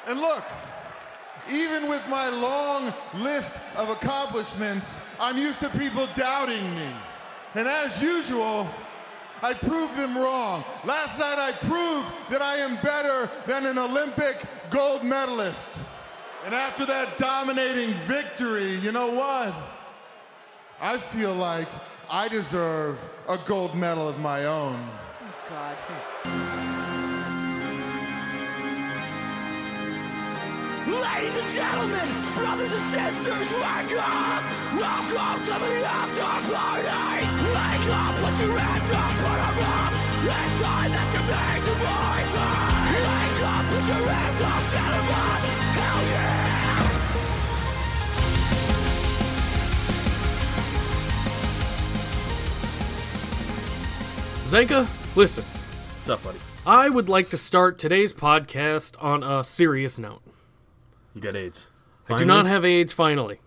And look, even with my long list of accomplishments, I'm used to people doubting me. And as usual, I proved them wrong. Last night I proved that I am better than an Olympic gold medalist. And after that dominating victory, you know what? I feel like I deserve a gold medal of my own. Oh, God. Ladies and gentlemen, brothers and sisters, wake up! Welcome to the after party! Wake up, put your hands up, put them up! It's time that you make your voice heard! Wake up, put your hands up, get them up! Hell yeah! Zanca, listen. What's up, buddy? I would like to start today's podcast on a serious note. You got AIDS. I do not have AIDS, finally.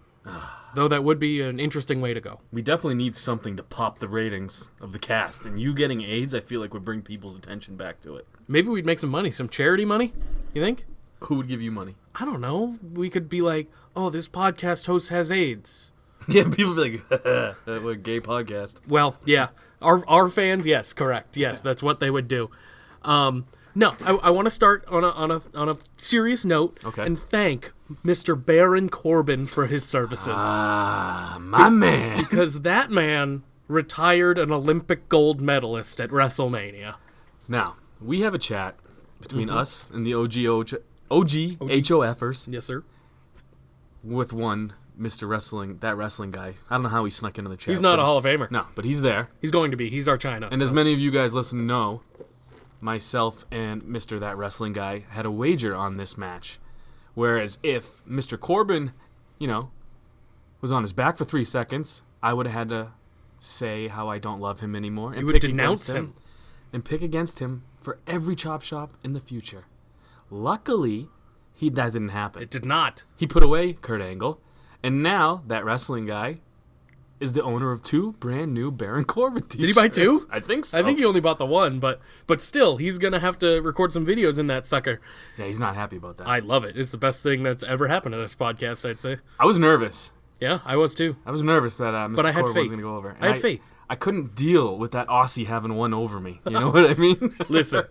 Though that would be an interesting way to go. We definitely need something to pop the ratings of the cast. And you getting AIDS, I feel like would bring people's attention back to it. Maybe we'd make some money. Some charity money, you think? Who would give you money? I don't know. We could be like, oh, this podcast host has AIDS. Yeah, people would be like, what a gay podcast. Well, yeah. Our fans, yes, correct. Yes, that's what they would do. No, I want to start on a serious note and thank Mr. Baron Corbin for his services. Ah, my man. Because that man retired an Olympic gold medalist at WrestleMania. Now, we have a chat between us and the OG HOFers. Yes, sir. With one Mr. Wrestling, that wrestling guy. I don't know how he snuck into the chat. He's not a Hall of Famer. No, but he's there. He's going to be. He's our China. And as many of you guys listen know, myself and Mr. That Wrestling Guy had a wager on this match. Whereas if Mr. Corbin, was on his back for 3 seconds, I would have had to say how I don't love him anymore. And you would denounce him. And pick against him for every chop shop in the future. Luckily, that didn't happen. It did not. He put away Kurt Angle. And now, That Wrestling Guy is the owner of 2 brand new Baron Corbin t-shirts. Did he buy 2? I think so. I think he only bought the 1, but still, he's going to have to record some videos in that sucker. Yeah, he's not happy about that. I love it. It's the best thing that's ever happened to this podcast, I'd say. I was nervous. Yeah, I was too. I was nervous that Mr. But I had Corbin faith. wasn't going to go over. And I had faith. I couldn't deal with that Aussie having one over me. You know what I mean? Listen,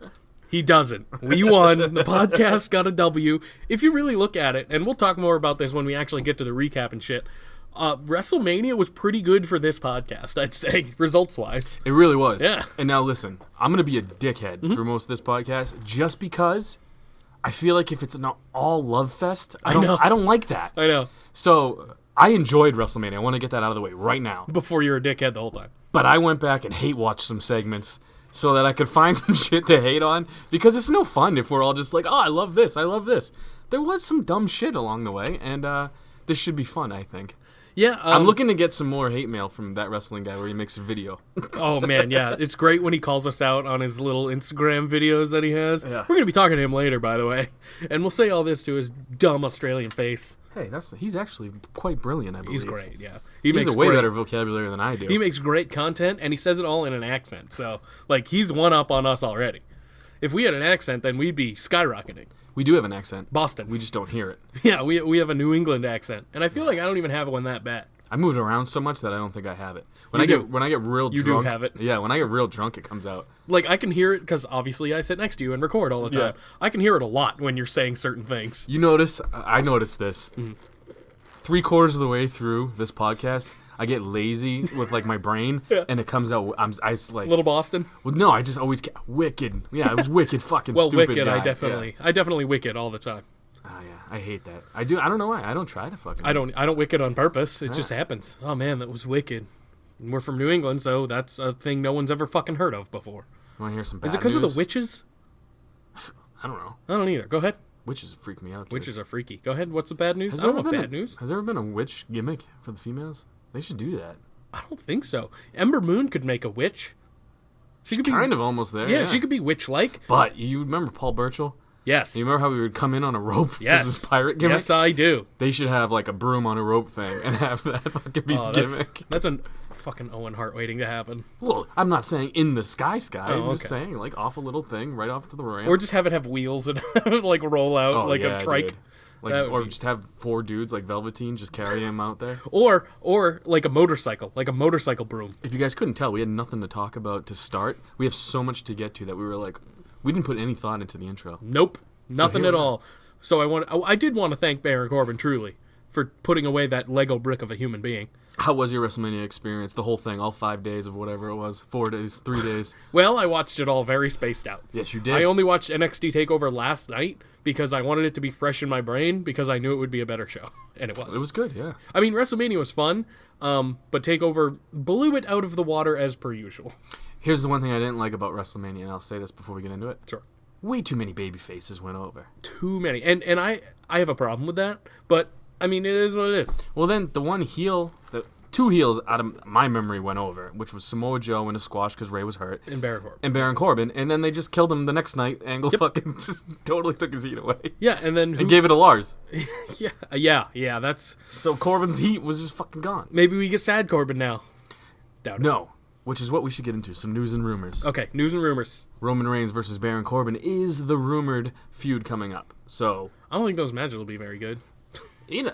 he doesn't. We won. The podcast got a W. If you really look at it, and we'll talk more about this when we actually get to the recap and shit, WrestleMania was pretty good for this podcast, I'd say, results-wise. It really was. Yeah. And now listen, I'm going to be a dickhead for most of this podcast just because I feel like if it's an all love fest, I don't like that. I know. So I enjoyed WrestleMania. I want to get that out of the way right now. Before you were a dickhead the whole time. But I went back and hate-watched some segments so that I could find some shit to hate on because it's no fun if we're all just like, oh, I love this, I love this. There was some dumb shit along the way, and this should be fun, I think. Yeah, I'm looking to get some more hate mail from That Wrestling Guy where he makes a video. Oh, man, yeah. It's great when he calls us out on his little Instagram videos that he has. Yeah. We're going to be talking to him later, by the way. And we'll say all this to his dumb Australian face. Hey, he's actually quite brilliant, I believe. He's great, yeah. He has a way better vocabulary than I do. He makes great content, and he says it all in an accent. So, he's one up on us already. If we had an accent, then we'd be skyrocketing. We do have an accent. Boston. We just don't hear it. Yeah, we have a New England accent. And I feel like I don't even have one that bad. I moved around so much that I don't think I have it. When I get real drunk, you do have it. Yeah, when I get real drunk, it comes out. I can hear it because obviously I sit next to you and record all the time. Yeah. I can hear it a lot when you're saying certain things. You notice? I noticed this. 3/4 of the way through this podcast, I get lazy with my brain, and it comes out. I Little Boston. Well, no, I just always wicked. Yeah, it was wicked, fucking well, stupid wicked. guy. I definitely wicked all the time. Oh yeah, I hate that. I do. I don't know why. I don't try to fucking. I don't wicked on purpose. It just happens. Oh man, that was wicked. And we're from New England, so that's a thing no one's ever fucking heard of before. You want to hear some bad news? Is it because of the witches? I don't know. I don't either. Go ahead. Witches freak me out. Dude. Witches are freaky. Go ahead. What's the bad news? I don't know bad news. Has there ever been a witch gimmick for the females? They should do that. I don't think so. Ember Moon could make a witch. She's kind of almost there. Yeah, she could be witch-like. But you remember Paul Burchill? Yes. You remember how we would come in on a rope? Yes. This pirate gimmick? Yes, I do. They should have like a broom on a rope thing and have that fucking be the gimmick. That's a fucking Owen Hart waiting to happen. Well, I'm not saying in the sky. Oh, I'm just saying like off a little thing right off to the ramp. Or just have it have wheels and like roll out like a trike. Dude. Like, or just have 4 dudes like Velveteen just carry him out there. Or like a motorcycle broom. If you guys couldn't tell, we had nothing to talk about to start. We have so much to get to that we were like, we didn't put any thought into the intro. Nope, nothing here at we are. all. So I did want to thank Baron Corbin truly for putting away that Lego brick of a human being. How was your WrestleMania experience? The whole thing, all 5 days of whatever it was, 4 days, 3 days. Well, I watched it all very spaced out. Yes, you did. I only watched NXT TakeOver last night because I wanted it to be fresh in my brain because I knew it would be a better show, and it was. It was good, yeah. I mean, WrestleMania was fun, but TakeOver blew it out of the water as per usual. Here's the one thing I didn't like about WrestleMania, and I'll say this before we get into it. Sure. Way too many baby faces went over. Too many, and I have a problem with that, but I mean, it is what it is. Well, then the one heel, the 2 heels out of my memory went over, which was Samoa Joe in a squash because Ray was hurt. And Baron Corbin. And Baron Corbin, and then they just killed him the next night. Angle fucking just totally took his heat away. Yeah, and then And gave it to Lars. yeah. That's So Corbin's heat was just fucking gone. maybe we get sad Corbin now. Doubt it. No, which is what we should get into. Some news and rumors. Okay, news and rumors. Roman Reigns versus Baron Corbin is the rumored feud coming up. So, I don't think those matches will be very good.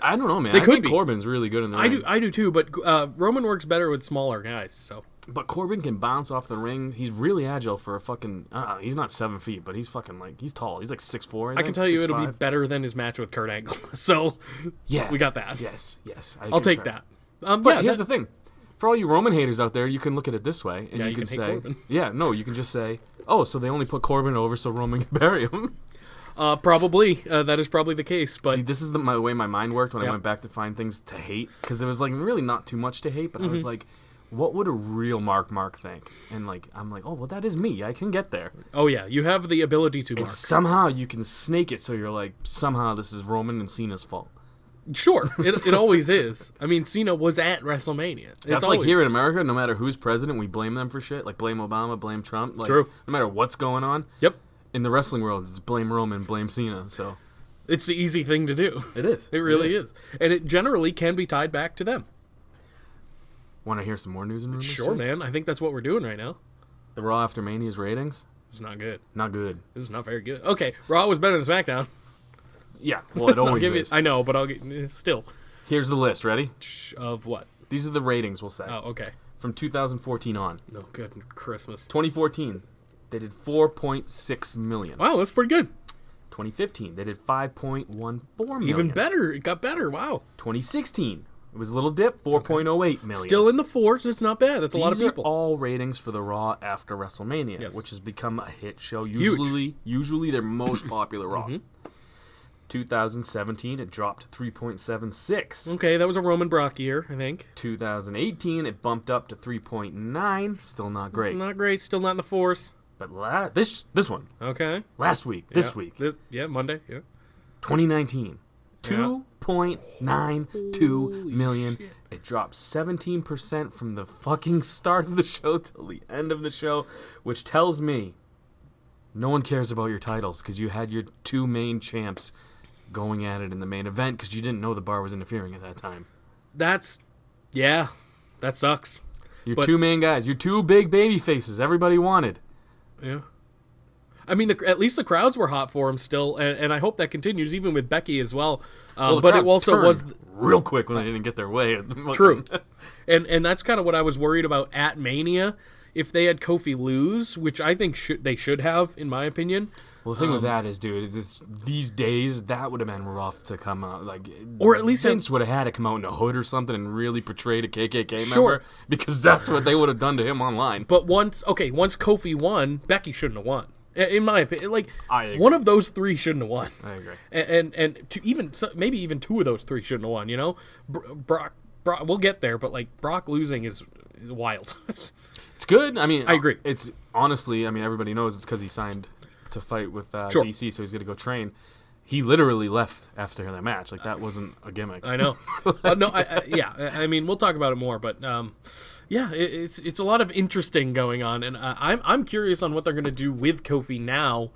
I don't know, man. They I could think be. Corbin's really good in the ring. I do too, but Roman works better with smaller guys. So But Corbin can bounce off the ring. He's really agile for a fucking... he's not 7 feet, but he's fucking like... He's tall. He's like 6'4", I can tell you it'll be 6'5". better than his match with Kurt Angle. So Yeah. we got that. Yes. I'll take that. But here's the thing. For all you Roman haters out there, you can look at it this way, and Yeah, you you can can hate say... Corbin. Yeah, no, you can just say, oh, so they only put Corbin over so Roman can bury him. Probably that is probably the case. But See, this is my way my mind worked when Yeah. I went back to find things to hate, because there was like really not too much to hate, but I Mm-hmm. was like, what would a real Mark think? And like, I'm like, oh, well, that is me. I can get there. oh yeah, you have the ability to mark. And somehow you can snake it so you're like, somehow this is Roman and Cena's fault. Sure, it always is. I mean, Cena was at WrestleMania. It's That's always, like here in America, no matter who's president, we blame them for shit. Like blame Obama, blame Trump. Like, True. No matter what's going on. Yep, In the wrestling world, it's blame Roman, blame Cena. So it's the easy thing to do. it is. It really is, and it generally can be tied back to them. Want to hear some more news and rumors? Sure, Jake? man. I think that's what we're doing right now. The Raw after Mania's ratings, It's not good. not good. This is not very good. Okay, Raw was better than SmackDown. Yeah, well, it I'll always give you. is. I know, but I'll get still. Here's the list. Ready? Of what? These are the ratings, we'll say. Oh, okay. From 2014 on. No, good Christmas. 2014, they did 4.6 million. Wow, that's pretty good. 2015, they did 5.14 million. Even better. It got better. Wow. 2016, it was a little dip, 4.08 million. Still in the fours. It's not bad. That's a lot of These people. are all ratings for the Raw after WrestleMania, Yes. which has become a hit show. Huge. Usually their most popular Raw. Mm-hmm. 2017, it dropped to 3.76. Okay, that was a Roman Brock year, I think. 2018, it bumped up to 3.9. Still not great. It's not great. Still not in the fours. But this one, Okay. last week, this Yeah. week, Monday. Yeah. 2019, Yeah. 2.92 million. It dropped 17% from the fucking start of the show till the end of the show, which tells me no one cares about your titles because you had your 2 main champs going at it in the main event because you didn't know the bar was interfering at that time. That sucks. Your But- 2 main guys, your 2 big baby faces everybody wanted. Yeah. I mean, at least the crowds were hot for him still, and I hope that continues, even with Becky as well. Well, the but it crowd also turned was real quick when they didn't get their way. true, and that's kind of what I was worried about at Mania. If they had Kofi lose, which I think they should have, in my opinion. Well, the thing with that is, dude, it's these days that would have been rough to come out. Like, Or at least Vince would have had to come out in a hood or something and really portrayed a KKK Sure. member because that's what they would have done to him online. But once Kofi won, Becky shouldn't have won. In my opinion, like I agree. one of those 3 shouldn't have won. I agree. And maybe even 2 of those 3 shouldn't have won. You know, Brock, we'll get there, but like Brock losing is wild. It's good. I mean, I agree. It's honestly, I mean, everybody knows it's because he signed to fight with Sure. DC, so he's going to go train. He literally left after that match. Like, that wasn't a gimmick. I know. No, I mean, we'll talk about it more, but Yeah, it's a lot of interesting going on, and I'm curious on what they're gonna do with Kofi now.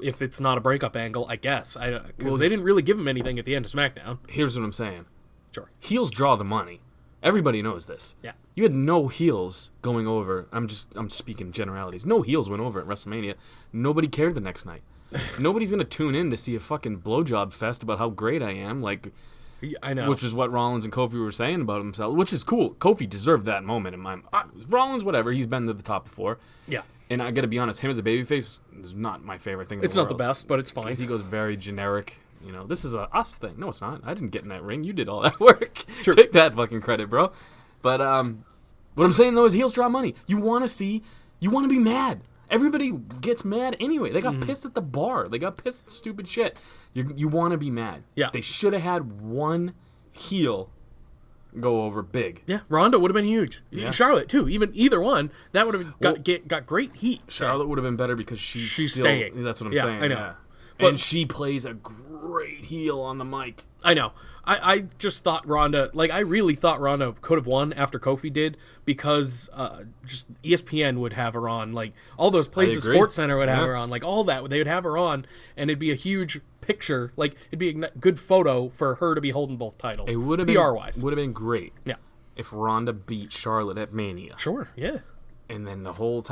If it's not a breakup angle, I guess because they didn't really give him anything at the end of SmackDown. Here's what I'm saying. Sure. Heels draw the money. Everybody knows this. Yeah. You had no heels going over. I'm speaking generalities. No heels went over at WrestleMania. Nobody cared the next night. Nobody's gonna tune in to see a fucking blowjob fest about how great I am. Like, I know. which is what Rollins and Kofi were saying about himself, which is cool. Kofi deserved that moment in my Rollins, whatever. He's been to the top before. Yeah. And I gotta be honest, him as a babyface is not my favorite thing. It's not the best, but it's fine. He goes very generic. You know, this is a us thing. No, it's not. I didn't get in that ring. You did all that work. True. Take that fucking credit, bro. But what I'm saying though is heels draw money. You want to be mad. Everybody gets mad anyway. They got pissed at the bar. They got pissed at stupid shit. You want to be mad. Yeah. They should have had one heel go over big. Yeah, Ronda would have been huge. Yeah. Charlotte too. Either one, that would have got great heat. Charlotte would have been better because she's still, staying. That's what I'm Yeah, saying. I know. Yeah. But- And she plays a great heel on the mic. I know. I just thought Ronda, I really thought Ronda could have won after Kofi did because just ESPN would have her on. Like, all those places, agree. Sports Center would have Yeah. her on. Like, all that, they would have her on, and it'd be a huge picture. Like, it'd be a good photo for her to be holding both titles. It would have PR-wise. would have been great. Yeah. If Ronda beat Charlotte at Mania. Sure, yeah. And then the whole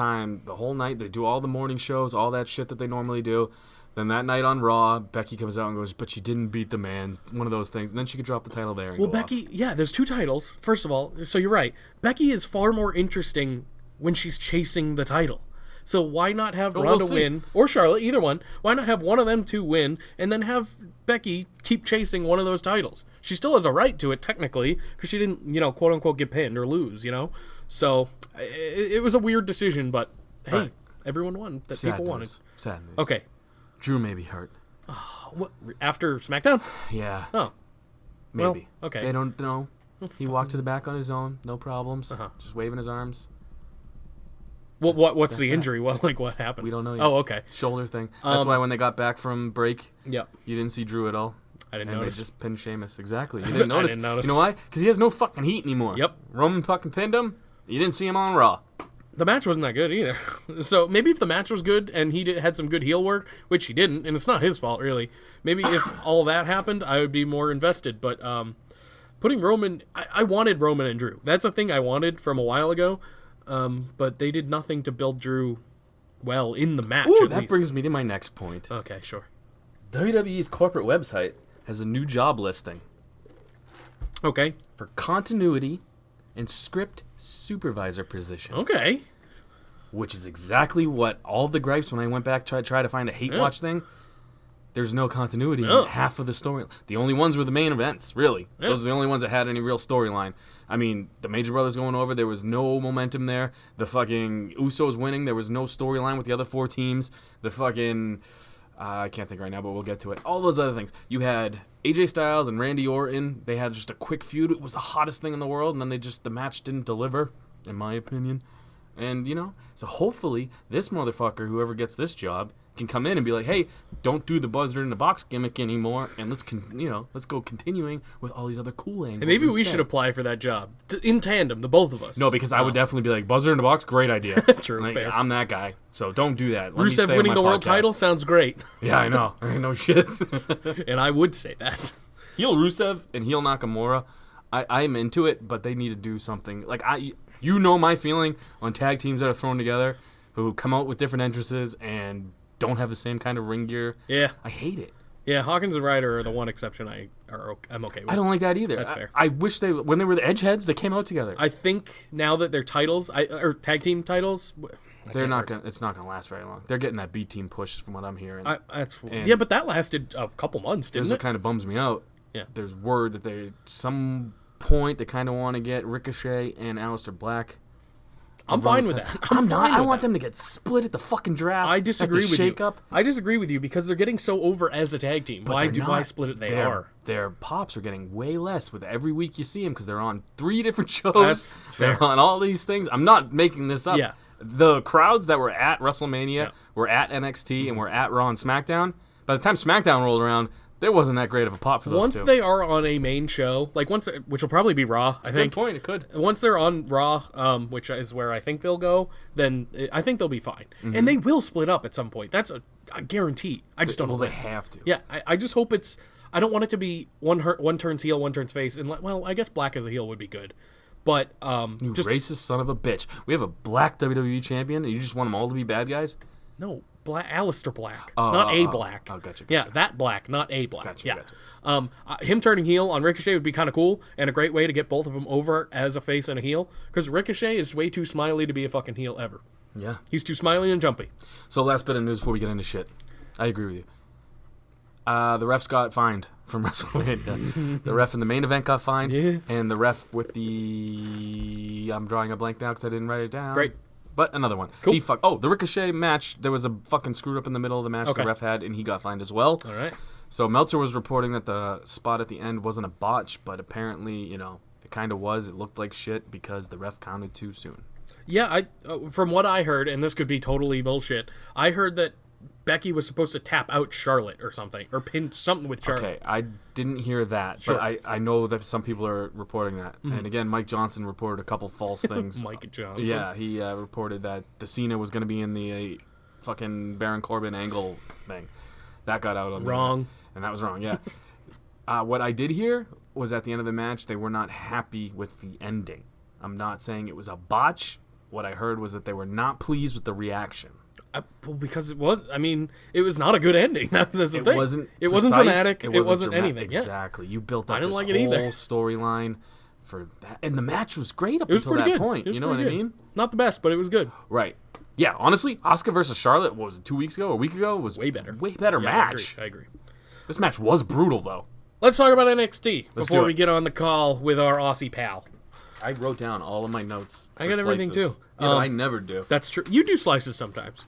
night, they do all the morning shows, all that shit that they normally do. Then that night on Raw, Becky comes out and goes, but you didn't beat the man. One of those things. And then she could drop the title there and Well, go Becky, off. yeah, there's two titles. First of all, so you're right. Becky is far more interesting when she's chasing the title. So why not have Well, Ronda we'll see. win, or Charlotte, either one? Why not have one of them two win, and then have Becky keep chasing one of those titles? She still has a right to it, technically, because she didn't, quote-unquote, get pinned or lose, So, it was a weird decision, but, hey, Right. everyone won that Sad people news. wanted. Sad news. Okay. Drew may be hurt. What, after SmackDown? Yeah. Oh. Maybe. Well, okay. They don't know. He walked to the back on his own. No problems. Uh-huh. Just waving his arms. What's the that. injury? What happened? We don't know yet. Oh, okay. Shoulder thing. That's why when they got back from break, Yep. you didn't see Drew at all. I didn't and notice. they just pinned Sheamus. Exactly. You didn't notice. didn't notice. You know why? Because he has no fucking heat anymore. Yep. Roman fucking pinned him. You didn't see him on Raw. The match wasn't that good either. So maybe if the match was good and he had some good heel work, which he didn't, and it's not his fault really. Maybe if all that happened, I would be more invested. But putting Roman, I wanted Roman and Drew. That's a thing I wanted from a while ago. But they did nothing to build Drew well in the match. Ooh, at that least. brings me to my next point. Okay, sure. WWE's corporate website has a new job listing Okay. for continuity and script supervisor position. Okay. Which is exactly what all the gripes when I went back to try to find a hate watch thing. There's no continuity No. in half of the story. The only ones were the main events, really. Yeah. Those are the only ones that had any real storyline. I mean, the Major Brothers going over, there was no momentum there. The fucking Usos winning, there was no storyline with the other four teams. The fucking... I can't think right now, but we'll get to it. All those other things. You had AJ Styles and Randy Orton. They had just a quick feud. It was the hottest thing in the world, and then the match didn't deliver, in my opinion. And, so hopefully this motherfucker, whoever gets this job, can come in and be like, hey, don't do the buzzer in the box gimmick anymore, and let's go continuing with all these other cool angles. And maybe we instead. should apply for that job in tandem, the both of us. No, because I would definitely be like, buzzer in the box, great idea. True, Like, fair. I'm that guy, so don't do that. Let me stay Rusev on winning my the world podcast. title sounds great, Yeah, I know. I know shit. and I would say that. Heel Rusev and heel Nakamura, I'm into it, but they need to do something. Like, my feeling on tag teams that are thrown together who come out with different entrances and don't have the same kind of ring gear. Yeah. I hate it. Yeah, Hawkins and Ryder are the one exception I'm okay with. I don't like that either. That's fair. I wish when they were the Edgeheads, they came out together. I think now that their titles, or tag team titles, They're not gonna. It's not gonna last very long. They're getting that B team push from what I'm hearing. Yeah, but that lasted a couple months, Here's didn't what it? kind of bums me out. Yeah. There's word that they some point they kind of want to get Ricochet and Aleister Black. I'm fine with that. I'm not. fine I with want that. them to get split at the fucking draft. I disagree at the with you. shake-up. I disagree with you because they're getting so over as a tag team. But Why they're why not. split it? They Their- are. Their pops are getting way less with every week you see them because they're on 3 different shows. That's They're fair. on all these things. I'm not making this up. Yeah. The crowds that were at WrestleMania, Yeah. were at NXT, and were at Raw and SmackDown. By the time SmackDown rolled around, there wasn't that great of a pop for those Once two. they are on a main show, like which will probably be Raw, I think. Good point. It could. Once they're on Raw, which is where I think they'll go, then I think they'll be fine. And they will split up at some point. That's a guarantee. I just don't know. Well, they have to. Yeah, I just hope it's... I don't want it to be one turns heel, one turns face. And well, I guess Black as a heel would be good. But You just... racist son of a bitch. We have a black WWE champion, and you just want them all to be bad guys? No, Aleister Black. Oh, not a oh, Black. oh, gotcha. Yeah, that Black, not a Black. Gotcha, yeah. gotcha. Him turning heel on Ricochet would be kind of cool, and a great way to get both of them over as a face and a heel, because Ricochet is way too smiley to be a fucking heel ever. Yeah. He's too smiley and jumpy. So last bit of news before we get into shit. I agree with you. The refs got fined from WrestleMania. The ref in the main event got fined, and the ref with the... I'm drawing a blank now because I didn't write it down. Great. But another one. Cool. The Ricochet match, there was a fucking screwed up in the middle of the match the ref had, and he got fined as well. All right. So Meltzer was reporting that the spot at the end wasn't a botch, but apparently, it kind of was. It looked like shit because the ref counted too soon. Yeah, from what I heard, and this could be totally bullshit, I heard that Becky was supposed to tap out Charlotte or something, or pin something with Charlotte. Okay, I didn't hear that, Sure. but I know that some people are reporting that. And again, Mike Johnson reported a couple false things. Mike Johnson. Yeah, he reported that the Cena was going to be in the fucking Baron Corbin angle thing. That got out on the Wrong. internet, and that was wrong, yeah. What I did hear was at the end of the match, they were not happy with the ending. I'm not saying it was a botch. What I heard was that they were not pleased with the reaction. Well, because it was not a good ending. That was the It thing. wasn't It wasn't precise, dramatic. It wasn't anything. Yeah. Exactly. You built up I didn't this like it either. whole storyline for that. And the match was great up It was until pretty that good. point. It was You know what I pretty good. mean? Not the best, but it was good. Right. Yeah, honestly, Asuka versus Charlotte, what was it, 2 weeks ago? A week ago? Was Way better. Way better Yeah, match. I agree. This match was brutal, though. Let's talk about NXT Let's before do we it. get on the call with our Aussie pal. I wrote down all of my notes. I for got everything, slices. too. Yeah, but I never do. That's true. You do slices sometimes.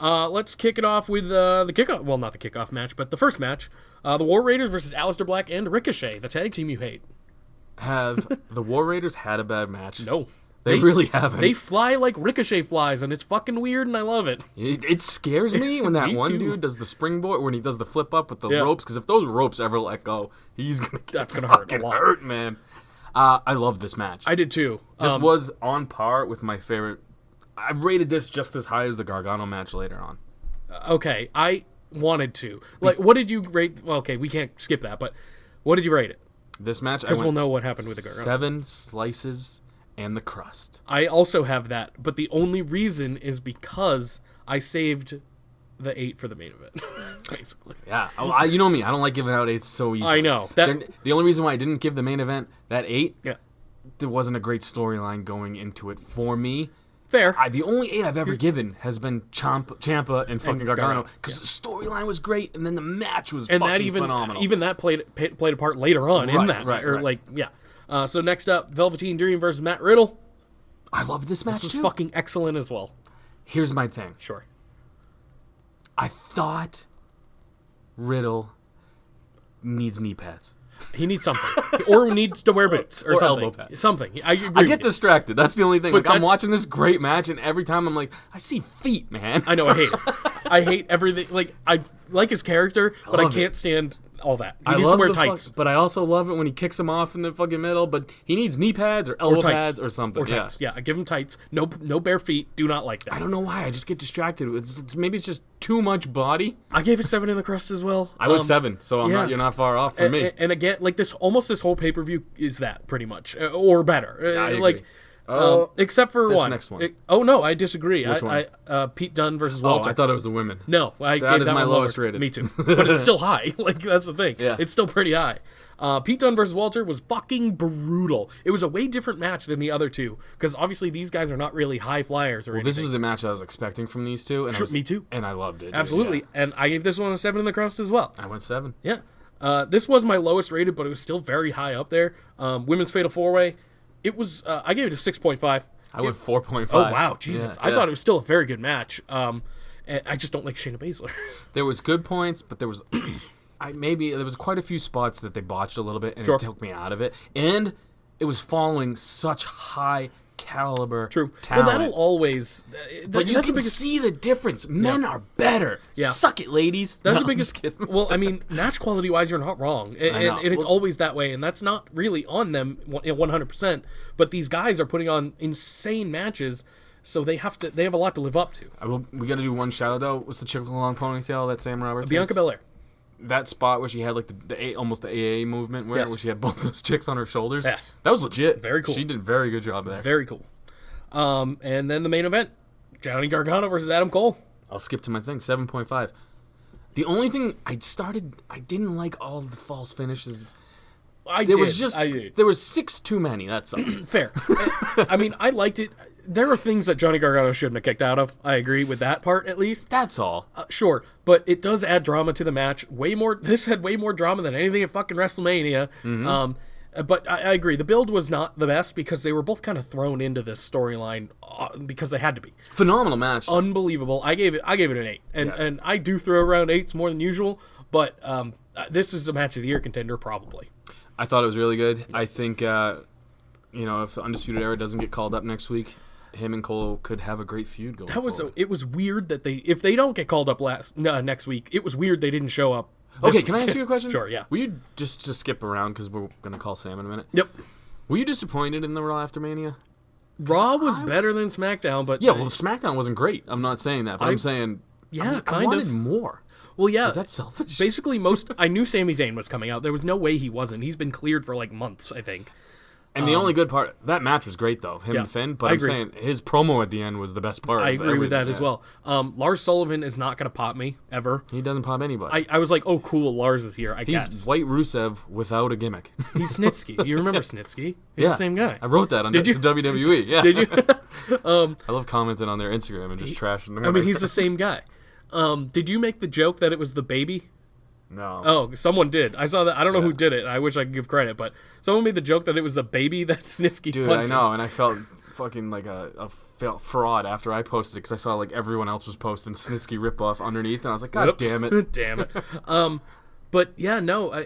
Let's kick it off with the kickoff. Well, not the kickoff match, but the first match. The War Raiders versus Aleister Black and Ricochet, the tag team you hate. Have the War Raiders had a bad match? No. They really haven't. They fly like Ricochet flies, and it's fucking weird, and I love it. It scares me when that Me one too. dude does the springboard, when he does the flip up with the Yeah. ropes, because if those ropes ever let go, he's going to That's gonna hurt a lot. hurt, man. I love this match. I did too. This was on par with my favorite. I've rated this just as high as the Gargano match later on. Okay, I wanted to. Like, what did you rate? Well, okay, we can't skip that, but what did you rate it? This match, I Because went we'll know what happened with the Gargano. 7 slices and the crust. I also have that, but the only reason is because I saved the 8 for the main event, basically. Yeah, you know me. I don't like giving out 8s so easily. I know. The only reason why I didn't give the main event that 8, Yeah. there wasn't a great storyline going into it for me. Fair. The only 8 I've ever given has been Ciampa and fucking Gargano, Gargano, because the storyline was great, and then the match was and fucking that phenomenal. even that played a part later on in Right, that. right, or right. like, yeah. So next up, Velveteen Dream versus Matt Riddle. I love this match This was too. fucking excellent as well. Here's my thing. Sure. I thought Riddle needs knee pads. He needs something, or needs to wear boots, or Or something. elbow pads. Something. I agree I with get you. distracted. That's the only thing. But Like, I'm that's- watching this great match, and every time I'm like, I see feet, man. I know. I hate it. I hate everything. Like, I like his character, but I love it. can't stand all that. He I needs to love wear the tights. but I also love it when he kicks him off in the fucking middle. But he needs knee pads or elbow tights. pads or something. Or tights. Yeah, I give him tights. No bare feet. Do not like that. I don't know why. I just get distracted. Maybe it's just too much body. I gave it 7 in the crust as well. I was 7, so yeah. you're not far off from me. And again, like this whole pay per view is that pretty much, or better. I agree. Like, except for this one. next one. Oh no, I disagree. Which one? Pete Dunne versus Oh, Walter. I thought it was the women. No, I That gave is that my one lowest lower. rated. Me too, but it's still high. Like, that's the thing. Yeah. It's still pretty high. Pete Dunne versus Walter was fucking brutal. It was a way different match than the other two, because obviously these guys are not really high flyers or anything. This was the match I was expecting from these two. And me too. And I loved it. dude. Absolutely, Yeah. and I gave this one a 7 in the crust as well. I went 7. Yeah. This was my lowest rated, but it was still very high up there. Women's Fatal 4-Way, it was, I gave it a 6.5. I went 4.5. Oh, wow, Jesus. Yeah, I thought it was still a very good match. And I just don't like Shayna Baszler. There was good points, but there was there was quite a few spots that they botched a little bit, and Sure. it took me out of it. And it was following such high caliber True. talent. Well, that'll always. But you that's can the biggest. see the difference. Men are better. Yeah. Suck it, ladies. That's No, the I'm biggest. just kidding. Well, I mean, match quality wise, you're not wrong, and, know. and it's Well- always that way, and that's not really on them 100%. But these guys are putting on insane matches, so they have a lot to live up to. We got to do one shout out though. What's the chick with the long ponytail that Sam Roberts? Bianca hates? Belair. That spot where she had like almost the AA movement where Yes. she had both those chicks on her shoulders. Yes. That was legit. Very cool. She did a very good job there. Very cool. And then the main event, Johnny Gargano versus Adam Cole. I'll skip to my thing. 7.5. The only thing I didn't like all the false finishes. I There did. was just I did. there was 6 too many. That's all. Fair. I mean, I liked it. There are things that Johnny Gargano shouldn't have kicked out of. I agree with that part, at least. That's all. Sure, but it does add drama to the match. Way more. This had way more drama than anything at fucking WrestleMania. But I agree. The build was not the best because they were both kind of thrown into this storyline because they had to be. Phenomenal match. Unbelievable. I gave it an 8, and I do throw around 8s more than usual. But this is a match of the year contender probably. I thought it was really good. I think if the Undisputed Era doesn't get called up next week, him and Cole could have a great feud going. It was weird that if they don't get called up next week, it was weird they didn't show up. Okay, can I ask you a question? Sure, yeah. Were you just to skip around because we're gonna call Sam in a minute? Yep. Were you disappointed in the Raw after Mania? Raw was better than SmackDown, but Yeah, well, SmackDown wasn't great. I'm not saying that, but I'm saying I kind wanted of. more. Well, yeah. Is that selfish? Basically, I knew Sami Zayn was coming out. There was no way he wasn't. He's been cleared for like months, I think. And the only good part, that match was great though, him and Finn. But I I'm agree. saying his promo at the end was the best part. I of agree with that everything, as well. Lars Sullivan is not going to pop me ever. He doesn't pop anybody. I was like, oh, cool, Lars is here. I He's guess White Rusev without a gimmick. he's Snitsky. You remember Snitsky? He's the same guy. I wrote that on Did you? to WWE. Yeah. Did you? I love commenting on their Instagram and just trashing them. I mean, he's the same guy. Did you make the joke that it was the baby? No. Oh, someone did. I saw that. I don't know who did it. I wish I could give credit, but someone made the joke that it was the baby that Snitsky Dude, punted. I know, and I felt fucking like a fraud after I posted it because I saw like everyone else was posting Snitsky ripoff underneath, and I was like, God Whoops. damn it. Damn it. But yeah, no,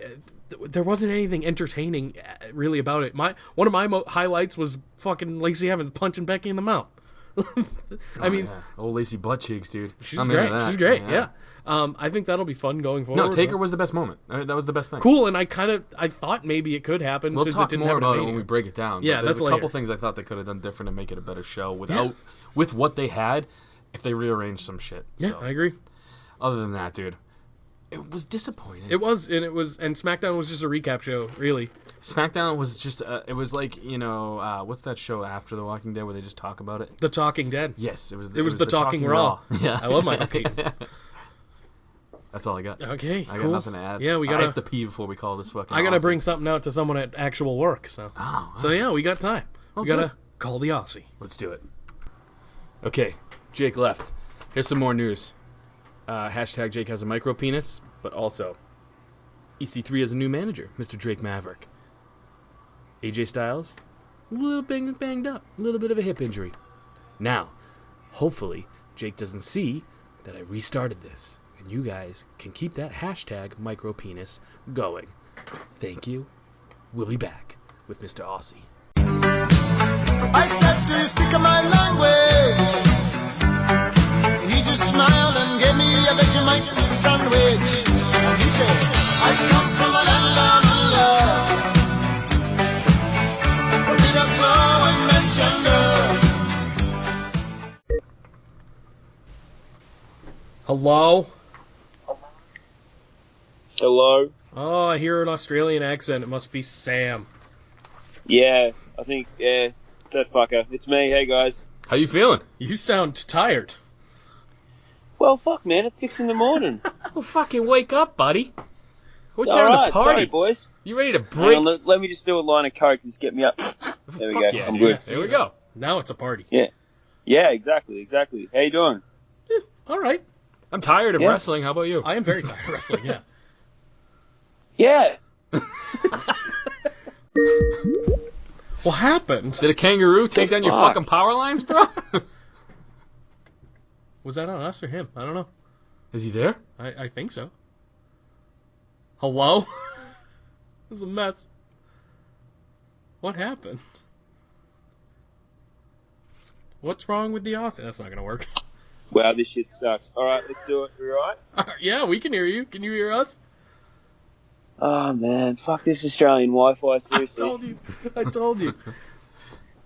there wasn't anything entertaining really about it. One of my highlights was fucking Lacey Evans punching Becky in the mouth. I mean, Yeah. Old Lacey butt cheeks, dude. she's I'm great. into that. She's great. Yeah. I think that'll be fun going forward. No, Taker was the best moment. That was the best thing. Cool, and I thought maybe it could happen We'll since talk it didn't more happen at about it Mania. when we break it down. Yeah, but there's that's a couple later. things I thought they could have done different to make it a better show with what they had if they rearranged some shit. Yeah, So, I agree. other than that, dude, it was disappointing. It was, and SmackDown was just a recap show, really. SmackDown was just it was like what's that show after The Walking Dead where they just talk about it? The Talking Dead. Yes, it was the Talking Raw. Yeah, I love Michael Keaton. that's all I got. Okay, I cool. got nothing to add. Yeah, we I gotta. have to pee before we call this fucking. I gotta Aussie. bring something out to someone at actual work. So, so yeah, we got time. We gotta call the Aussie. Let's do it. Okay, Jake left. Here's some more news. Hashtag Jake has a micro penis, but also EC3 has a new manager, Mr. Drake Maverick. AJ Styles, a little banged up, a little bit of a hip injury. Now, hopefully, Jake doesn't see that I restarted this, and you guys can keep that hashtag micro penis going. Thank you. We'll be back with Mr. Aussie. I said, do you speak my language? He just smiled and gave me a Vegemite sandwich. And he said, I come from a land of love. But he does know and mention love. Hello. Hello? Oh, I hear an Australian accent. It must be Sam. Yeah, I think, it's that fucker. It's me, hey guys. How you feeling? You sound tired. Well, fuck man, it's 6 in the morning. Well, fucking wake up, buddy. We're time Alright, to party. sorry boys. You ready to Hang break? on, let me just do a line of coke, just get me up. There we Fuck go, yeah, I'm dude. good. There we go. Now it's a party. Yeah, exactly. How you doing? All right. I'm tired of Yeah. wrestling. How about you? I am very tired of wrestling. Yeah. Yeah. What happened? Did a kangaroo take down your fuck? fucking power lines, bro? Was that on us or him? I don't know. Is he there? I think so. Hello? This is a mess. What happened? What's wrong with the Aussie? That's not gonna work. Wow, this shit sucks. All right, let's do it. You all right? Yeah, we can hear you. Can you hear us? Oh man, fuck this Australian Wi-Fi. Seriously. I told you.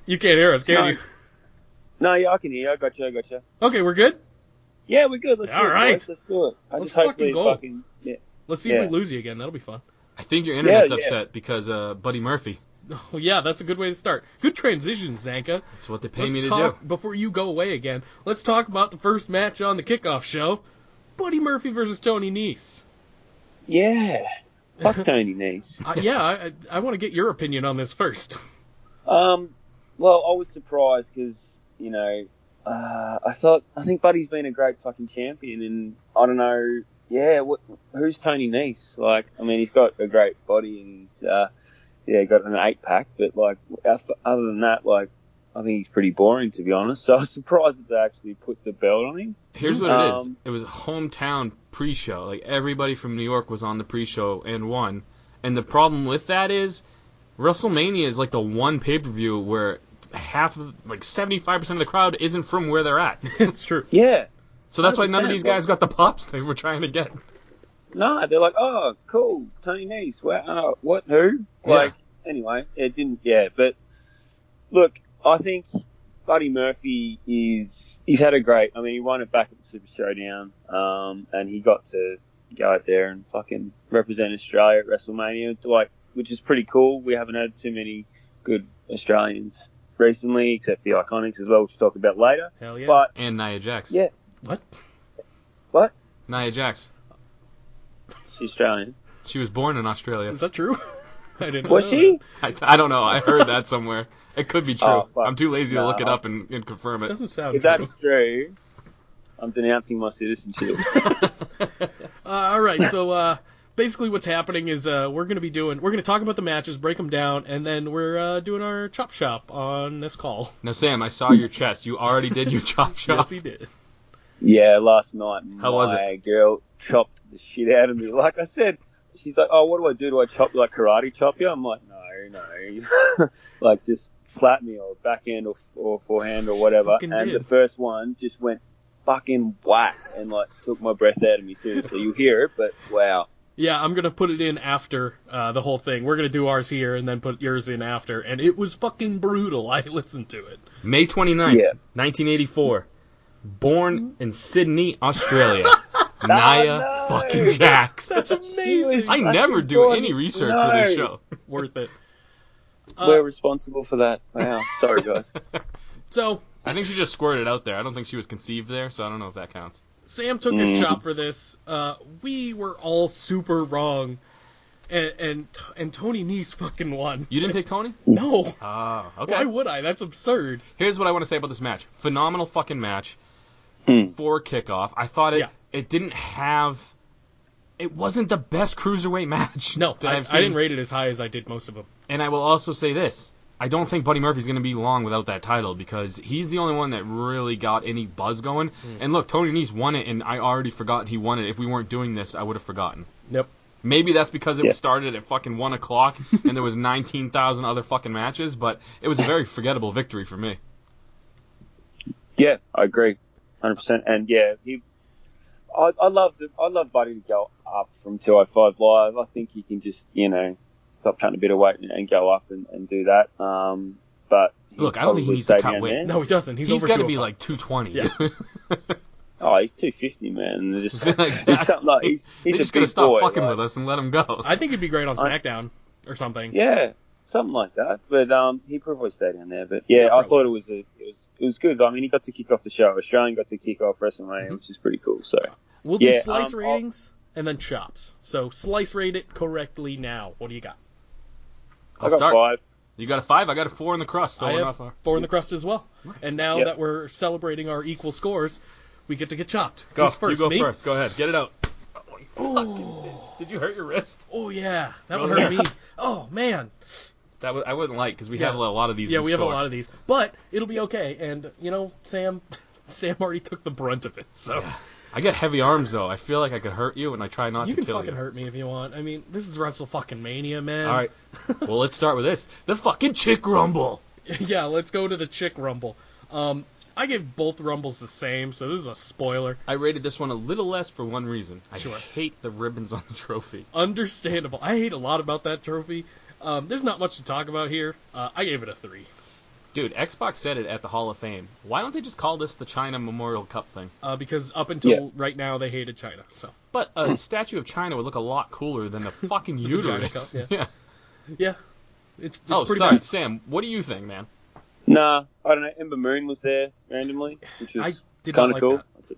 You can't hear us, can you? No, yeah, I can hear you. I got you. Okay, we're good. Yeah, we're good. Let's do All it. right. Boys. Let's do it. Let's fucking go. Yeah. Let's see if we lose you again. That'll be fun. I think your internet's Yeah. upset because Buddy Murphy. Oh, yeah, that's a good way to start. Good transition, Zanca. That's what they pay Let's me to talk, do. before you go away again, let's talk about the first match on the kickoff show. Buddy Murphy versus Tony Nese. Yeah. Fuck Tony Nese. Yeah, I want to get your opinion on this first. Well, I was surprised because, you know, I think Buddy's been a great fucking champion, and I don't know, who's Tony Nese? Like, I mean, he's got a great body, and he's, got an 8-pack, but, like, other than that, like, I think he's pretty boring, to be honest. So I was surprised that they actually put the belt on him. Here's what it is. It was a hometown pre-show. Like, everybody from New York was on the pre-show and won. And the problem with that is WrestleMania is, like, the one pay-per-view where 75% of the crowd isn't from where they're at. It's true. Yeah. So that's why none of these guys got the pops they were trying to get. No, they're like, oh, cool, Tony Nese. Wow, what, who? Like, anyway, it didn't, but look, I think Buddy Murphy he's had a great, I mean, he won it back at the Super Showdown, and he got to go out there and fucking represent Australia at WrestleMania, like, which is pretty cool. We haven't had too many good Australians recently, except the Iconics as well, which we'll talk about later. Hell yeah. But, And Nia Jax. yeah. What? Nia Jax. She's Australian. She was born in Australia. Is that true? I didn't know. Was she? I don't know. I heard that somewhere. It could be true. Oh, fuck. I'm too lazy to look it No. up and confirm it. Doesn't sound If true. that's true, I'm denouncing my citizenship. All right, so basically what's happening is we're going to talk about the matches, break them down, and then we're doing our chop shop on this call. Now, Sam, I saw your chest. You already did your chop shop. Yes, he did. Yeah, last night How was my girl chopped the shit out of me. Like I said, she's like, oh, what do I do? Do I chop you, like karate chop you? I'm like, no. Like, just slap me or backhand or forehand or whatever. Fucking And did. the first one just went fucking whack and, like, took my breath out of me, seriously. You hear it, but wow. Yeah, I'm going to put it in after the whole thing. We're going to do ours here and then put yours in after, and it was fucking brutal. I listened to it. May 29th, 1984. Born in Sydney, Australia. Nia no. fucking Jax. That's amazing. I never do any research for this show. Worth it. We're responsible for that. Wow. Sorry, guys. So, I think she just squirted out there. I don't think she was conceived there, so I don't know if that counts. Sam took his chop for this. We were all super wrong. And Tony Nese fucking won. You didn't pick Tony? No. Oh, okay. Why would I? That's absurd. Here's what I want to say about this match. Phenomenal fucking match for kickoff. I thought it didn't have... It wasn't the best cruiserweight match. No, that I I've seen. didn't rate it as high as I did most of them. And I will also say this. I don't think Buddy Murphy's going to be long without that title because he's the only one that really got any buzz going. And look, Tony Nese won it, and I already forgot he won it. If we weren't doing this, I would have forgotten. Yep. Maybe that's because it started at fucking 1 o'clock and there was 19,000 other fucking matches, but it was a very forgettable victory for me. Yeah, I agree, 100%. And yeah, I love Buddy to go up from 205 Live. I think he can just stop cutting a bit of weight and go up and do that. But look, I don't think he needs to cut weight. No, he doesn't. He's got to be 205. like 220. Yeah. Oh, he's 250, man. Just, Exactly. he's something like he's They a just big gotta stop boy, fucking like, with us and let him go. I think he'd be great on SmackDown or something. Yeah, something like that. But he probably stay down there. But yeah, I thought it was good. I mean, he got to kick off the show. Australian got to kick off WrestleMania, which is pretty cool. So We'll do slice ratings and then chops. So slice rate it correctly now. What do you got? I got start. 5. You got a 5, I got a 4 in the crust. So I we're have not far. 4 in the crust as well. Nice. And now that we're celebrating our equal scores, we get to get chopped. Go, Who's first? you go Me? first. Go ahead, get it out. Oh. Did you hurt your wrist? Oh yeah, that would hurt me. Oh man. I wouldn't like because we have a lot of these. Yeah, in we have a store. lot of these, but it'll be okay. And Sam already took the brunt of it. So I get heavy arms though. I feel like I could hurt you, and I try not you to can kill fucking you. hurt me if you want. I mean, this is WrestleMania, man. All right. Well, let's start with this. The fucking Chick Rumble. Yeah, let's go to the Chick Rumble. I gave both Rumbles the same, so this is a spoiler. I rated this one a little less for one reason. I Sure. hate the ribbons on the trophy. Understandable. I hate a lot about that trophy. There's not much to talk about here. I gave it a 3. Dude, Xbox said it at the Hall of Fame. Why don't they just call this the China Memorial Cup thing? Because up until right now, they hated China. So But a statue of China would look a lot cooler than the fucking China uterus. Cup, yeah. Yeah. yeah, it's Oh, pretty sorry, bad. Sam. What do you think, man? Nah, I don't know. Ember Moon was there randomly, which I was did not kind of like cool. that.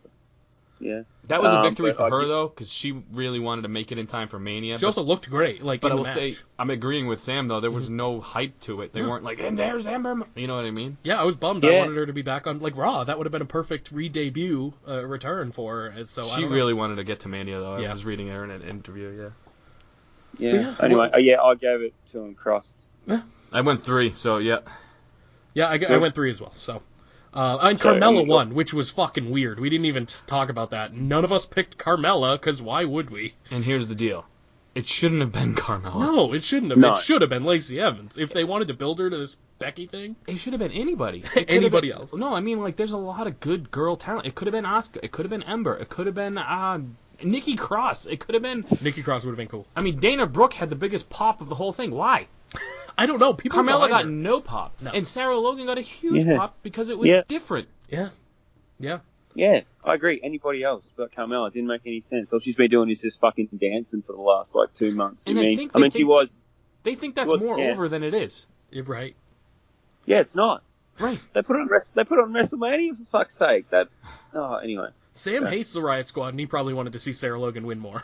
Yeah. That was a victory but for I her, did- though, because she really wanted to make it in time for Mania. She also looked great. Like, But I in will the match. say, I'm agreeing with Sam, though. There was no hype to it. They weren't like, and there's Ember. You know what I mean? Yeah, I was bummed. I Yeah. wanted her to be back on like Raw. That would have been a perfect re-debut return for her. And so I She don't know. really wanted to get to Mania, though. Yeah. I was reading her in an interview, Yeah. Yeah, Anyway, I gave it 2 and crust. I went 3, so yeah. Yeah, I went 3 as well. So, and So, Carmella you go- won, which was fucking weird. We didn't even talk about that. None of us picked Carmella, because why would we? And here's the deal. It shouldn't have been Carmella. No, it shouldn't have. No. It should have been Lacey Evans. If they wanted to build her to this Becky thing, It should have been anybody. It could have Anybody been- else. No, I mean, like, there's a lot of good girl talent. It could have been Asuka. It could have been Ember. It could have been Nikki Cross. It could have been... Nikki Cross would have been cool. I mean, Dana Brooke had the biggest pop of the whole thing. Why? I don't know. People Carmella behind got her. no pop. No. And Sarah Logan got a huge Yeah. pop because it was Yeah. different. Yeah. Yeah. Yeah, I agree. Anybody else but Carmella didn't make any sense. All she's been doing is just fucking dancing for the last 2 months. And I I think mean, they she think- was. They think that's Well, more yeah. over than it is. You're right. Yeah, it's not. Right. They put on WrestleMania for fuck's sake. Anyway. Sam Yeah. hates the Riot Squad, and he probably wanted to see Sarah Logan win more.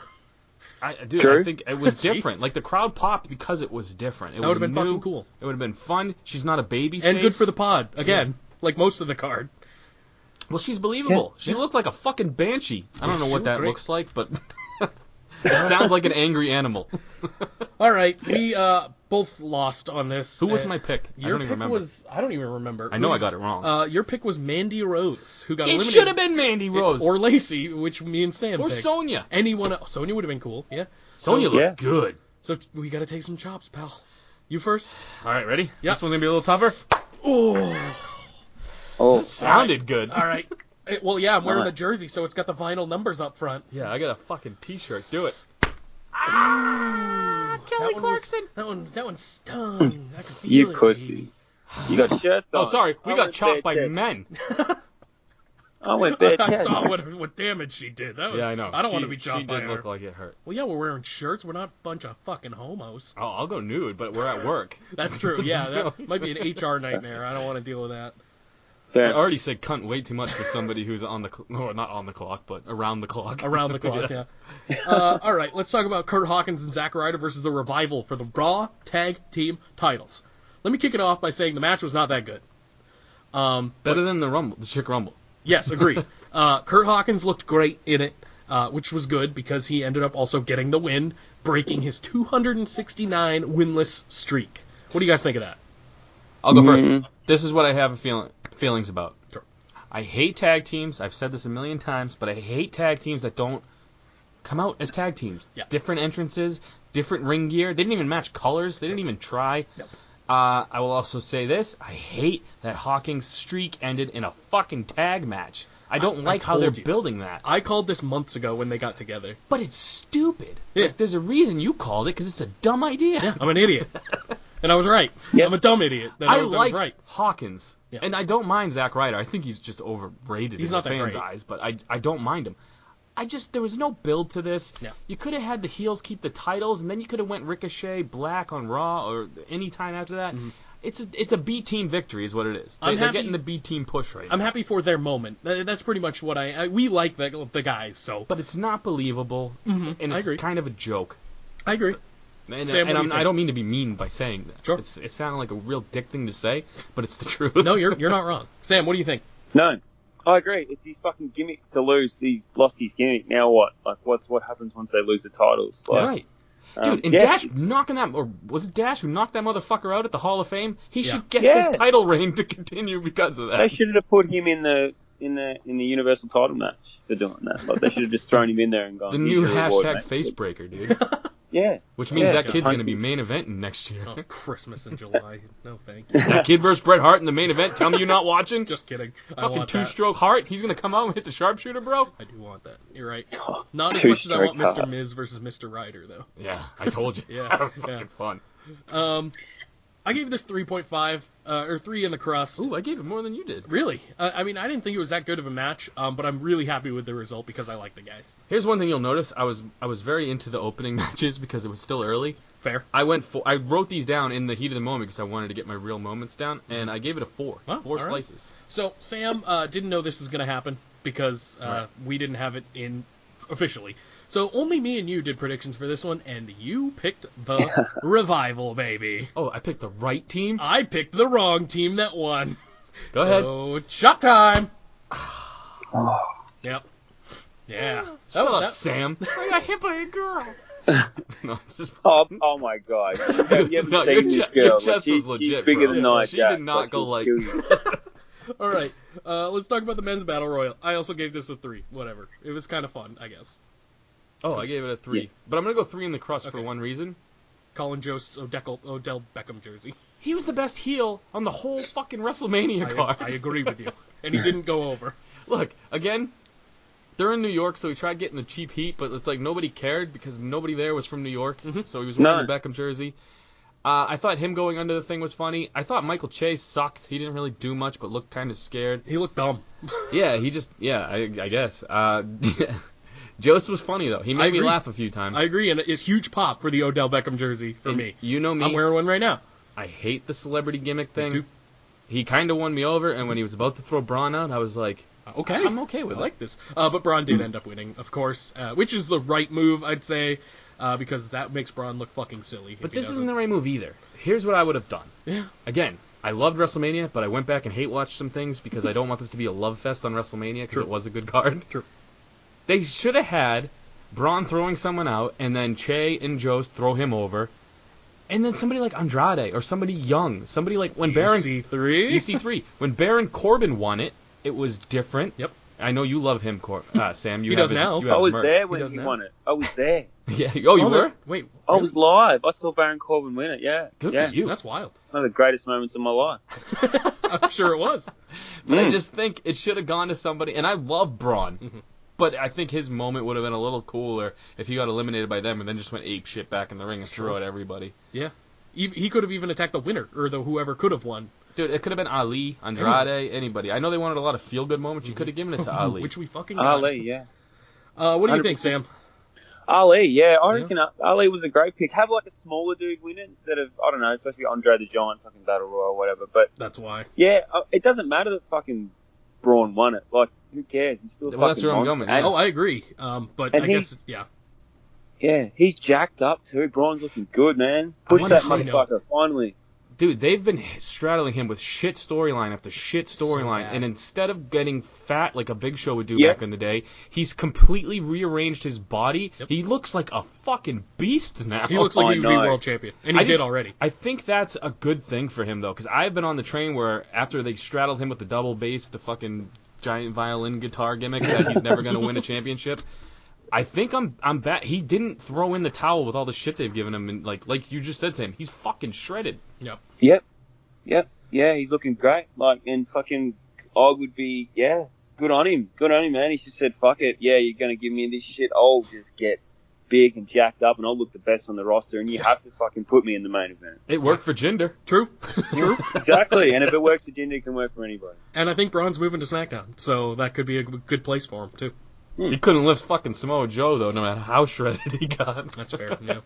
Dude, True. I think it was Gee. different. Like, the crowd popped because it was different. It That was would have been new. fucking cool. It would have been fun. She's not a baby And face. good for the pod. Again, like most of the card. Well, she's believable. She looked like a fucking banshee. I don't know she what that looked great. looks like, but it sounds like an angry animal. All right, we both lost on this. Who was my pick? I Your don't even pick remember. was... I don't even remember. I know I got it wrong. Your pick was Mandy Rose, who got It eliminated. should have been Mandy Rose. Or Lacey, which me and Sam Or picked. Sonya. Anyone else. Sonya would have been cool, yeah. Sonya So, looked good. So we got to take some chops, pal. You first? All right, ready? Yeah. This one's going to be a little tougher. Oh, Sounded good. All right. Well, yeah, I'm wearing Alright. a jersey, so it's got the vinyl numbers up front. Yeah, I got a fucking t-shirt. Do it. Kelly Clarkson. That one stung. I could feel you it. pussy. You got shirts on. Oh, sorry. We I got went chopped by bare chest. men. I went bare I chest. saw what damage she did. That was, Yeah, I know. I don't want to be She chopped by did her. look like it hurt. Well, yeah, we're wearing shirts. We're not a bunch of fucking homos. I'll go nude, but we're at work. That's true. Yeah, that might be an HR nightmare. I don't want to deal with that. Fair. I already said cunt way too much for somebody who's on the or not on the clock, but around the clock. Around the clock, yeah. All right, let's talk about Kurt Hawkins and Zack Ryder versus the Revival for the Raw Tag Team titles. Let me kick it off by saying the match was not that good. Better than the Chick Rumble. Yes, agreed. Kurt Hawkins looked great in it, which was good because he ended up also getting the win, breaking his 269 winless streak. What do you guys think of that? I'll go first. This is what I have feelings about. Sure. I hate tag teams. I've said this a million times, but I hate tag teams that don't come out as tag teams. Yeah. Different entrances, different ring gear. They didn't even match colors. They didn't even try. Yep. I will also say this. I hate that Hawkins' streak ended in a fucking tag match. I don't like how they're told you. building that. I called this months ago when they got together. But it's stupid. Yeah. Like, there's a reason you called it, because it's a dumb idea. Yeah, I'm an idiot. And I was right. Yep. I'm a dumb idiot. Then I was like right. Hawkins, Yeah. and I don't mind Zack Ryder. I think he's just overrated He's in not the that fans' great. eyes, but I don't mind him. There was no build to this. Yeah. You could have had the heels keep the titles, and then you could have went Ricochet Black on Raw or any time after that. Mm-hmm. It's a B team victory is what it is. I'm They're happy- getting the B team push right I'm now. happy for their moment. That's pretty much what we like the guys, so. But it's not believable, and I it's agree. kind of a joke. I agree. And, Sam, what do you I think? don't mean to be mean by saying that. Sure. It sounded like a real dick thing to say, but it's the truth. No, you're not wrong. Sam, what do you think? No, I agree. It's his fucking gimmick to lose. He's lost his gimmick. Now what? Like, what happens once they lose the titles? Like, Right. Dude, and yeah. Dash knocking that, or was it Dash who knocked that motherfucker out at the Hall of Fame? He Yeah. should get Yeah. his title reign to continue because of They that. should have put him in the Universal title match for doing that. Like, they should have just thrown him in there and gone. The "Here's new your reward, hashtag mate." face breaker, dude. Yeah. Which means Yeah, that kid's going to be Hunty. main eventing next year. Oh, Christmas in July. No, thank you. That kid versus Bret Hart in the main event. Tell me you're not watching. Just kidding. I Fucking want that. two-stroke Hart. He's going to come out and hit the sharpshooter, bro. I do want that. You're right. Not as much as I want Two-stroke Mr. Hart. Miz versus Mr. Ryder, though. Yeah, I told you. Yeah, That was yeah. fucking fun. I gave this 3.5, or 3 in the crust. Ooh, I gave it more than you did. Really? I mean, I didn't think it was that good of a match, but I'm really happy with the result because I like the guys. Here's one thing you'll notice. I was very into the opening matches because it was still early. Fair. I wrote these down in the heat of the moment because I wanted to get my real moments down, and I gave it a 4. Oh, 4 all right. slices. So, Sam didn't know this was going to happen because we didn't have it in officially. So only me and you did predictions for this one, and you picked the Revival, baby. Oh, I picked the right team? I picked the wrong team that won. Go ahead. So, shot time. Yep. Yeah. Shut up, that- Sam. I got hit by a girl. No, just... Oh my god. You haven't No, seen this your girl. chest She's was legit, bigger bro. than Nia She Jax. did not go She'll like- kill you. All right. Let's talk about the men's battle royal. I also gave this a 3. Whatever. It was kind of fun, I guess. Oh, I gave it a 3. Yeah. But I'm going to go 3 in the crust for Okay. one reason. Colin Jost's Odell Beckham jersey. He was the best heel on the whole fucking WrestleMania card. I agree with you. And he didn't go over. Look, again, they're in New York, so he tried getting the cheap heat, but it's like nobody cared because nobody there was from New York, so he was wearing the Beckham jersey. I thought him going under the thing was funny. I thought Michael Chase sucked. He didn't really do much, but looked kind of scared. He looked dumb. Yeah, I guess. Joseph was funny, though. He I made me agree. laugh a few times. I agree, and it's huge pop for the Odell Beckham jersey for And me. You know me. I'm wearing one right now. I hate the celebrity gimmick thing. too. He kind of won me over, and when he was about to throw Braun out, I was like, Okay. I'm okay with I it. like this. But Braun did end up winning, of course, which is the right move, I'd say, because that makes Braun look fucking silly. But this isn't the right move either. Here's what I would have done. Yeah. Again, I loved WrestleMania, but I went back and hate-watched some things because I don't want this to be a love fest on WrestleMania because True. it was a good card. True. They should have had Braun throwing someone out, and then Che and Jost throw him over, and then somebody like Andrade or somebody young, somebody like when Baron EC3? EC3 when Baron Corbin won it, it was different. Yep. I know you love him, Sam. You He have does his, now. You have I his was merch. there He when does he now. won it. I was there. Yeah. Oh, you were? Wait. I was live. I saw Baron Corbin win it. Yeah. Good yeah. for you. That's wild. One of the greatest moments of my life. I'm sure it was. But I just think it should have gone to somebody, and I love Braun, Mm-hmm. but I think his moment would have been a little cooler if he got eliminated by them and then just went ape shit back in the ring and threw out everybody. Yeah. He could have even attacked the winner, or the whoever could have won. Dude, it could have been Ali, Andrade, anybody. I know they wanted a lot of feel-good moments. You could have given it to Ali. Which we fucking got. Ali, yeah. What do you think, 100%. Sam? Ali, yeah. I reckon Ali was a great pick. Have like a smaller dude win it instead of, I don't know, especially Andre the Giant fucking Battle Royal or whatever. But That's why. yeah, it doesn't matter that fucking Braun won it. Like, who cares? He's still a Well, that's fucking where I'm monster. going, And, Oh, I agree. But And I guess, yeah. yeah, he's jacked up too. Braun's looking good, man. Push wanna that say motherfucker, finally. Dude, they've been straddling him with shit storyline after shit storyline, bad. and instead of getting fat like a Big Show would do Yeah. back in the day, he's completely rearranged his body. Yep. He looks like a fucking beast now. He looks like I he would be know. world champion. And he I did just- already. I think that's a good thing for him, though, because I've been on the train where after they straddled him with the double bass, the fucking giant violin guitar gimmick that he's never going to win a championship, I think I'm back. He didn't throw in the towel with all the shit they've given him, and like you just said, Sam, he's fucking shredded. Yep. Yeah, he's looking great. Like, and fucking, I would be, yeah, good on him. Good on him, man. He just said, fuck it. Yeah, you're going to give me this shit. I'll just get big and jacked up and I'll look the best on the roster and you have to fucking put me in the main event. It worked for Jinder. True. True. Exactly. And if it works for Jinder, it can work for anybody. And I think Braun's moving to SmackDown, so that could be a good place for him, too. He couldn't lift fucking Samoa Joe, though, no matter how shredded he got. That's fair, yeah.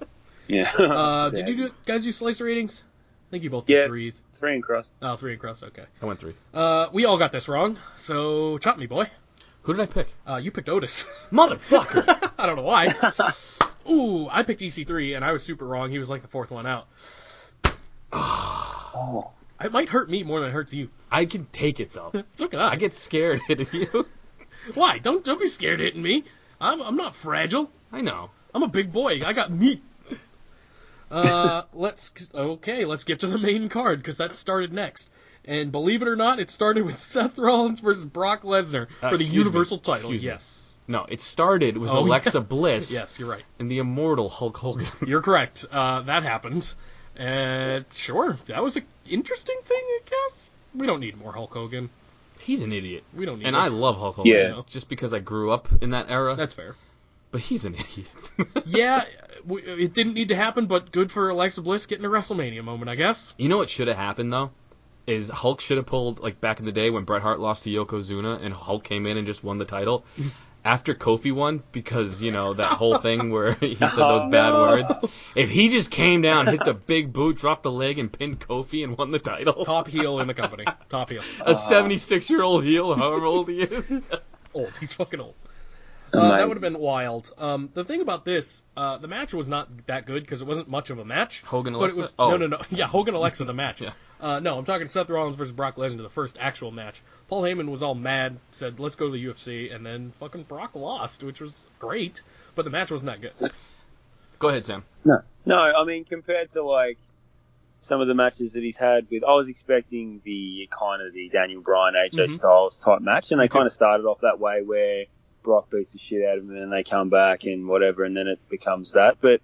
Yeah. Did you guys do slice ratings? I think you both did Yeah. 3s. 3 and cross. Oh, 3 and cross, okay. I went 3. We all got this wrong, so chop me, boy. Who did I pick? You picked Otis. Motherfucker! I don't know why. Ooh, I picked EC3, and I was super wrong. He was like the 4th one out. Oh. It might hurt me more than it hurts you. I can take it, though. So can I. I get scared hitting you. Why? Don't be scared hitting me. I'm not fragile. I know. I'm a big boy. I got meat. Let's get to the main card, because that started next. And believe it or not, it started with Seth Rollins versus Brock Lesnar for the excuse me. Universal title. Excuse me. Yes. No, it started with Oh, Alexa yeah. Bliss. Yes, you're right. And the immortal Hulk Hogan. You're correct. That happened. Sure, that was an interesting thing, I guess. We don't need more Hulk Hogan. He's an idiot. We don't need And him. I love Hulk Hogan. Yeah. Just because I grew up in that era. That's fair. But he's an idiot. Yeah, it didn't need to happen, but good for Alexa Bliss getting a WrestleMania moment, I guess. You know what should have happened, though? Is Hulk should have pulled, like, back in the day when Bret Hart lost to Yokozuna and Hulk came in and just won the title. After Kofi won, because, you know, that whole thing where he said those bad words. If he just came down, hit the big boot, dropped the leg, and pinned Kofi and won the title. Top heel in the company. Top heel. A 76-year-old heel, however old he is. Old. He's fucking old. Amazing. That would have been wild. The thing about this, the match was not that good because it wasn't much of a match. Hogan But it Alexa? was, Oh. No. Yeah, Hogan Alexa, the match. Yeah. No, I'm talking Seth Rollins versus Brock Lesnar, the first actual match. Paul Heyman was all mad, said, let's go to the UFC, and then fucking Brock lost, which was great, but the match wasn't that good. Go ahead, Sam. No, I mean, compared to, like, some of the matches that he's had with, I was expecting the Daniel Bryan, AJ Styles type match, and they kind of started off that way where Brock beats the shit out of him and they come back and whatever, and then it becomes that. But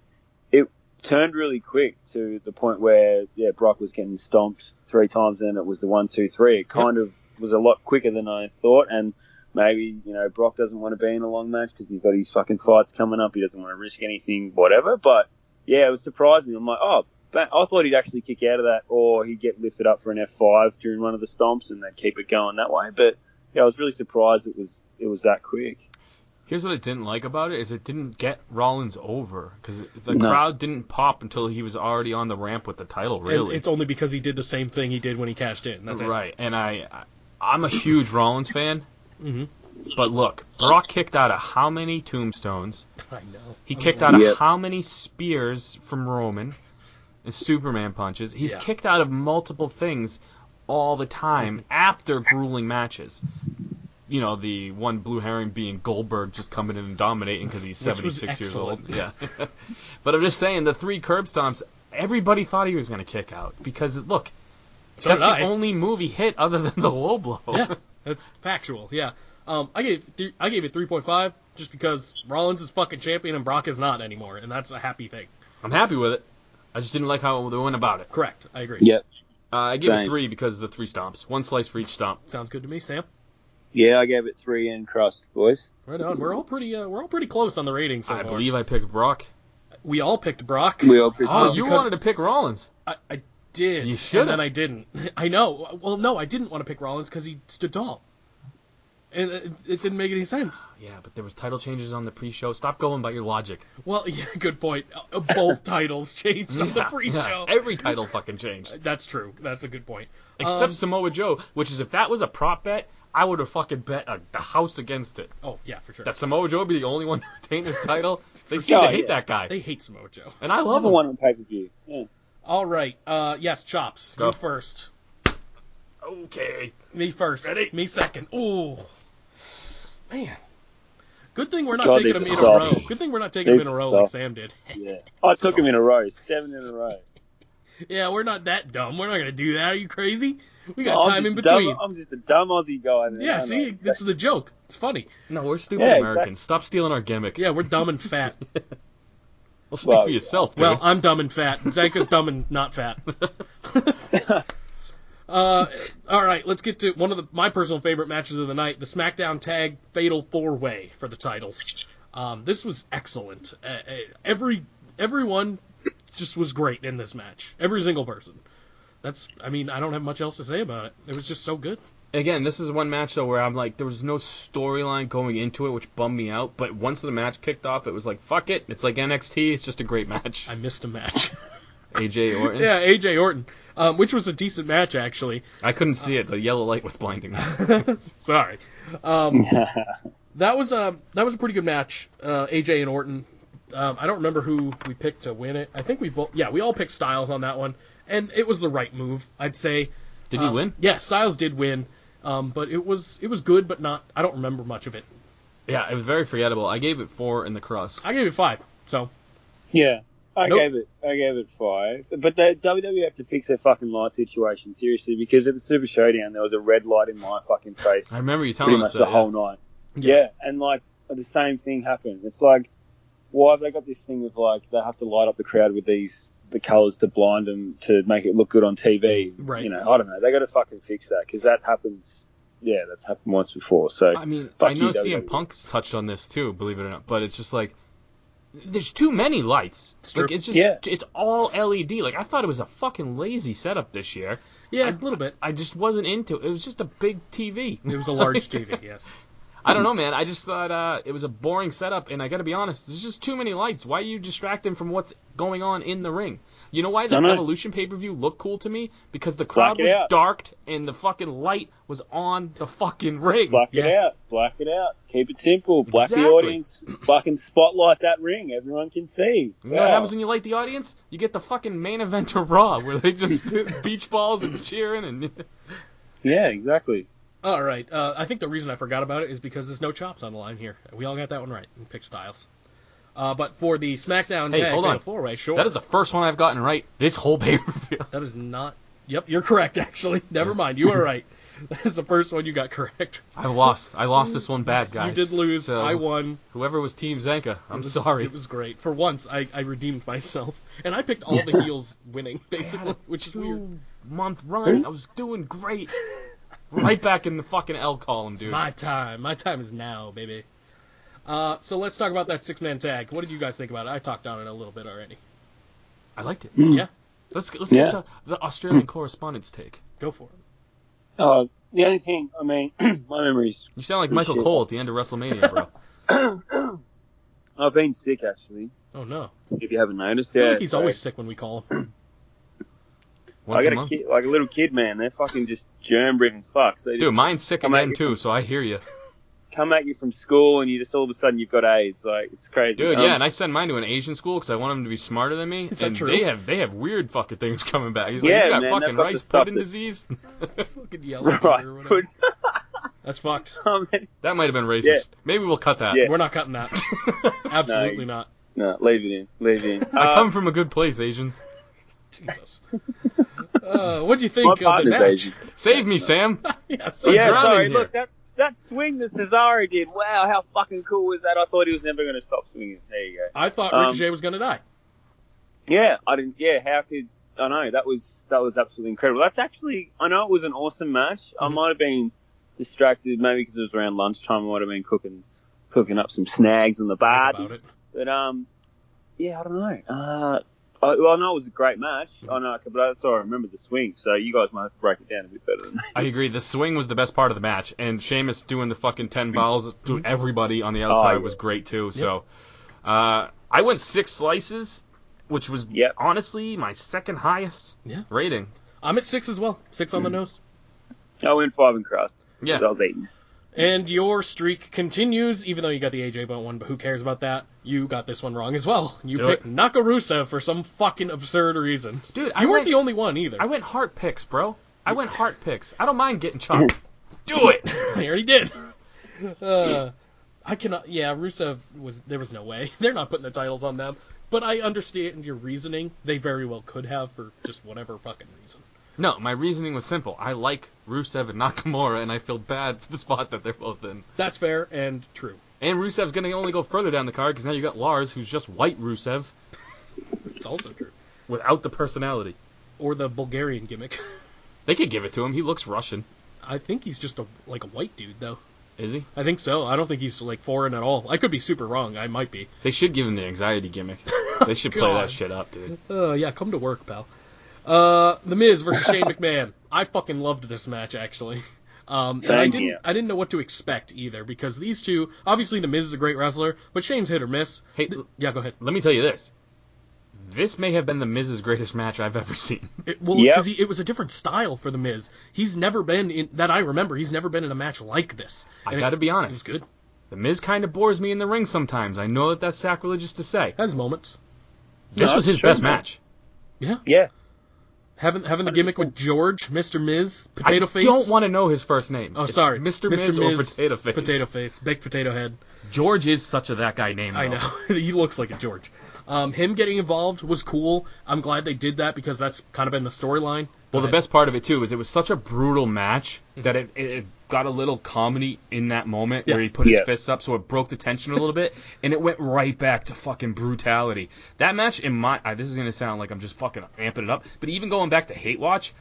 it turned really quick to the point where, Brock was getting stomped 3 times and it was the 1, 2, 3. It kind of was a lot quicker than I thought, and maybe, Brock doesn't want to be in a long match because he's got his fucking fights coming up. He doesn't want to risk anything, whatever. But, yeah, it was surprised me. I'm like, I thought he'd actually kick out of that, or he'd get lifted up for an F5 during one of the stomps and they'd keep it going that way. But, yeah, I was really surprised it was that quick. Here's what I didn't like about it, is it didn't get Rollins over, because the crowd didn't pop until he was already on the ramp with the title, really. And it's only because he did the same thing he did when he cashed in. That's right, and I'm a huge Rollins fan, Mhm. but look, Brock kicked out of how many tombstones? I know. He kicked out of how many spears from Roman and Superman punches? He's kicked out of multiple things all the time after grueling matches. The one blue herring being Goldberg just coming in and dominating because he's 76 years old. Yeah. But I'm just saying, the 3 curb stomps, everybody thought he was going to kick out. Because, look, that's the only move he hit other than the low blow. Yeah, that's factual, yeah. I gave it 3.5 just because Rollins is fucking champion and Brock is not anymore, and that's a happy thing. I'm happy with it. I just didn't like how they went about it. Correct, I agree. Yep. I give it 3 because of the 3 stomps. 1 slice for each stomp. Sounds good to me, Sam. Yeah, I gave it 3 in crust, boys. Right on. We're all pretty close on the ratings so I far. believe I picked Brock. We all picked Brock. We all picked Oh, you because- wanted to pick Rollins. I did. You should've. And then I didn't. I know. Well, no, I didn't want to pick Rollins because he stood tall. And it didn't make any sense. Yeah, but there was title changes on the pre-show. Stop going by your logic. Well, yeah, good point. Both titles changed on the pre-show. Yeah, every title fucking changed. That's true. That's a good point. Except Samoa Joe, which is, if that was a prop bet, I would have fucking bet the house against it. Oh, yeah, for sure. That Samoa Joe would be the only one to retain his title. They seem to hate that guy. They hate Samoa Joe. And I love the him. one on pay-per-view. Yeah. All right. Yes, Chops. Go. You first. Okay. Me first. Ready? Me second. Ooh. Man. Good thing we're not God, taking them these in are a soft. row. Good thing we're not taking them These in a are row like soft. Sam did. Yeah. I took him in a row. 7 in a row. Yeah, we're not that dumb. We're not going to do that. Are you crazy? We got time in between. I'm just a dumb Aussie guy. Man. Yeah, I see, know. this is the joke. It's funny. No, we're stupid Yeah, Americans. exactly. Stop stealing our gimmick. Yeah, we're dumb and fat. Well, speak Well, for yourself, dude. Well, I'm dumb and fat. Zanca's dumb and not fat. All right, let's get to one of my personal favorite matches of the night, the SmackDown Tag Fatal 4-Way for the titles. This was excellent. Everyone just was great in this match. Every single person. I don't have much else to say about it. It was just so good. Again, this is one match, though, where I'm like, there was no storyline going into it, which bummed me out. But once the match kicked off, it was like, fuck it. It's like NXT. It's just a great match. I missed a match. AJ Orton? Yeah, AJ Orton, which was a decent match, actually. I couldn't see it. The yellow light was blinding me. Sorry. That was a pretty good match, AJ and Orton. I don't remember who we picked to win it. I think we all picked Styles on that one, and it was the right move, I'd say. Did he win? Yeah, Styles did win, but it was good, but not. I don't remember much of it. Yeah, it was very forgettable. I gave it 4 in the crust. I gave it 5. So Yeah. I Nope. gave it 5. But the WWE have to fix their fucking light situation, seriously, because at the Super Showdown there was a red light in my fucking face I remember you pretty telling much us the that. whole night. Yeah, and like the same thing happen. It's like, why have they got this thing of like they have to light up the crowd with the colours to blind them to make it look good on TV? Right. You know, I don't know. They got to fucking fix that because that happens. Yeah, that's happened once before. So I mean, fuck I know you, CM WWE. Punk's touched on this too, believe it or not, but it's just like there's too many lights. true. Like it's just Yeah. it's all LED. Like I thought it was a fucking lazy setup this year. Yeah, a little bit. I just wasn't into it. It was just a big TV. It was a large TV, yes. I don't know, man. I just thought it was a boring setup, and I got to be honest, there's just too many lights. Why are you distracting from what's going on in the ring? You know why the I know. Evolution pay-per-view looked cool to me? Because the crowd Black it was out. darked, and the fucking light was on the fucking ring. Black it out. Black it out. Keep it simple. Black the Exactly. audience. Fucking spotlight that ring. Everyone can see. You know what happens when you light the audience? You get the fucking main event of Raw, where they just beach balls and cheering and... Yeah, exactly. All right. I think the reason I forgot about it is because there's no chops on the line here. We all got that one right. We picked Styles. But for the SmackDown Hey, Tag hold on. Fatal 4-Way, sure. That is the first one I've gotten right this whole pay-per-view. That is not... Yep, you're correct, actually. Never mind. You are right. That is the first one you got correct. I lost this one bad, guys. You did lose. So, I won. Whoever was Team Zanca, I'm sorry. It was great. For once, I redeemed myself. And I picked all the heels winning, basically, which is weird. 2-month run. I was doing great. Right back in the fucking L column, dude. My time. My time is now, baby. So let's talk about that six-man tag. What did you guys think about it? I talked on it a little bit already. I liked it. Yeah? Let's Yeah. get the Australian correspondent's take. Go for it. The only thing, I mean, my memories. You sound like Michael Shit. Cole at the end of WrestleMania, bro. I've been sick actually. Oh, no. If you haven't noticed, I feel yeah. like he's so always sick when we call him. Once I a got a month. kid, like a little kid, man. They're fucking just germ-breathing fucks. They just Dude, mine's sick come at again, you too, from- so I hear you. come at you from school, and you just all of a sudden you've got AIDS. Like it's crazy. Dude, yeah, and I send mine to an Asian school because I want them to be smarter than me. Is that and true? they have weird fucking things coming back. He's Yeah, like, you got man, fucking they've got the rice stuff pudding that- disease? Fucking yellow fever rice or whatever. pudding. That's fucked. Oh, man. That might have been racist. Yeah. Maybe we'll cut that. Yeah. We're not cutting that. Absolutely not. No, leave it in. Leave it in. I come from a good place, Asians. Jesus. What'd you think my of the partner's match? Asian. Save me, Sam. Yeah, so Yeah, drowning sorry. here. Look, that swing that Cesaro did. Wow, how fucking cool was that? I thought he was never going to stop swinging. There you go. I thought Ricochet was going to die. Yeah, I didn't. Yeah, how could I know? That was absolutely incredible. That's actually. I know it was an awesome match. I might have been distracted, maybe because it was around lunchtime. I might have been cooking up some snags on the bar. About it. But yeah, I don't know. I know it was a great match. I know, but that's all I remember the swing. So you guys might have to break it down a bit better than me. I agree. The swing was the best part of the match, and Sheamus doing the fucking 10 balls to everybody on the outside yeah. was great too. So, I went 6 slices, which was Yep. honestly my second highest Yeah. rating. I'm at 6 as well. 6 on the nose. I went 5 and crust. Yeah. 'cause I was eating. And your streak continues, even though you got the AJ Bone one, but who cares about that? You got this one wrong as well. You Do picked it. Nakarusa for some fucking absurd reason. Dude, You weren't the only one either. I went heart picks, bro. I went heart picks. I don't mind getting chopped. Do it. I already did. I cannot. Yeah, Rusev there was no way. They're not putting the titles on them. But I understand your reasoning. They very well could have for just whatever fucking reason. No, my reasoning was simple. I like Rusev and Nakamura, and I feel bad for the spot that they're both in. That's fair and true. And Rusev's going to only go further down the card because now you got Lars, who's just white Rusev It's also true. without the personality. Or the Bulgarian gimmick. They could give it to him. He looks Russian. I think he's just a white dude though. Is he? I think so. I don't think he's like foreign at all. I could be super wrong. I might be. They should give him the anxiety gimmick. They should play God. that shit up, dude. Yeah, come to work, pal. The Miz versus Shane McMahon. I fucking loved this match actually. And I Same didn't here. I didn't know what to expect either because these two, obviously the Miz is a great wrestler, but Shane's hit or miss. Hey, Yeah, go ahead. let me tell you this. This may have been the Miz's greatest match I've ever seen. Well, Yep. because it was a different style for the Miz. He's never been in that I remember. He's never been in a match like this. I And gotta be It was honest. good. The Miz kind of bores me in the ring sometimes. I know that that's sacrilegious to say. Has moments. This No, was it's his true, best man. match. Yeah. Yeah. Having the gimmick with George, Mr. Miz, I Potato Face. don't want to know his first name. Oh, It's sorry. Mr. Miz or Potato Face. Potato Face. Baked potato head. George is such a that guy name, though. I know. He looks like a George. Him getting involved was cool. I'm glad they did that because that's kind of been the storyline. Well, the best part of it, too, is it was such a brutal match that it got a little comedy in that moment where he put his fists up, so it broke the tension a little bit, and it went right back to fucking brutality. That match, this is going to sound like I'm just fucking amping it up, but even going back to Hate Watch,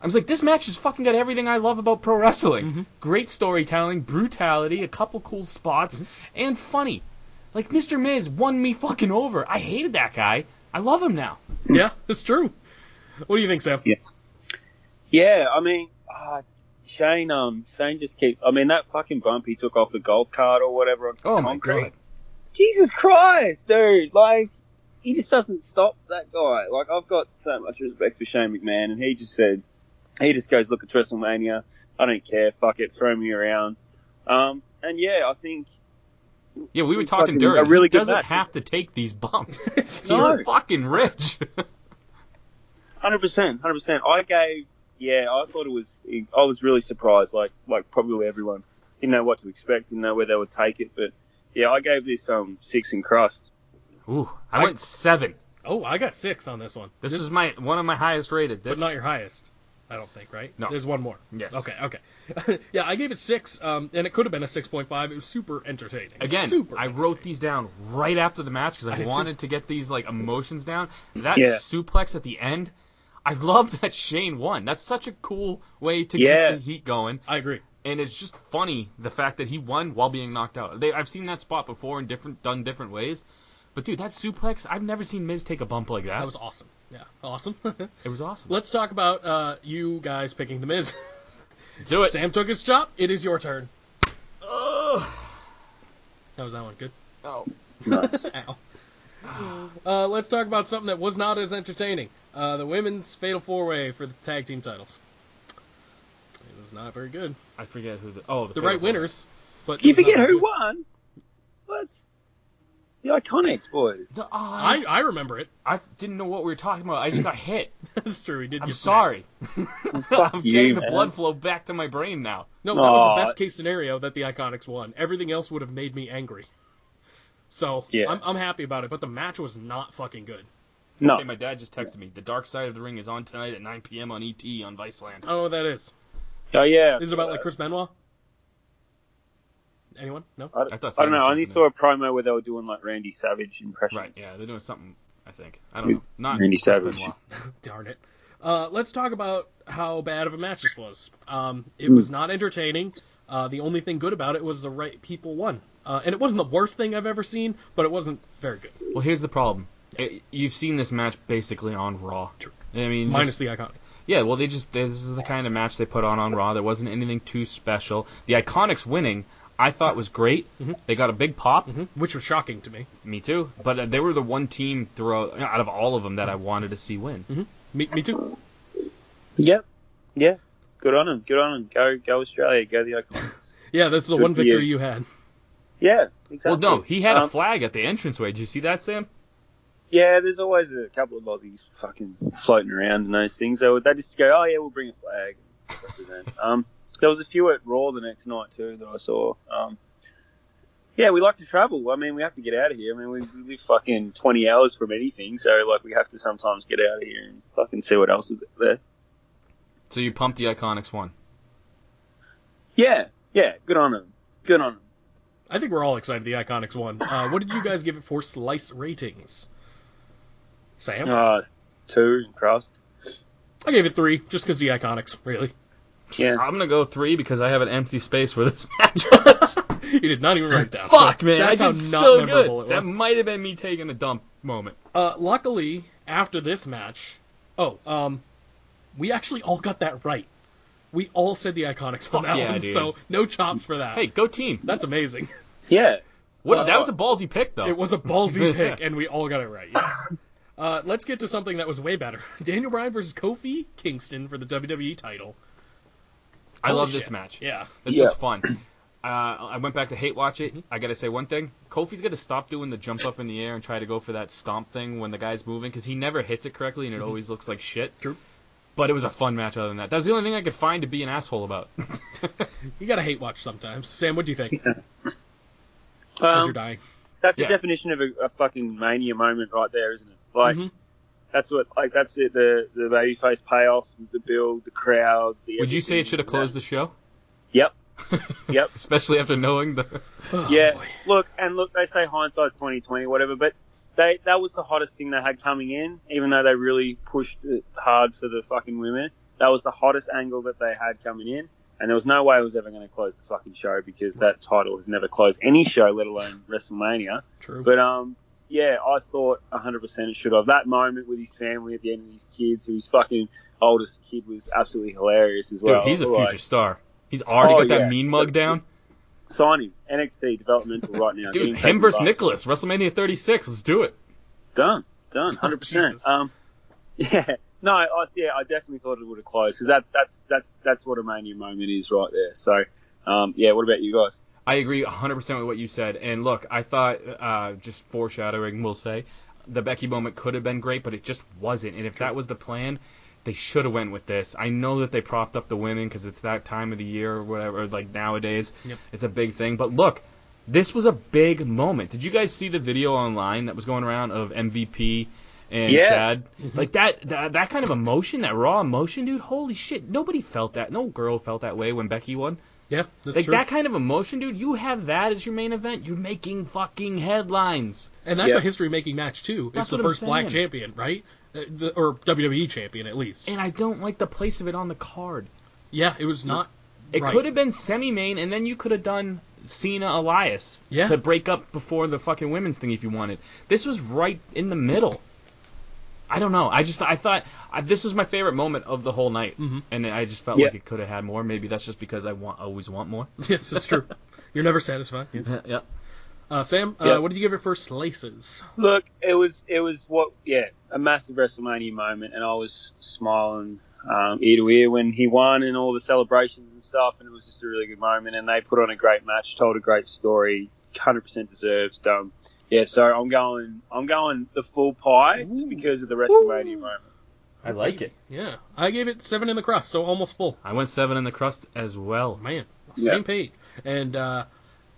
I was like, this match has fucking got everything I love about pro wrestling. Mm-hmm. Great storytelling, brutality, a couple cool spots, and funny. Like, Mr. Miz won me fucking over. I hated that guy. I love him now. Yeah, it's true. What do you think, Sam? Yeah, I mean, Shane just keeps... I mean, that fucking bump he took off the golf cart or whatever on concrete. My God. Jesus Christ, dude. Like, he just doesn't stop, that guy. Like, I've got so much respect for Shane McMahon, and he just goes, look, it's WrestleMania. I don't care. Fuck it. Throw me around. And yeah, I think... Yeah, we were talking dirt. He doesn't have to take these bumps. He's fucking rich. 100%. I thought it was... I was really surprised, like probably everyone. Didn't know what to expect, didn't know where they would take it, but yeah, I gave this 6 in crust. Ooh, I went 7. Oh, I got 6 on this one. This is one of my highest rated. But not your highest, I don't think, right? No. There's one more. Yes. Okay. Yeah, I gave it 6, and it could have been a 6.5. It was super entertaining. Again, I wrote these down right after the match because I wanted to get these emotions down. That suplex at the end, I love that Shane won. That's such a cool way to keep the heat going. I agree. And it's just funny, the fact that he won while being knocked out. I've seen that spot before done different ways. But, dude, that suplex, I've never seen Miz take a bump like that. That was awesome. Yeah, awesome. It was awesome. Let's talk about you guys picking The Miz. Do it. Sam took his chop. It is your turn. Oh. How was that one? Good? Oh. Nice. Ow. Let's talk about something that was not as entertaining. The women's Fatal 4-Way for the tag team titles. It was not very good. I forget who the right winners. But you forget who won? What? The Iconics, boys. I remember it. I didn't know what we were talking about. I just got hit. That's true. He did. I'm sorry. I'm getting the man. blood flow back to my brain now. No, that was the best case scenario that the Iconics won. Everything else would have made me angry. So I'm happy about it, but the match was not fucking good. No. Okay, my dad just texted me. The Dark Side of the Ring is on tonight at 9 p.m. on ET on Viceland. I don't know what that is. Oh, yeah. Is it about Chris Benoit? Anyone? No? I don't know. I only saw a promo where they were doing Randy Savage impressions. Right, yeah. They're doing something, I think. I don't know. Not Randy Chris Savage. Benoit. Darn it. Let's talk about how bad of a match this was. It was not entertaining. The only thing good about it was the right people won. And it wasn't the worst thing I've ever seen, but it wasn't very good. Well, here's the problem. You've seen this match basically on Raw. True. I mean, minus the Iconics. Yeah, well, this is the kind of match they put on Raw. There wasn't anything too special. The Iconics winning, I thought was great. Mm-hmm. They got a big pop. Mm-hmm. Which was shocking to me. Me too. But they were the one team out of all of them that I wanted to see win. Mm-hmm. Me too. Yep. Yeah. Good on them. Go Australia. Go the Iconics. Yeah, that's the one victory you had. Yeah, exactly. Well, no, he had a flag at the entranceway. Did you see that, Sam? Yeah, there's always a couple of Aussies fucking floating around and those things. They just go, oh yeah, we'll bring a flag. And stuff like that. There was a few at Raw the next night too that I saw. Yeah, we like to travel. I mean, we have to get out of here. I mean, we live fucking 20 hours from anything, so we have to sometimes get out of here and fucking see what else is there. So you pumped the Iconics one? Yeah, good on them. I think we're all excited the Iconics won. What did you guys give it for slice ratings? Sam? 2 in crust. I gave it 3, just because the Iconics, really. Yeah. I'm going to go 3 because I have an empty space where this match was. You did not even write that. Fuck, man. That's I did how not so memorable good. it was. That might have been me taking a dump moment. Luckily, after this match... we actually all got that right. We all said the Iconics on that one, dude. so no chops for that. Hey, go team. That's amazing. Yeah. That was a ballsy pick, though. It was a ballsy pick, and we all got it right. Yeah. Let's get to something that was way better. Daniel Bryan versus Kofi Kingston for the WWE title. I love shit. this match. Yeah. This was fun. I went back to hate watch it. I got to say one thing. Kofi's got to stop doing the jump up in the air and try to go for that stomp thing when the guy's moving, because he never hits it correctly, and it always looks like shit. True. But it was a fun match other than that. That was the only thing I could find to be an asshole about. You got to hate watch sometimes. Sam, what do you think? Yeah. As you're dying. That's the definition of a fucking Mania moment right there, isn't it? Like, that's what, like, that's it. The babyface payoff, the build, the crowd. Would you say it should have closed the show? Yep. Yep. Especially after knowing the. Look, they say hindsight's 20/20, whatever, but that was the hottest thing they had coming in, even though they really pushed it hard for the fucking women. That was the hottest angle that they had coming in, and there was no way it was ever going to close the fucking show because that title has never closed any show, let alone WrestleMania. True. But I thought 100% it should have. That moment with his family at the end of his kids, whose fucking oldest kid was absolutely hilarious as well. Dude, he's a future star. He's already got that mean mug down. Sign him. NXT developmental right now. Dude, him versus Nicholas. WrestleMania 36. Let's do it. Done. 100%. No, I definitely thought it would have closed because that's what a Mania moment is right there. So, what about you guys? I agree 100% with what you said. And look, I thought, just foreshadowing, we'll say, the Becky moment could have been great, but it just wasn't. And if that was the plan, they should have went with this. I know that they propped up the women because it's that time of the year or whatever, like nowadays. Yep. It's a big thing. But look, this was a big moment. Did you guys see the video online that was going around of MVP and Chad? Like that kind of emotion, that raw emotion, dude, holy shit. Nobody felt that. No girl felt that way when Becky won. Yeah, that's like true. That kind of emotion, dude, you have that as your main event, you're making fucking headlines. And that's a history-making match, too. That's it's the first black champion, right? Or WWE champion, at least. And I don't like the place of it on the card. Yeah, it was not It could have been semi-main, and then you could have done Cena Elias to break up before the fucking women's thing if you wanted. This was right in the middle. I don't know. I thought this was my favorite moment of the whole night, and I just felt like it could have had more. Maybe that's just because I always want more. Yes, that's true. You're never satisfied. Yeah. Sam, what did you give it for slices? Look, it was a massive WrestleMania moment, and I was smiling ear to ear when he won and all the celebrations and stuff, and it was just a really good moment. And they put on a great match, told a great story, 100% deserved. So I'm going the full pie just because of the WrestleMania moment. I like it. Yeah, I gave it 7 in the crust, so almost full. I went 7 in the crust as well. Man, same page. And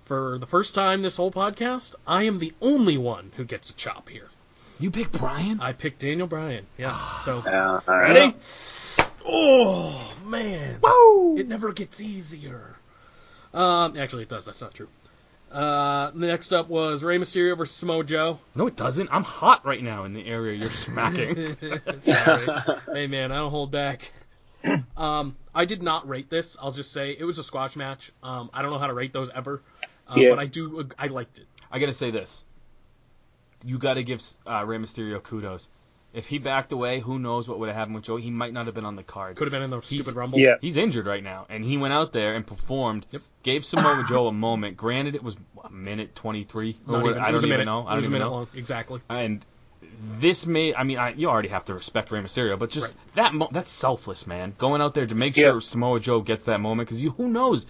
for the first time this whole podcast, I am the only one who gets a chop here. You picked Bryan? I picked Daniel Bryan. Yeah. So ready? Oh man! Woo! It never gets easier. Actually, it does. That's not true. Next up was Rey Mysterio versus Samoa Joe. No, it doesn't. I'm hot right now in the area you're smacking. Sorry. Hey, man, I don't hold back. I did not rate this. I'll just say it was a squash match. I don't know how to rate those ever, but I liked it. I gotta say this. You gotta give Rey Mysterio kudos. If he backed away, who knows what would have happened with Joe? He might not have been on the card. Could have been in the stupid Rumble. Yeah. He's injured right now, and he went out there and performed. Yep. Gave Samoa Joe a moment. Granted, it was a minute 23. I don't even know. It was a minute long. Exactly. And this made. I mean, you already have to respect Rey Mysterio, but just that's selfless, man. Going out there to make sure Samoa Joe gets that moment, because who knows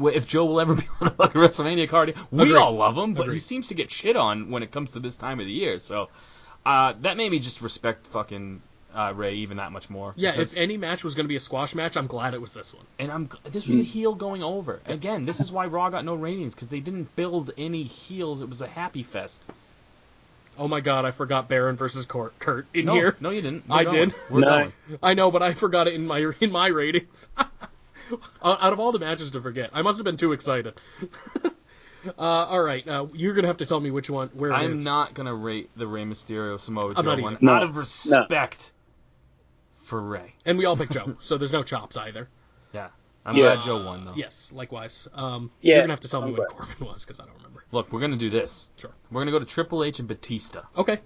if Joe will ever be on a fucking WrestleMania card. We all love him, but he seems to get shit on when it comes to this time of the year. So. That made me just respect fucking Ray even that much more. Yeah, if any match was going to be a squash match, I'm glad it was this one. And this was a heel going over. Again, this is why Raw got no ratings, because they didn't build any heels. It was a happy fest. Oh my god, I forgot Baron versus Kurt in no, here. No, you didn't. I did. We're going. I know, but I forgot it in my ratings. Out of all the matches to forget, I must have been too excited. All right, you're going to have to tell me which one, where it is. I'm not going to rate the Rey Mysterio Samoa Joe one No. out of respect for Rey. And we all picked Joe, so there's no chops either. Yeah. I'm glad Joe won, though. Yes, likewise. You're going to have to tell me when Corbin was, because I don't remember. Look, we're going to do this. Sure. We're going to go to Triple H and Batista. Okay.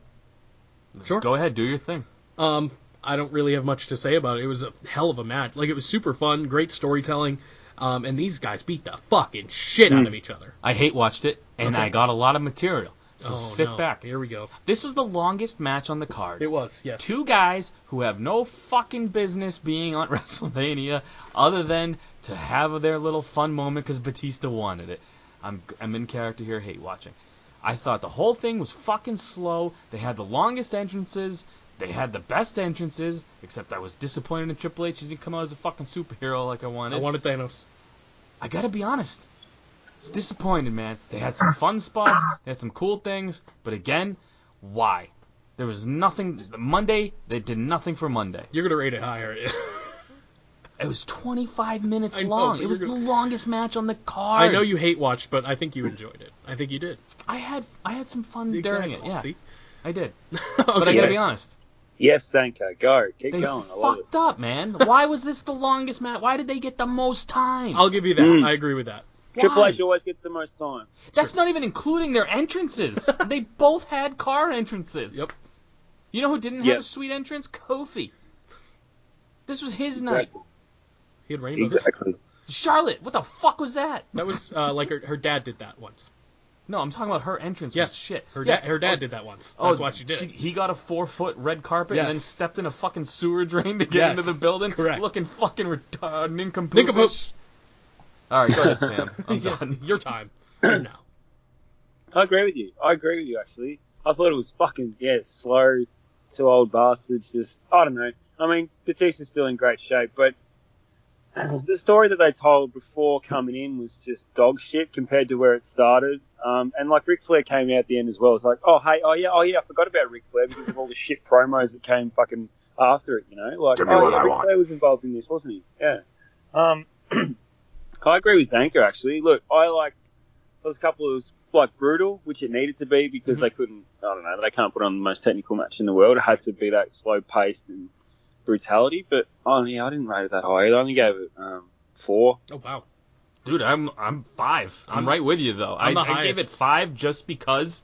Sure. Go ahead, do your thing. I don't really have much to say about it. It was a hell of a match. Like, it was super fun, great storytelling. And these guys beat the fucking shit out of each other. I hate watched it, and I got a lot of material. So sit back. Here we go. This was the longest match on the card. It was, yes. 2 guys who have no fucking business being on WrestleMania other than to have their little fun moment because Batista wanted it. I'm in character here, hate watching. I thought the whole thing was fucking slow. They had the longest entrances. They had the best entrances, except I was disappointed in Triple H. He didn't come out as a fucking superhero like I wanted. I wanted Thanos. I gotta be honest. was disappointed, man. They had some fun spots, they had some cool things, but again, why? There was nothing. Monday, they did nothing for Monday. You're going to rate it higher. It was 25 minutes I know, long. but It was you're the longest match on the card. I know you hate watched, but I think you enjoyed it. I think you did. I had some fun during it. Yeah, See? I did. Okay. But I gotta be Yes. honest. Yes, Zanca, go. Keep They going. I love it. fucked up, man. Why was this the longest match? Why did they get the most time? I'll give you that. I agree with that. Triple Why? H always gets the most time. That's not even including their entrances. They both had car entrances. Yep. You know who didn't have Yep. a sweet entrance? Kofi. This was his night. He had rainbows. Exactly. Charlotte, what the fuck was that? That was like her dad did that once. No, I'm talking about her entrance. Yes, Was shit. Her Yeah. dad did that once. That's why she did it. He got a 4-foot red carpet and Yes. then stepped in a fucking sewer drain to get Yes, into the building. correct. Looking fucking nincompoop. Nincompoop. All right, go ahead, Sam. I'm Yeah, done. your time is now. I agree with you. Actually. I thought it was fucking, slow. Two old bastards just, I don't know. I mean, Batista's still in great shape, but the story that they told before coming in was just dog shit compared to where it started. And like Ric Flair came out at the end as well. It's like, oh yeah, I forgot about Ric Flair because of all the shit promos that came fucking after it, you know? Like, Ric Flair was involved in this, wasn't he? Yeah. I agree with Zanca, actually. Look, there was a couple that was like brutal, which it needed to be because they couldn't, I don't know, they can't put on the most technical match in the world. It had to be that slow paced and brutality, but I didn't rate it that high. I only gave it 4. Oh wow. Dude, I'm 5. I'm right with you though. I'm the I gave it highest. 5 just because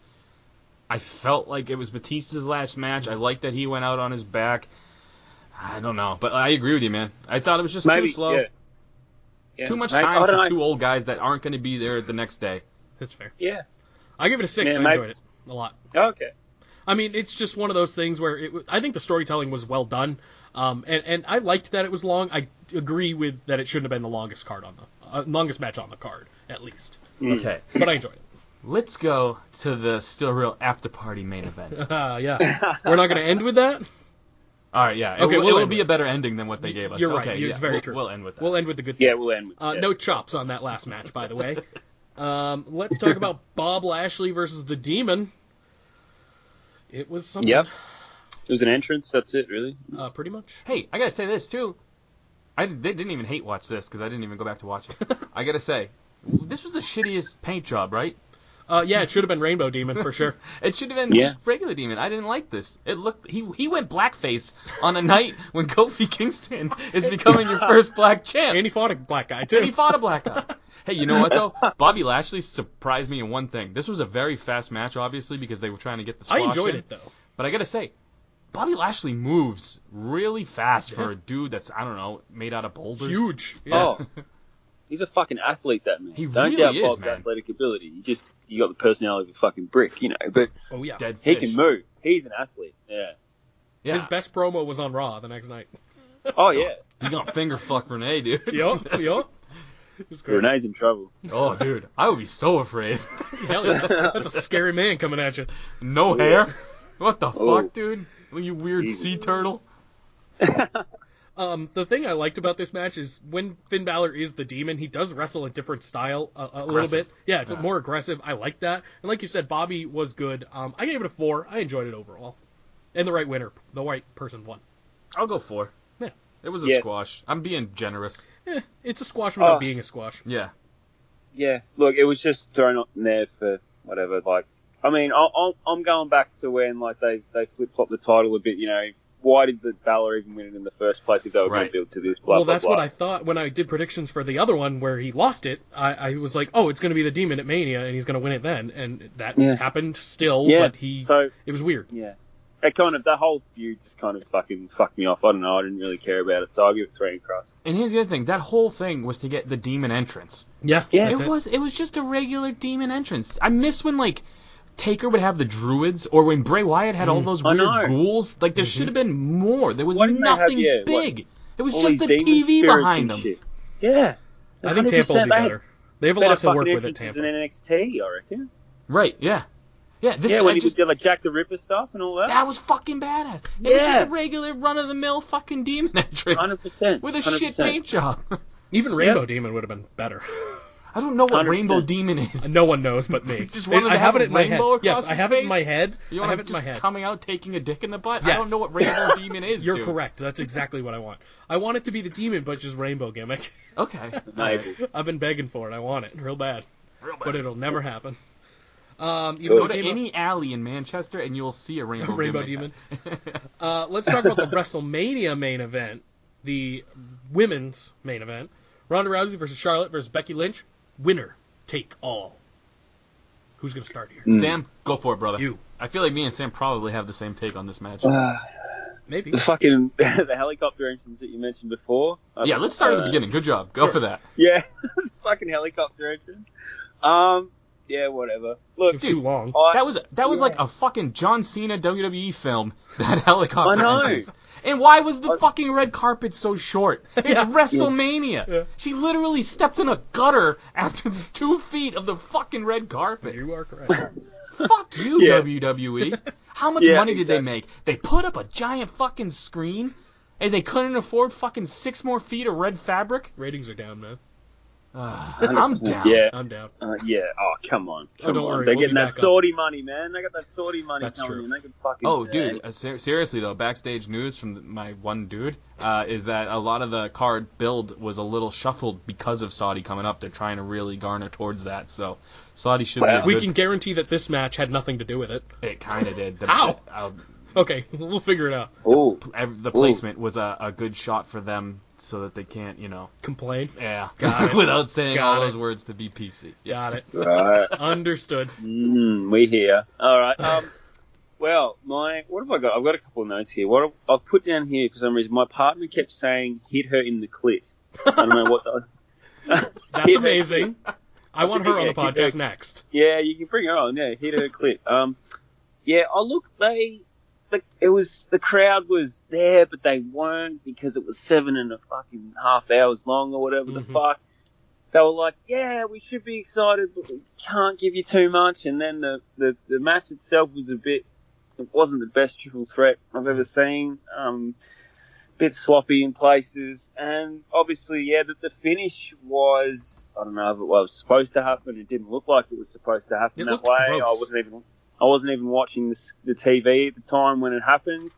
I felt like it was Batista's last match. I liked that he went out on his back. I don't know, but I agree with you, man. I thought it was just too slow. Yeah. Too much Maybe- time I for don't know. 2 old guys that aren't going to be there the next day. That's fair. Yeah. I give it a 6. Yeah, I maybe- enjoyed it a lot. Okay. I mean, it's just one of those things where I think the storytelling was well done, and I liked that it was long. I agree with that it shouldn't have been the longest card on the longest match on the card, at least. Okay. But I enjoyed it. Let's go to the Still Real after party main event. Yeah, we're not going to end with that. All right, yeah. Okay, it we'll will end be with a better ending than what they gave us. You're right. Okay, It's yeah, very we'll- true. We'll end with that. We'll end with the good thing. Yeah, we'll end with No chops on that last match, by the way. Let's talk about Bob Lashley versus the Demon. It was something. Yep. It was an entrance, that's it, really. Pretty much. Hey, I gotta say this too. They didn't even hate watch this because I didn't even go back to watch it. I gotta say, this was the shittiest paint job, right? Yeah, it should have been Rainbow Demon for sure. It should have been Yeah. just regular Demon. I didn't like this. It looked he went blackface on a night when Kofi Kingston is becoming your first black champ. And he fought a black guy too. And he fought a black guy. Hey, you know what though? Bobby Lashley surprised me in one thing. This was a very fast match, obviously, because they were trying to get the squash I enjoyed in. it though. But I gotta say, Bobby Lashley moves really fast for a dude that's, I don't know, made out of boulders. Huge. Yeah. Oh. He's a fucking athlete, that man. He Don't really doubt is, Bob's man. athletic ability. You got the personality of a fucking brick, you know. But Oh yeah. Dead he fish. can move. He's an athlete. Yeah. Yeah. His best promo was on Raw the next night. Oh yeah. He gonna finger fuck Renee, dude. Yup. It's great. Renee's in trouble. Oh, dude. I would be so afraid. Hell yeah. That's a scary man coming at you. No hair? What the Oh. fuck, dude? You weird Jesus. sea turtle. The thing I liked about this match is when Finn Balor is the Demon, he does wrestle a different style a little bit. Yeah, it's more aggressive. I like that. And like you said, Bobby was good. I gave it a 4. I enjoyed it overall. And the right person won. I'll go 4. Yeah. It was a Yeah. squash. I'm being generous. It's a squash without Oh. being a squash. Yeah. Yeah. Look, it was just thrown up in there for whatever. Like, I mean, I'm going back to when like they flip flop the title a bit. You know, why did the Balor even win it in the first place if they were going Right. to build to this? Blah, Well, blah, that's blah. what I thought when I did predictions for the other one where he lost it. I was like, oh, it's going to be the Demon at Mania, and he's going to win it then. And that Yeah. happened still, Yeah. but it was weird. Yeah. That whole feud just kind of fucking fucked me off. I don't know. I didn't really care about it, so I'll give it 3 across. And here's the other thing. That whole thing was to get the demon entrance. Yeah, Yeah. that's It was just a regular demon entrance. I miss when, like, Taker would have the druids, or when Bray Wyatt had all those I weird know. ghouls. Like, there should have been more. There was Why didn't they have, nothing yeah, big. It was All just these the demon TV spirits behind and them. shit. Yeah. I think Tampa will be 100%. They had better. They have a lot to work fucking with at entrances Tampa. in NXT, I reckon. Right, yeah. Yeah, this Yeah, when I he just, did like Jack the Ripper stuff and all that. that was fucking badass. It was Yeah. just a regular run-of-the-mill fucking demon entrance. 100%. With a 100%. shit paint job. Even Rainbow Demon would have been better. I don't know what 100%. Rainbow Demon is. No one knows but me. Just wanted to I have have it a in my head. rainbow across Yes, his I have it in face? my head. You I want have him it in my just head. coming out taking a dick in the butt? I Yes. don't know what Rainbow Demon is, You're dude. correct. That's exactly what I want. I want it to be the demon, but just rainbow gimmick. Okay. Maybe. I've been begging for it. I want it real bad. But it'll never happen. You Go know, to Game of- any alley in Manchester and you'll see a rainbow, Rainbow gimmick. Demon. Let's talk about the WrestleMania main event, the women's main event. Ronda Rousey versus Charlotte versus Becky Lynch. Winner take all. Who's going to start here? Sam, go for it, brother. You. I feel like me and Sam probably have the same take on this match. Maybe. The fucking the helicopter entrance that you mentioned before. Yeah, let's start at the beginning. Good job. Go for that. Yeah, fucking helicopter entrance. Yeah, whatever. Look, It's too long. That was like a fucking John Cena WWE film. That helicopter I know. entrance. And why was the fucking red carpet so short? It's WrestleMania. Yeah. She literally stepped in a gutter after 2 feet of the fucking red carpet. You are correct. Fuck you, Yeah. WWE. How much Yeah, money did they exactly. make? They put up a giant fucking screen, and they couldn't afford fucking 6 more feet of red fabric? Ratings are down, man. I'm down. Yeah. I'm down. Yeah. Oh, come on. don't Come on. worry, They're we'll getting be that back up. Saudi money, man. They got that Saudi money That's coming true. in. They can fucking. Oh, dude, seriously though, backstage news from my one dude is that a lot of the card build was a little shuffled because of Saudi coming up. They're trying to really garner towards that, so Saudi should be a We good... can guarantee that this match had nothing to do with it. It kind of did. How? Okay, we'll figure it out. Oh, The placement was a good shot for them so that they can't, Complain. yeah, Got it. without saying Got all it. those words to be PC. Got it. right. Understood. We here. All right. Well, what have I got? I've got a couple of notes here. What I've put down here for some reason, my partner kept saying hit her in the clit. I don't know what the. That's amazing. I want her on the Yeah, keep podcast her- next. Yeah, you can bring her on. Yeah, hit her clit. Yeah. Oh, look, the crowd was there, but they weren't because it was 7.5 hours long or whatever the fuck. They were like, yeah, we should be excited, but we can't give you too much. And then the match itself was it wasn't the best triple threat I've ever seen. Bit sloppy in places. And obviously, yeah, the finish was, I don't know if it was supposed to happen. It didn't look like it was supposed to happen It that looked way. gross. I wasn't even watching the TV at the time when it happened.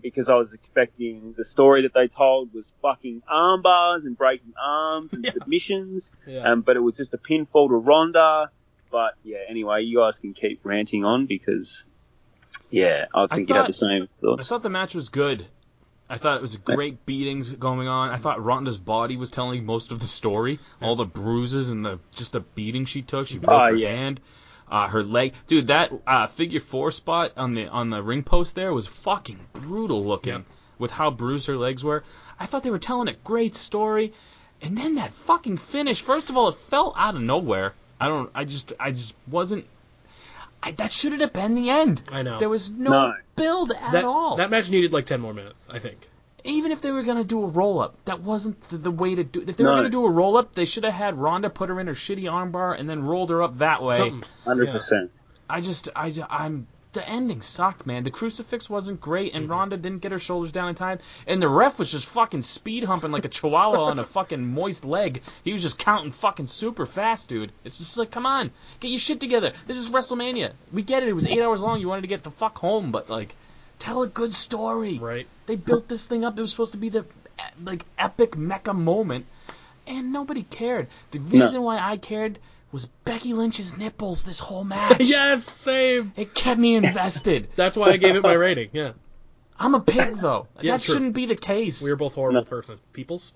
Because I was expecting the story that they told was fucking arm bars and breaking arms and submissions, Yeah. but it was just a pinfall to Ronda. But yeah, anyway, you guys can keep ranting on because, yeah, I think you'd have the same I thoughts. thought the match was good. I thought it was great beatings going on. I thought Ronda's body was telling most of the story. All the bruises and the beating she took. She broke her hand. Her leg, dude. That figure 4 spot on the ring post there was fucking brutal looking. Yep. With how bruised her legs were. I thought they were telling a great story, and then that fucking finish. First of all, it fell out of nowhere. I just wasn't. That shouldn't have been the end. I know. There was no build at all. That match needed like 10 more minutes, I think. Even if they were going to do a roll-up, that wasn't the way to do it. If they were going to do a roll-up, they should have had Ronda put her in her shitty armbar and then rolled her up that way. Something. 100%. The ending sucked, man. The crucifix wasn't great, and Ronda didn't get her shoulders down in time, and the ref was just fucking speed humping like a chihuahua on a fucking moist leg. He was just counting fucking super fast, dude. It's just like, come on, get your shit together. This is WrestleMania. We get it. It was 8 hours long. You wanted to get the fuck home, but like, tell a good story. Right. They built this thing up. It was supposed to be the epic mecha moment, and nobody cared. The reason why I cared was Becky Lynch's nipples this whole match. Yes, same. It kept me invested. That's why I gave it my rating. Yeah. I'm a pig, though. Yeah, that true. shouldn't be the case. We are both horrible Peoples?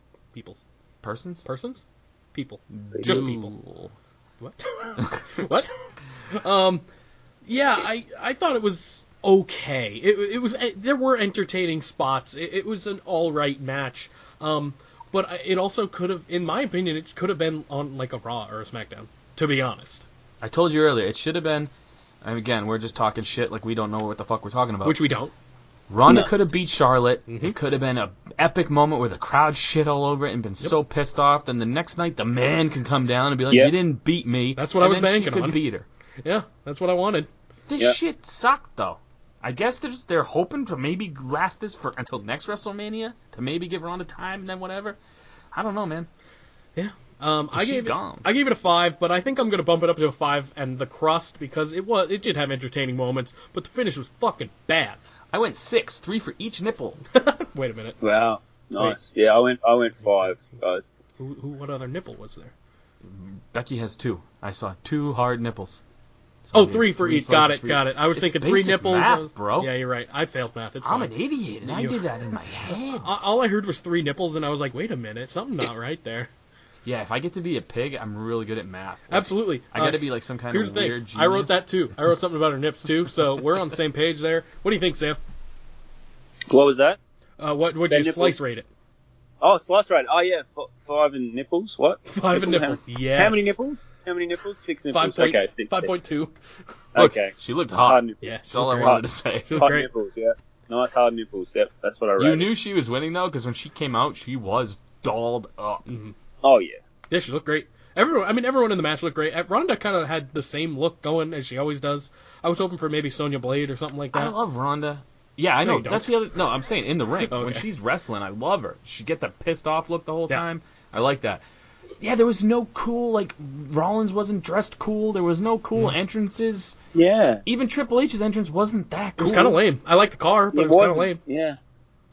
Persons? Persons? People. Just people. Duel. What? What? Yeah, I thought it was okay. It was there were entertaining spots. It was an all right match. But it also could have, in my opinion, it could have been on like a Raw or a SmackDown. To be honest, I told you earlier, it should have been. And again, we're just talking shit like we don't know what the fuck we're talking about. which we don't. Ronda could have beat Charlotte. It could have been an epic moment where the crowd shit all over it and been so pissed off. Then the next night, the man can come down and be like, "You didn't beat me." That's what I was and then banking she could on. beat her. Yeah, that's what I wanted. This shit sucked, though. I guess they're hoping to maybe last this for until next WrestleMania to maybe give Ronda time and then whatever. I don't know, man. Yeah. I she's gave gone. I gave it a 5, but I think I'm gonna bump it up to a 5 and the crust because it did have entertaining moments, but the finish was fucking bad. I went 6, 3 for each nipple. Wait a minute. Wow, nice. Yeah, I went 5, guys. What other nipple was there? Becky has 2. I saw 2 hard nipples. So Oh, I did 3 for each. slices Got it. I was It's thinking 3 basic nipples. math, bro. Yeah, you're right. I failed math. It's I'm fine. an idiot, and I You- did that in my head. All I heard was 3 nipples, and I was like, wait a minute, something's not right there. Yeah, if I get to be a pig, I'm really good at math. Absolutely. I got to be like some kind Here's of the thing. weird genius. I wrote that too. I wrote something about her nips too, so we're on the same page there. What do you think, Sam? What was that? What would Their you nipples? slice rate it? Oh, slice rate. Oh, yeah, 5 and nipples. What? 5 and nipples. Yes. How many nipples? 6 nipples. 5.2. Okay, 6. 5.2. Look, Okay. she looked Hard hot. nipples. Yeah, That's all I great. wanted to say. She looked Hard great. nipples, yeah. Nice hard nipples. Yep, that's what I read. You knew she was winning, though, because when she came out, she was dolled up. Oh, yeah. Yeah, she looked great. Everyone in the match looked great. Ronda kind of had the same look going as she always does. I was hoping for maybe Sonya Blade or something like I that. love Ronda. Yeah, I No, know. you don't. That's the other... No, I'm saying in the ring. Okay. When she's wrestling, I love her. She get the pissed off look the whole Yeah. time. I like that. Yeah, there was no cool, like, Rollins wasn't dressed cool. There was no cool entrances. Yeah. Even Triple H's entrance wasn't that It cool. was kind of lame. I like the car, but it was kind of lame. Yeah.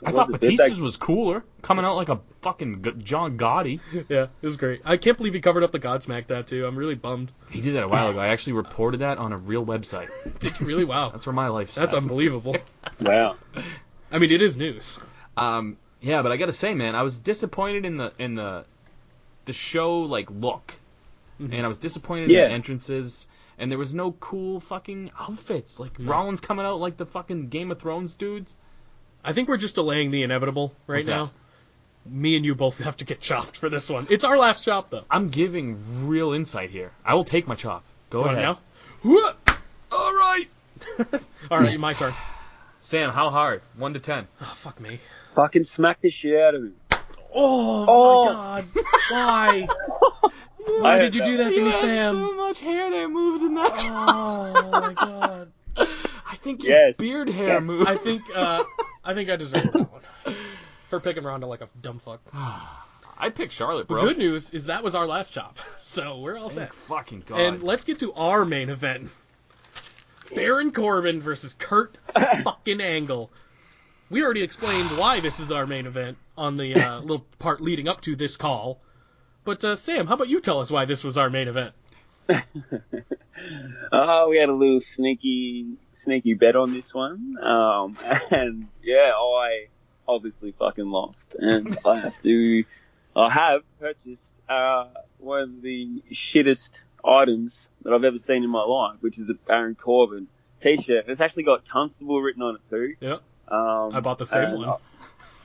I thought Batista's was cooler, coming out like a fucking John Gotti. Yeah, it was great. I can't believe he covered up the Godsmack tattoo. I'm really bummed. He did that a while ago. I actually reported that on a real website. Did you really? Wow. That's where my life's That's at. unbelievable. Wow. I mean, it is news. Yeah, but I gotta say, man, I was disappointed in the show like look, and I was disappointed in Yeah. the entrances, and there was no cool fucking outfits. Like Rollins coming out like the fucking Game of Thrones dudes. I think we're just delaying the inevitable right What's that? now. Me and you both have to get chopped for this one. It's our last chop, though. I'm giving real insight here. I will take my chop. Go Right ahead. now? Whoa! All right, All right, my turn. Sam. How hard? 1 to 10. Oh, fuck me. Fucking smack the shit out of him. Oh, Oh. my God. Why? I Why heard did you do that to me, Sam? So much hair that moved in that chop. Oh, my God. I think your Yes. beard hair Yes. moved. I think I deserve that one. For picking Ronda like a dumb fuck. I picked Charlotte, The bro. good news is that was our last chop. So we're all Thank set. fucking God. And let's get to our main event. Baron Corbin versus Kurt fucking Angle. We already explained why this is our main event on the little part leading up to this call. But Sam, how about you tell us why this was our main event? We had a little sneaky bet on this one. And yeah, I obviously fucking lost. And I have purchased one of the shittest items that I've ever seen in my life, which is a Baron Corbin t-shirt. It's actually got Constable written on it too. Yeah, I bought the same and one.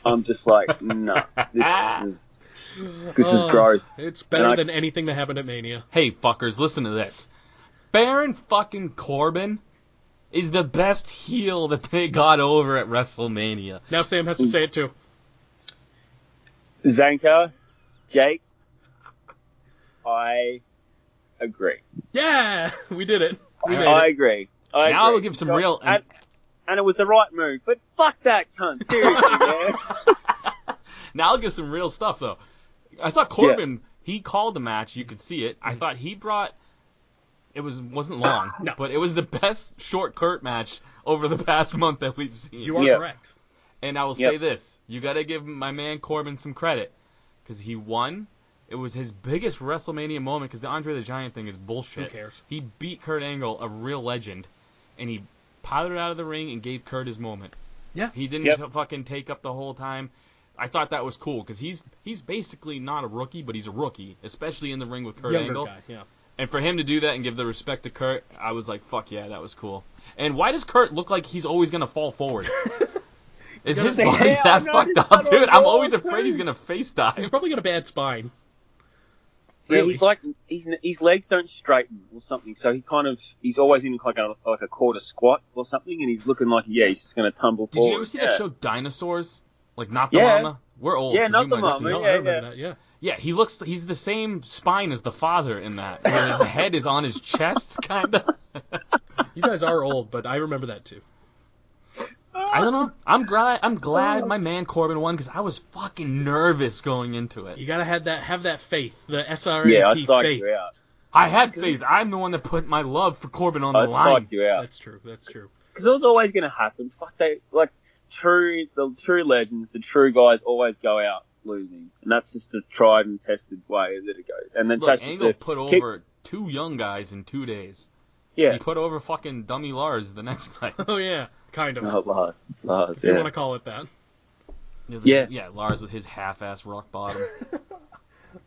I'm just like, no, this is gross. It's better And I- than anything that happened at Mania. Hey, fuckers, listen to this. Baron fucking Corbin is the best heel that they got over at WrestleMania. Now Sam has to say it too. Zanca, Jake, I agree. Yeah, we did it. We made I it. agree. Now I will agree. give some real... And it was the right move, but fuck that cunt. Seriously, man. Now I'll give some real stuff, though. I thought Corbin, he called the match. You could see it. I thought he brought... It wasn't long, No. but it was the best short Kurt match over the past month that we've seen. You are Yeah. correct. And I will say this. You got to give my man Corbin some credit. Because he won. It was his biggest WrestleMania moment because the Andre the Giant thing is bullshit. Who cares? He beat Kurt Angle, a real legend. And he powdered out of the ring and gave Kurt his moment. Yeah. He didn't fucking take up the whole time. I thought that was cool because he's basically not a rookie, but he's a rookie, especially in the ring with Kurt Younger Angle. guy, yeah. And for him to do that and give the respect to Kurt, I was like, fuck yeah, that was cool. And why does Kurt look like he's always going to fall forward? Is his Yeah, body I that noticed fucked that up, dude? on I'm Raw, always afraid too. he's going to face He's dive. probably got a bad spine. Yeah, Really? he's like his legs don't straighten or something, so he's always in like a quarter squat or something, and he's looking like he's just going to tumble Did forward. you ever see yeah. that show Dinosaurs? Like Not the Yeah. Mama? We're old. Yeah, so Not you the might have seen Mama, it. No, yeah, I remember yeah. that, yeah. Yeah, he's the same spine as the father in that, where his head is on his chest, kind of. You guys are old, but I remember that too. I don't know. I'm glad my man Corbin won because I was fucking nervous going into it. You gotta have that faith, the SRAP Yeah, I psyched faith. you out. I had faith. I'm the one that put my love for Corbin on the I line. psyched you out. That's true. Because it was always going to happen. Fuck, the true legends, the true guys always go out losing. And that's just a tried and tested way that it goes. And then Look, Angle put over 2 young guys in 2 days. Yeah. He put over fucking dummy Lars the next night. Oh yeah, kind of. Oh, Lars, If you want to call it that. Yeah. Yeah, Lars with his half-ass rock bottom.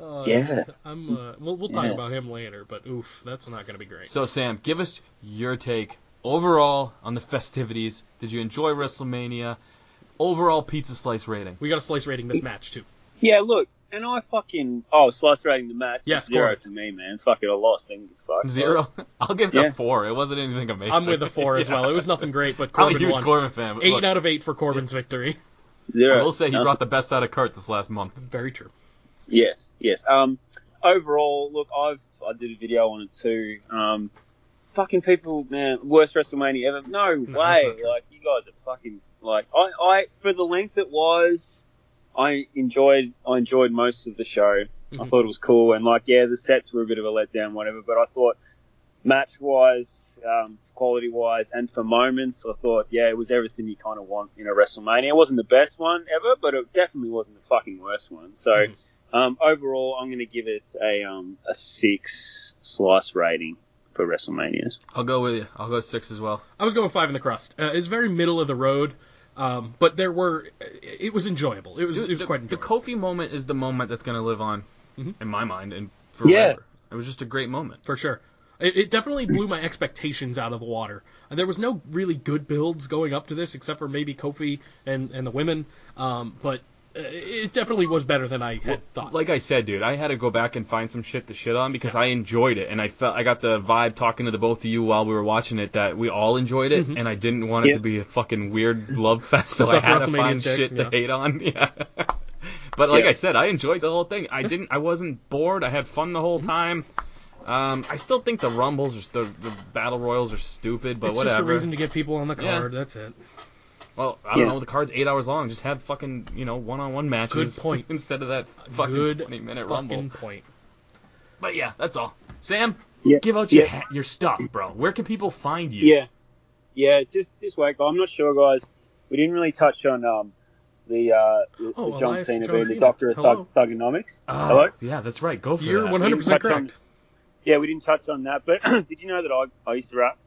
Yeah. We'll talk about him later, but oof, that's not gonna be great. So Sam, give us your take overall on the festivities. Did you enjoy WrestleMania? Overall pizza slice rating. We got a slice rating this match too. Yeah, look, and I slice rating the match. Yes, 0 Corbin. for me, man. Fuck it, I lost. Fuck. 0? I'll give it a 4. It wasn't anything amazing. I'm with a 4 as well. It was nothing great, but I'm Corbin a huge won. Corbin fan. But 8 look, out of 8 for Corbin's victory. 0. I will say he brought the best out of Kurt this last month. Very true. Yes. Overall, look, I did a video on it too. Fucking people, man, worst WrestleMania ever. No way. that's not true. Like, you guys are fucking, like, I for the length it was, I enjoyed most of the show. I thought it was cool, and like, yeah, the sets were a bit of a letdown, whatever, but I thought match-wise, quality-wise, and for moments, I thought, yeah, it was everything you kind of want in a WrestleMania. It wasn't the best one ever, but it definitely wasn't the fucking worst one. So, overall, I'm going to give it a 6 slice rating for WrestleManias. I'll go with you. I'll go 6 as well. I was going 5 in the crust. It's very middle of the road, but it was enjoyable. It was quite enjoyable. The Kofi moment is the moment that's going to live on in my mind and forever. Yeah. It was just a great moment. For sure. It definitely blew my expectations out of the water. And there was no really good builds going up to this, except for maybe Kofi and the women. But it definitely was better than I had thought. Like I said, dude, I had to go back and find some shit to shit on because I enjoyed it, and I got the vibe talking to the both of you while we were watching it that we all enjoyed it, and I didn't want it to be a fucking weird love fest, so I had to find shit to hate on. Yeah. But like I said, I enjoyed the whole thing. I wasn't bored. I had fun the whole time. I still think the Rumbles, the Battle Royals are stupid, but it's whatever. It's just a reason to get people on the card. Yeah. That's it. Well, I don't know. The card's 8 hours long. Just have fucking, one-on-one matches. Good point. Instead of that fucking 20-minute Rumble. Good point. But yeah, that's all. Sam, Yeah. give out your stuff, bro. Where can people find you? Yeah. Just wait. I'm not sure, guys. We didn't really touch on the John Cena being the Doctor of Thugonomics. Hello. Yeah, that's right. Go for You're that. 100% correct. Yeah, we didn't touch on that. But did you know that I used to rap?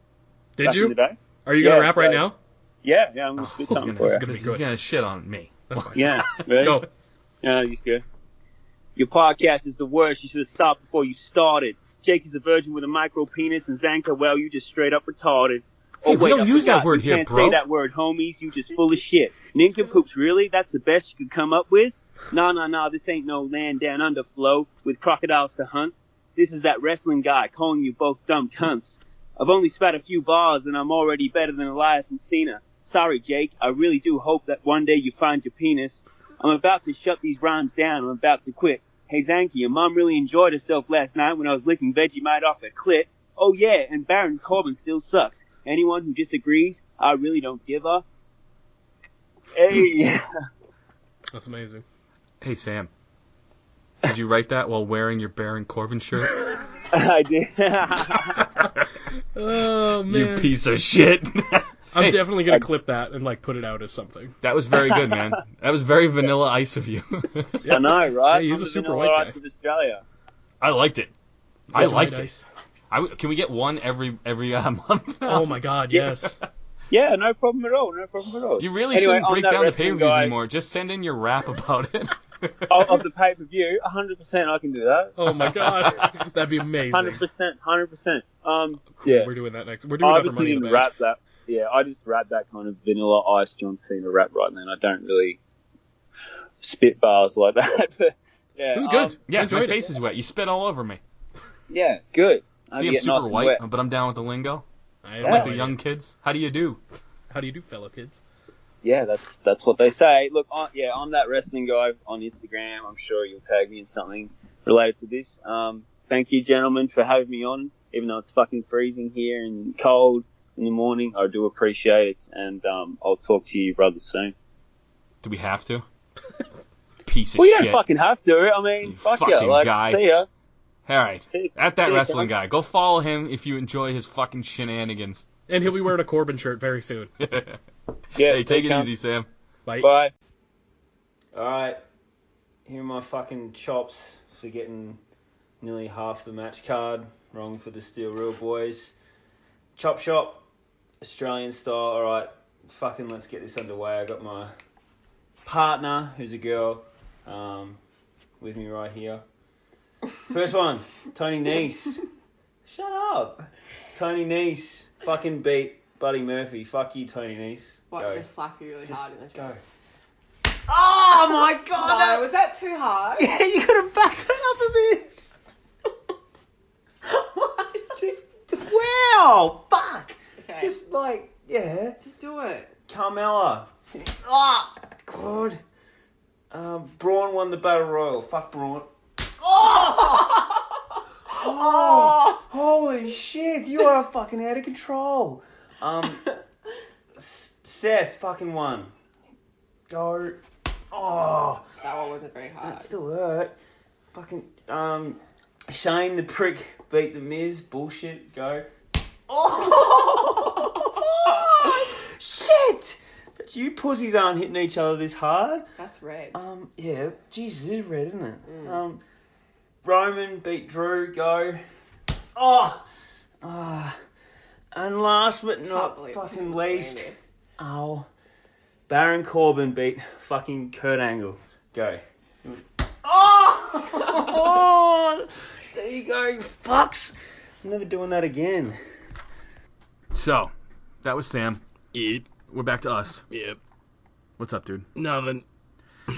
Did you? In the day? Are you gonna rap right now? Yeah, I'm gonna spit something for you. He's gonna shit on me. That's fine. Yeah, ready? Go. Yeah, you scared? Your podcast is the worst. You should have stopped before you started. Jake is a virgin with a micro penis, and Zanca, well, you just straight up retarded. Hey, we don't use that word you here, can't bro. say that word, homies. You just full of shit. Nincompoops, really? That's the best you could come up with? Nah, this ain't no land down under flow with crocodiles to hunt. This is that wrestling guy calling you both dumb cunts. I've only spat a few bars, and I'm already better than Elias and Cena. Sorry, Jake. I really do hope that one day you find your penis. I'm about to shut these rhymes down. I'm about to quit. Hey, Zanca, your mom really enjoyed herself last night when I was licking Vegemite off her clit. Oh, yeah, and Baron Corbin still sucks. Anyone who disagrees, I really don't give a... Hey. That's amazing. Hey, Sam. Did you write that while wearing your Baron Corbin shirt? I did. Oh, man. You piece of shit. I'm definitely going to clip that and, put it out as something. That was very good, man. That was very Vanilla Ice of you. I know, right? Yeah, he's I'm a super Vanilla white Ice guy. of Australia. I liked it. I liked Ice. it. Can we get one every month? Oh, my God, yes. Yeah, no problem at all. You really Anyway, shouldn't on break that down the wrestling pay-per-views guy- anymore. Just send in your rap about it. Of the pay-per-view, 100% I can do that. Oh, my God. That'd be amazing. 100%. Yeah. We're doing that next. We're doing I that for obviously Money in the didn't Bank. rap that. Yeah, I just rap that kind of Vanilla Ice John Cena rap right then. I don't really spit bars like that. But yeah, It was good. I Yeah, enjoyed my it. face is wet. You spit all over me. Yeah, good. See, I'm super white, but I'm down with the lingo. I Like like the young kids. How do you do? How do you do, fellow kids? Yeah, that's what they say. Look, I'm that wrestling guy on Instagram. I'm sure you'll tag me in something related to this. Thank you, gentlemen, for having me on, even though it's fucking freezing here and cold. in the morning. I do appreciate it, and I'll talk to you brothers soon. Do we have to? Piece of Well, you shit. don't fucking have to. I mean, You fuck fucking you. Like, guy. see ya. All right. At that see ya, wrestling guys. guy. Go follow him if you enjoy his fucking shenanigans. And he'll be wearing a Corbin shirt very soon. Yeah, Hey, see take ya, it cunts. easy, Sam. Bye. Bye. Alright, here are my fucking chops for getting nearly half the match card wrong for the Steel Real boys. Chop shop, Australian style. Alright, fucking let's get this underway. I got my partner, who's a girl, with me right here. First one, Tony Nese. Shut up. Tony Nese fucking beat Buddy Murphy. Fuck you, Tony Nese. What, Go. just slap you really hard in the Go. chest? Oh my god! No, was that too hard? Yeah, you could have backed that up a bit. Just wow, fuck. Okay. Just like yeah, Just do it. Carmella. Oh god. Braun won the battle royal. Fuck Braun. Oh, holy shit! You are fucking out of control. Seth fucking won. Go. Oh. That one wasn't very hard. That still hurt. Fucking, Shane the prick beat the Miz. Bullshit. Go. Oh! Shit! But you pussies aren't hitting each other this hard. That's red. Yeah. Jesus, it is red, isn't it? Roman beat Drew. Go. Oh! And last but Can't not believe fucking people are doing least. this. Oh. Baron Corbin beat fucking Kurt Angle. Go. Oh! There you go, you fucks. I'm never doing that again. So, that was Sam. Yep. We're back to us. Yep. What's up, dude? Nothing. You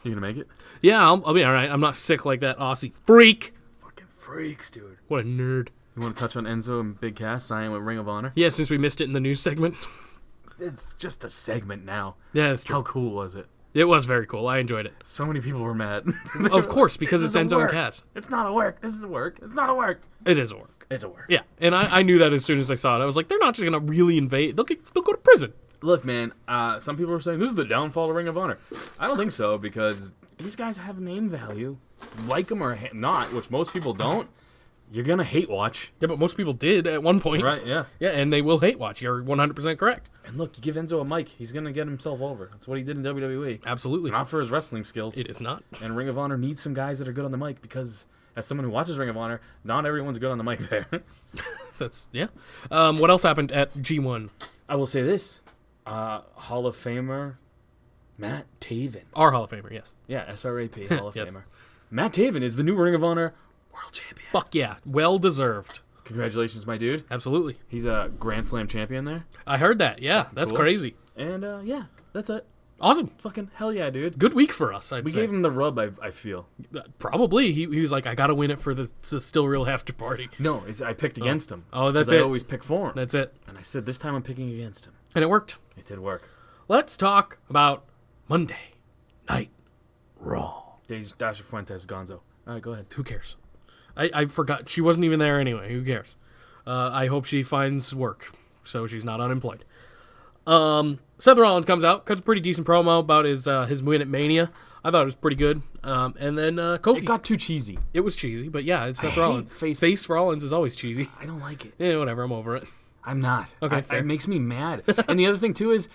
gonna make it? Yeah, I'll be alright. I'm not sick like that Aussie freak. Fucking freaks, dude. What a nerd. You want to touch on Enzo and Big Cass signing with Ring of Honor? Yeah, since we missed it in the news segment. It's just a segment now. Yeah, that's true. How cool was it? It was very cool. I enjoyed it. So many people were mad. Of course, because This it's is a Enzo and work. Cass. It's not a work. This is a work. It's not a work. It is a work. It's a work. Yeah, and I knew that as soon as I saw it. I was like, they're not just going to really invade. They'll go to prison. Look, man, some people are saying this is the downfall of Ring of Honor. I don't think so, because these guys have name value. Like them or not, which most people don't, you're going to hate watch. Yeah, but most people did at one point. Right, yeah. Yeah, and they will hate watch. You're 100% correct. And look, you give Enzo a mic, he's going to get himself over. That's what he did in WWE. Absolutely. It's not for his wrestling skills. It is not. And Ring of Honor needs some guys that are good on the mic, because as someone who watches Ring of Honor, not everyone's good on the mic there. That's, yeah. What else happened at G1? I will say this. Hall of Famer Matt Taven. Our Hall of Famer, yes. Yeah, SRAP Hall of Yes. Famer. Matt Taven is the new Ring of Honor World Champion. Fuck yeah. Well deserved. Congratulations, my dude. Absolutely. He's a Grand Slam champion there. I heard that. Yeah, that's cool. crazy. And, yeah, that's it. Awesome. Fucking hell yeah, dude. Good week for us, I'd We say. gave him the rub, I feel. Probably. He was like, I got to win it for the Still Real After Party. No, I picked against him. Oh, that's 'Cause I it. always pick for him. That's it. And I said, this time I'm picking against him. And it worked. It did work. Let's talk about Monday Night Raw. Dasha Fuentes, Gonzo. All right, go ahead. Who cares? I forgot. She wasn't even there anyway. Who cares? I hope she finds work so she's not unemployed. Seth Rollins comes out, cuts a pretty decent promo about his win at Mania. I thought it was pretty good. And then Kofi. It got too cheesy. It was cheesy, but yeah, it's Seth hate Rollins. face- Rollins is always cheesy. I don't like it. Yeah, whatever. I'm over it. I'm not. Okay, fair. It makes me mad. And the other thing, too, is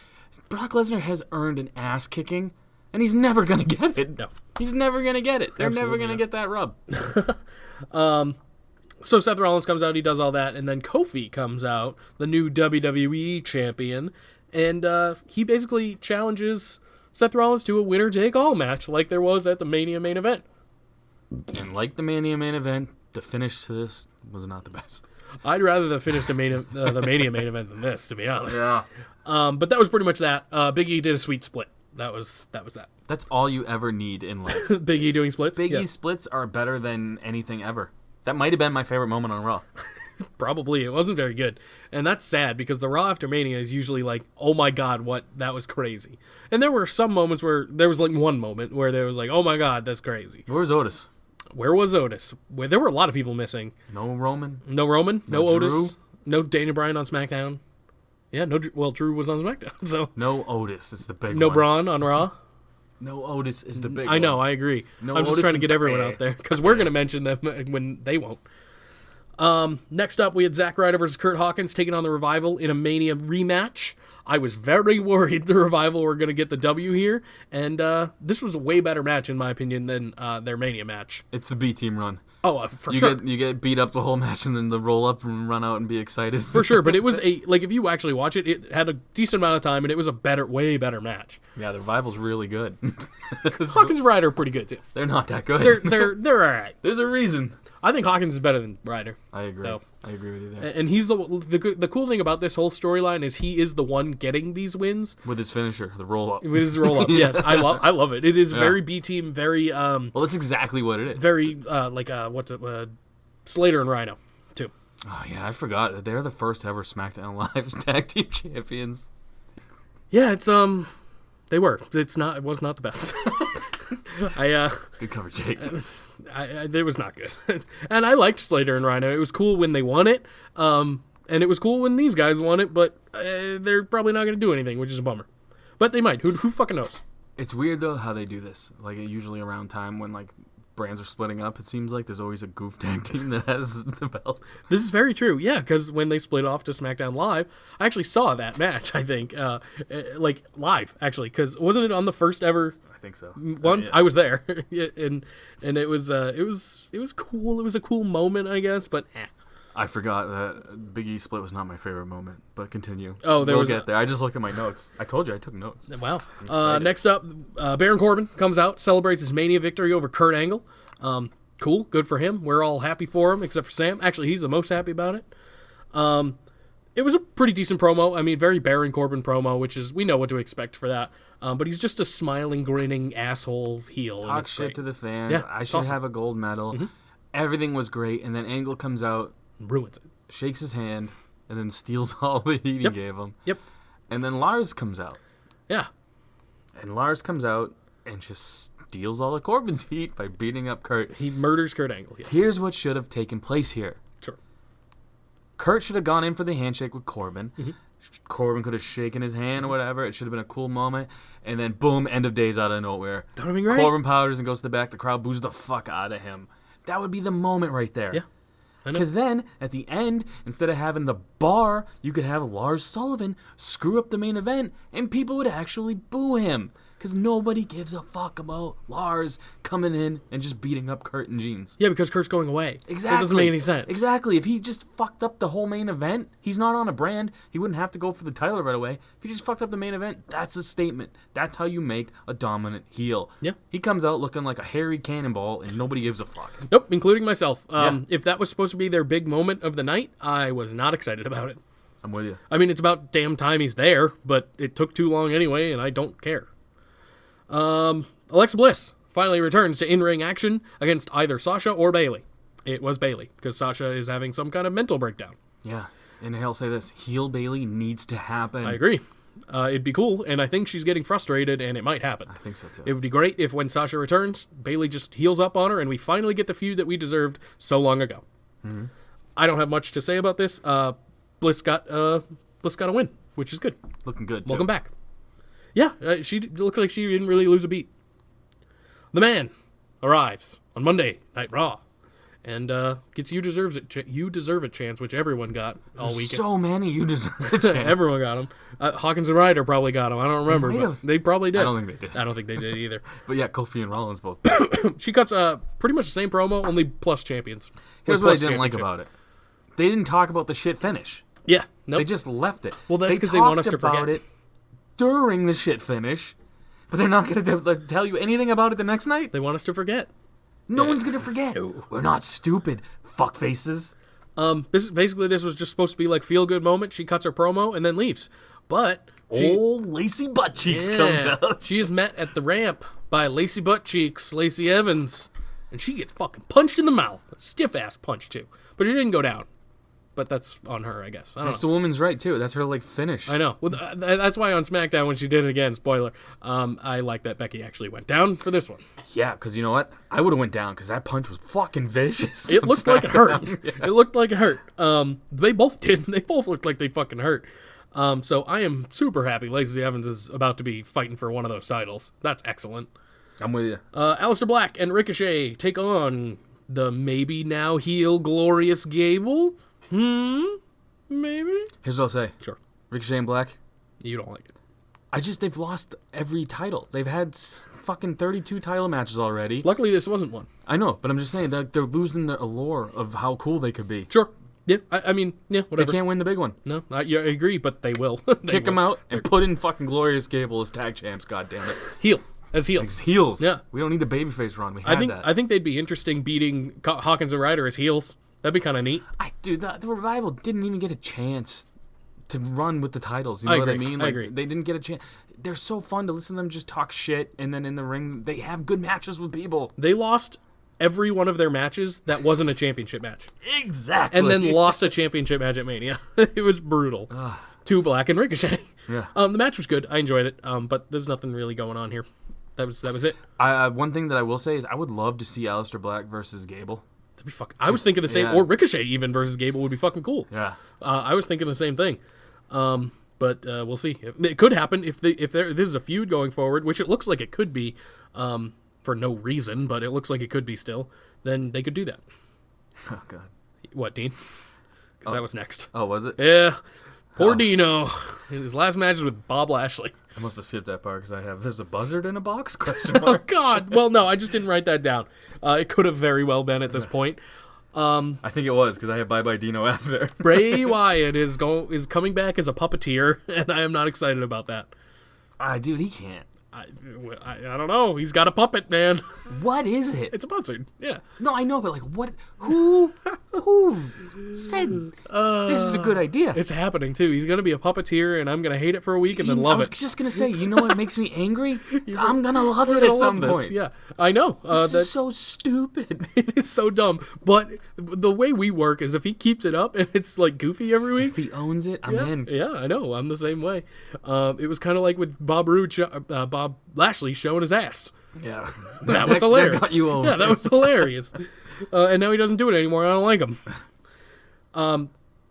Brock Lesnar has earned an ass kicking, and he's never going to get it. No. He's never going to get it. They're never Absolutely going to not. get that rub. So Seth Rollins comes out, he does all that, and then Kofi comes out, the new WWE champion, and he basically challenges Seth Rollins to a winner-take-all match like there was at the Mania main event. And like the Mania main event, the finish to this was not the best. I'd rather the finish the Mania main event than this, to be honest. Yeah. But that was pretty much that. Big E did a sweet split. That was that. That's all you ever need in life. Big E doing splits? Big Yeah. E splits are better than anything ever. That might have been my favorite moment on Raw. Probably. It wasn't very good. And that's sad because the Raw after Mania is usually like, oh my god, that was crazy. And there were some moments where, there was like one moment where there was like, oh my god, that's crazy. Where's Otis? Where was Otis? There were a lot of people missing. No Roman? No Roman, no No Otis, Drew? no Daniel Bryan on SmackDown. Yeah, Drew was on SmackDown, so No Otis is the big no one. Braun on Raw. No Otis is the big I know, one. I agree. No I'm just Otis trying to and get everyone Bray. out there because we're going to mention them when they won't. Next up, we had Zack Ryder versus Kurt Hawkins taking on the Revival in a Mania rematch. I was very worried the Revival were going to get the W here, and this was a way better match, in my opinion, than their Mania match. It's the B team run. Oh, for sure. You get beat up the whole match and then the roll up and run out and be excited. For sure, but it was if you actually watch it, it had a decent amount of time, and it was a way better match. Yeah, the Revival's really good. Hawkins and Ryder are pretty good, too. They're not that good. They're all right. There's a reason. I think Hawkins is better than Ryder. I agree. So. I agree with you there. And he's the cool thing about this whole storyline is he is the one getting these wins With his finisher, the roll up. with his roll up. Yes, I love it. It is very B team, very Well, that's exactly what it is. very Slater and Rhino too. Oh yeah, I forgot that they're the first ever SmackDown Live tag team champions. Yeah, it's they were. It was not the best. Good cover, Jake. It was not good. And I liked Slater and Rhino. It was cool when they won it. And it was cool when these guys won it, but they're probably not going to do anything, which is a bummer. But they might. Who fucking knows? It's weird though how they do this. Like usually around time when like brands are splitting up, it seems like there's always a goof tag team that has the belts. This is very true. Yeah, because when they split off to SmackDown Live, I actually saw that match. I think, live actually, because wasn't it on the first ever I think so. one? Yeah. I was there, and it was cool. It was a cool moment, I guess. But I forgot that Big E split was not my favorite moment, but continue. Oh, we'll get there. I just looked at my notes. I told you I took notes. wow. Next up, Baron Corbin comes out, celebrates his Mania victory over Kurt Angle. Cool, good for him. We're all happy for him, except for Sam. Actually, he's the most happy about it. It was a pretty decent promo. I mean, very Baron Corbin promo, which is, we know what to expect for that. But he's just a smiling, grinning asshole heel. And Talk it's shit great. to the fans. Yeah, I it's should awesome. have a gold medal. Everything was great, and then Angle comes out, Ruins it. shakes his hand, and then steals all the heat he gave him. Yep. And then Lars comes out. Yeah. And Lars comes out and just steals all of Corbin's heat by beating up Kurt. He murders Kurt Angle. Yes. Here's what should have taken place here. Sure. Kurt should have gone in for the handshake with Corbin. Corbin could have shaken his hand or whatever. It should have been a cool moment. And then, boom, end of days out of nowhere. That would have been great. Corbin powders and goes to the back. The crowd boos the fuck out of him. That would be the moment right there. Yeah. I know. Because then, at the end, instead of having the bar, you could have Lars Sullivan screw up the main event, and people would actually boo him. Because nobody gives a fuck about Lars coming in and just beating up Kurt and Jeans. Yeah, because Kurt's going away. Exactly. That doesn't make any sense. Exactly. If he just fucked up the whole main event, he's not on a brand. He wouldn't have to go for the title right away. If he just fucked up the main event, that's a statement. That's how you make a dominant heel. Yeah. He comes out looking like a hairy cannonball, and nobody gives a fuck. Nope, including myself. Yeah. If that was supposed to be their big moment of the night, I was not excited about it. I'm with you. I mean, it's about damn time he's there, but it took too long anyway, and I don't care. Alexa Bliss finally returns to in-ring action against either Sasha or Bayley. It was Bayley, because Sasha is having some kind of mental breakdown. Yeah. And he'll say this, heel Bayley needs to happen. I agree. It'd be cool, and I think she's getting frustrated, and it might happen. I think so, too. It would be great if when Sasha returns, Bayley just heals up on her, and we finally get the feud that we deserved so long ago. Mm-hmm. I don't have much to say about this. Bliss got a win, which is good. Looking good, too. Welcome back. Yeah, she looked like she didn't really lose a beat. The man arrives on Monday Night Raw and gets You Deserve It chance, which everyone got all weekend. So many You Deserve It chance. Everyone got them. Hawkins and Ryder probably got them. I don't remember, might but have. they probably did. I don't think they did. I don't think they did either. But yeah, Kofi and Rollins both. She cuts pretty much the same promo, only plus champions. Here's Or what I plus didn't like championship. about it. They didn't talk about the shit finish. Yeah, nope. They just left it. Well, that's They 'cause they want us talked to forget. about it during the shit finish, but they're not going to tell you anything about it the next night. They want us to forget. No one's going to forget. No. We're not stupid, fuck faces. This was just supposed to be like feel good moment. She cuts her promo and then leaves, but Old Lacey Butt Cheeks comes out. She is met at the ramp by Lacey Butt Cheeks, Lacey Evans, and she gets fucking punched in the mouth. A stiff ass punch too, but it didn't go down. But that's on her, I guess. I don't know. That's the woman's right too. That's her like finish. I know. Well, that's why on SmackDown when she did it again, spoiler, I like that Becky actually went down for this one. Yeah, because you know what? I would have went down because that punch was fucking vicious. It looked like it hurt. Yeah. It looked like it hurt. They both did. They both looked like they fucking hurt. So I am super happy Lacey Evans is about to be fighting for one of those titles. That's excellent. I'm with you. Aleister Black and Ricochet take on the maybe now heel Glorious Gable. Maybe? Here's what I'll say. Sure. Ricochet and Black. You don't like it. They've lost every title. They've had fucking 32 title matches already. Luckily, this wasn't one. I know, but I'm just saying that they're losing the allure of how cool they could be. Sure. Yeah, I mean, yeah, whatever. They can't win the big one. No, I agree, but they will. Kick them out and put in fucking Glorious Gable as tag champs, goddammit. Heel. As heels. As heels. Yeah. We don't need the babyface run. We had that. I think they'd be interesting beating Hawkins and Ryder as heels. That'd be kind of neat. Dude, the Revival didn't even get a chance to run with the titles. You know what I mean? I agree. They didn't get a chance. They're so fun to listen to them just talk shit, and then in the ring, they have good matches with people. They lost every one of their matches that wasn't a championship match. Exactly. And then lost a championship match at Mania. It was brutal. To Black and Ricochet. Yeah. The match was good. I enjoyed it. But there's nothing really going on here. That was it. One thing that I will say is I would love to see Aleister Black versus Gable. That'd be fucking. I was thinking the same. Yeah. Or Ricochet even versus Gable would be fucking cool. Yeah. I was thinking the same thing. But we'll see. It could happen if this is a feud going forward, which it looks like it could be, for no reason, but it looks like it could be still. Then they could do that. Oh God. What, Dean? Because that was next. Oh, was it? Yeah. Poor Dino. His last match is with Bob Lashley. I must have skipped that part because there's a buzzard in a box? Question Oh mark. God. Well, no, I just didn't write that down. It could have very well been at this point. I think it was because I have Bye Bye Dino after. Bray Wyatt is coming back as a puppeteer, and I am not excited about that. Dude, he can't. I don't know. He's got a puppet, man. What is it? It's a buzzard. Yeah. No, I know, but like, what? Who said this is a good idea? It's happening too. He's gonna be a puppeteer, and I'm gonna hate it for a week and then I love was it. just gonna say, you know what makes me angry? I'm gonna love it at some point. Yeah, I know. This is so stupid. It is so dumb. But the way we work is if he keeps it up and it's like goofy every week. If he owns it, I'm in. Yeah, I know. I'm the same way. It was kind of like with Bob Lashley showing his ass. Yeah, That was hilarious. That got you over. Yeah, that was hilarious. And now he doesn't do it anymore. I don't like him.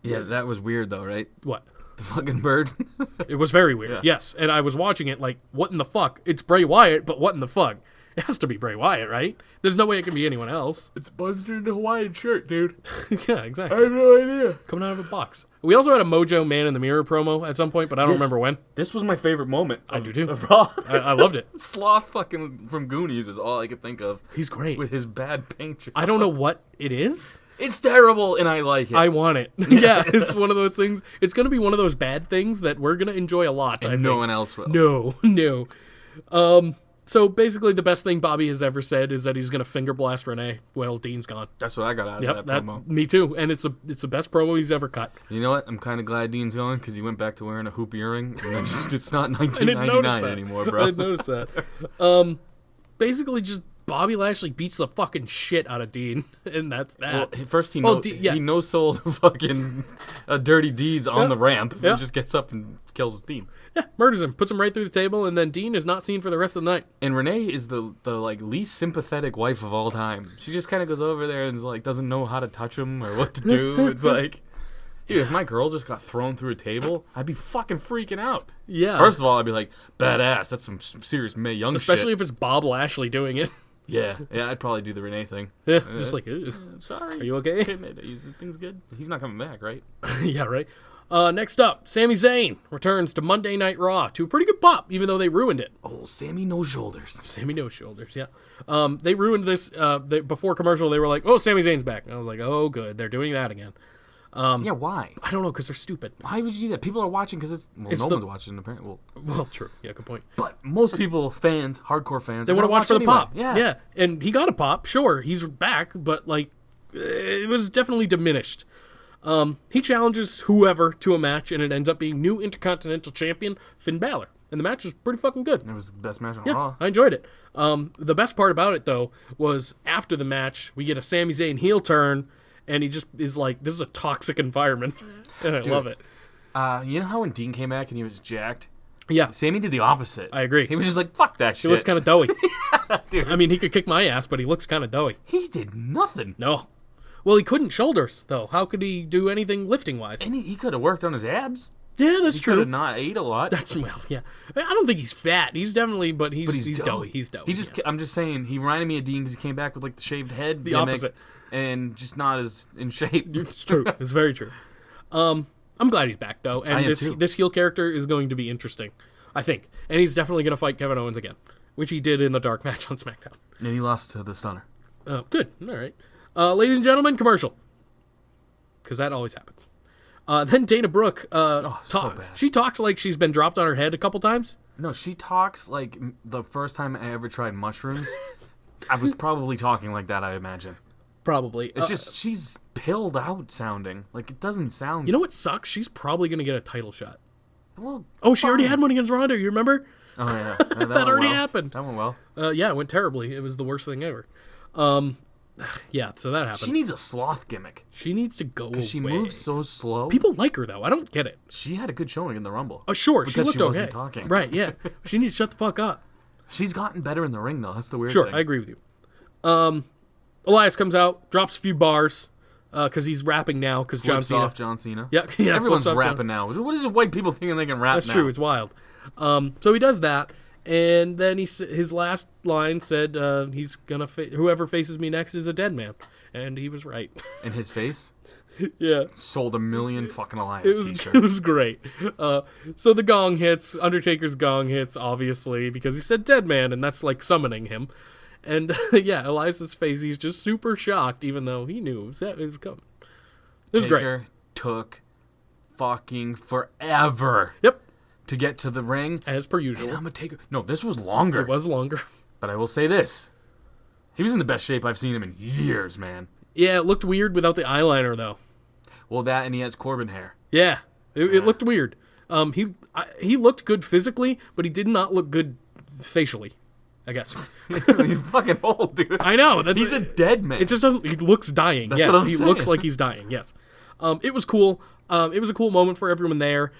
Yeah, that was weird though, right? What? The fucking bird. It was very weird. Yeah. Yes, and I was watching it like, what in the fuck? It's Bray Wyatt, but what in the fuck? It has to be Bray Wyatt, right? There's no way it can be anyone else. It's buzzed in a Hawaiian shirt, dude. Yeah, exactly. I have no idea. Coming out of a box. We also had a Mojo Man in the Mirror promo at some point, but I don't remember when. This was my favorite moment. I do too. Of Raw. I loved it. Sloth fucking from Goonies is all I could think of. He's great. With his bad paint job. I don't know what it is. It's terrible, and I like it. I want it. Yeah, it's one of those things. It's going to be one of those bad things that we're going to enjoy a lot. And no one else will. No. So basically, the best thing Bobby has ever said is that he's going to finger blast Renee while Dean's gone. That's what I got out of that promo. Me too. And it's the best promo he's ever cut. You know what? I'm kind of glad Dean's going because he went back to wearing a hoop earring. And it's not I didn't notice 1999 that. anymore, I bro. didn't notice that. Basically, just Bobby Lashley beats the fucking shit out of Dean, and that's that. Well, first he yeah. he no-sold fucking dirty deeds on the ramp Yeah. and just gets up and kills his team. Yeah, murders him, puts him right through the table, and then Dean is not seen for the rest of the night. And Renee is the like least sympathetic wife of all time. She just kind of goes over there and is like doesn't know how to touch him or what to do. It's like, dude, if my girl just got thrown through a table, I'd be fucking freaking out. Yeah. First of all, I'd be like, badass. That's some serious Mae Young Especially shit. if it's Bob Lashley doing it. Yeah, I'd probably do the Renee thing. Yeah, just like, "Ew, I'm sorry. are you okay?" Things good? He's not coming back, right? Yeah, right. Next up, Sami Zayn returns to Monday Night Raw to a pretty good pop, even though they ruined it. Oh, Sammy no shoulders. Sammy no shoulders, yeah. They ruined this before commercial. They were like, "Oh, Sami Zayn's back." And I was like, "Oh, good, they're doing that again." Yeah, why? I don't know, because they're stupid. Why would you do that? People are watching because no one's watching apparently. Well, true. Yeah, good point. But most people, fans, hardcore fans, They want to watch for the anyway. pop. Yeah. Yeah, and he got a pop. Sure, he's back, but like, it was definitely diminished. He challenges whoever to a match, and it ends up being new Intercontinental Champion Finn Balor. And the match was pretty fucking good. It was the best match on Yeah, Raw. I enjoyed it. The best part about it, though, was after the match, we get a Sami Zayn heel turn, and he just is like, this is a toxic environment. And I love it. You know how when Dean came back and he was jacked? Yeah, Sammy did the opposite. I agree. He was just like, fuck that shit. He looks kind of doughy. Dude. I mean, he could kick my ass, but he looks kind of doughy. He did nothing. No. Well, he couldn't shoulders, though. How could he do anything lifting-wise? And he could have worked on his abs. Yeah, that's He could true. have not ate a lot. That's well, yeah. I don't think he's fat. He's definitely, but he's doughy. He's doughy. He just, yeah. I'm just saying, he reminded me of Dean because he came back with like the shaved head The gimmick opposite. and just not as in shape. It's true. It's very true. I'm glad he's back though, I and am too. this heel character is going to be interesting, I think. And he's definitely going to fight Kevin Owens again, which he did in the dark match on SmackDown. And he lost to the Stunner. Good. All right. Ladies and gentlemen, commercial. Because that always happens. Then Dana Brooke, so bad. she talks like she's been dropped on her head a couple times. No, she talks like the first time I ever tried mushrooms. I was probably talking like that, I imagine. Probably. It's just, she's pilled out sounding. Like, it doesn't sound... You know what sucks? She's probably going to get a title shot. Well, Oh, she already fine. had one against Ronda, you remember? Oh, yeah. That went already well. happened. That went well. Yeah, it went terribly. It was the worst thing ever. Yeah, so that happened. She needs a sloth gimmick. She needs to go away. She moves so slow. People like her, though. I don't get it. She had a good showing in the Rumble. Oh, sure. Because she looked wasn't okay. talking. Right, yeah. She needs to shut the fuck up. She's gotten better in the ring, though. That's the weird Sure, thing. I agree with you. Elias comes out, drops a few bars, because he's rapping now, because John Flips Cena... off John Cena. Yeah, Everyone's flips off rapping now. What is it white people thinking they can rap That's now? true. It's wild. So he does that, and then his last line said he's gonna whoever faces me next is a dead man, and he was right. In his face? Yeah, Sold 1 million fucking Elias it t-shirts. was great. So the gong hits. Undertaker's gong hits, obviously, because he said dead man, and that's like summoning him. And yeah, Elias's face, he's just super shocked, even though he knew it was coming. It was great. Taker took fucking forever Yep, to get to the ring. as per And usual. I'm a Taker. No, this was longer. It was longer. But I will say this. He was in the best shape I've seen him in years, man. Yeah, it looked weird without the eyeliner, though. Well, that and he has Corbin hair. Yeah, it looked weird. He looked good physically, but he did not look good facially, I guess. He's fucking old, dude. I know. He's a dead man. It just doesn't. He looks dying. That's Yes, what I'm he saying. looks like he's dying. Yes. It was cool. It was a cool moment for everyone there.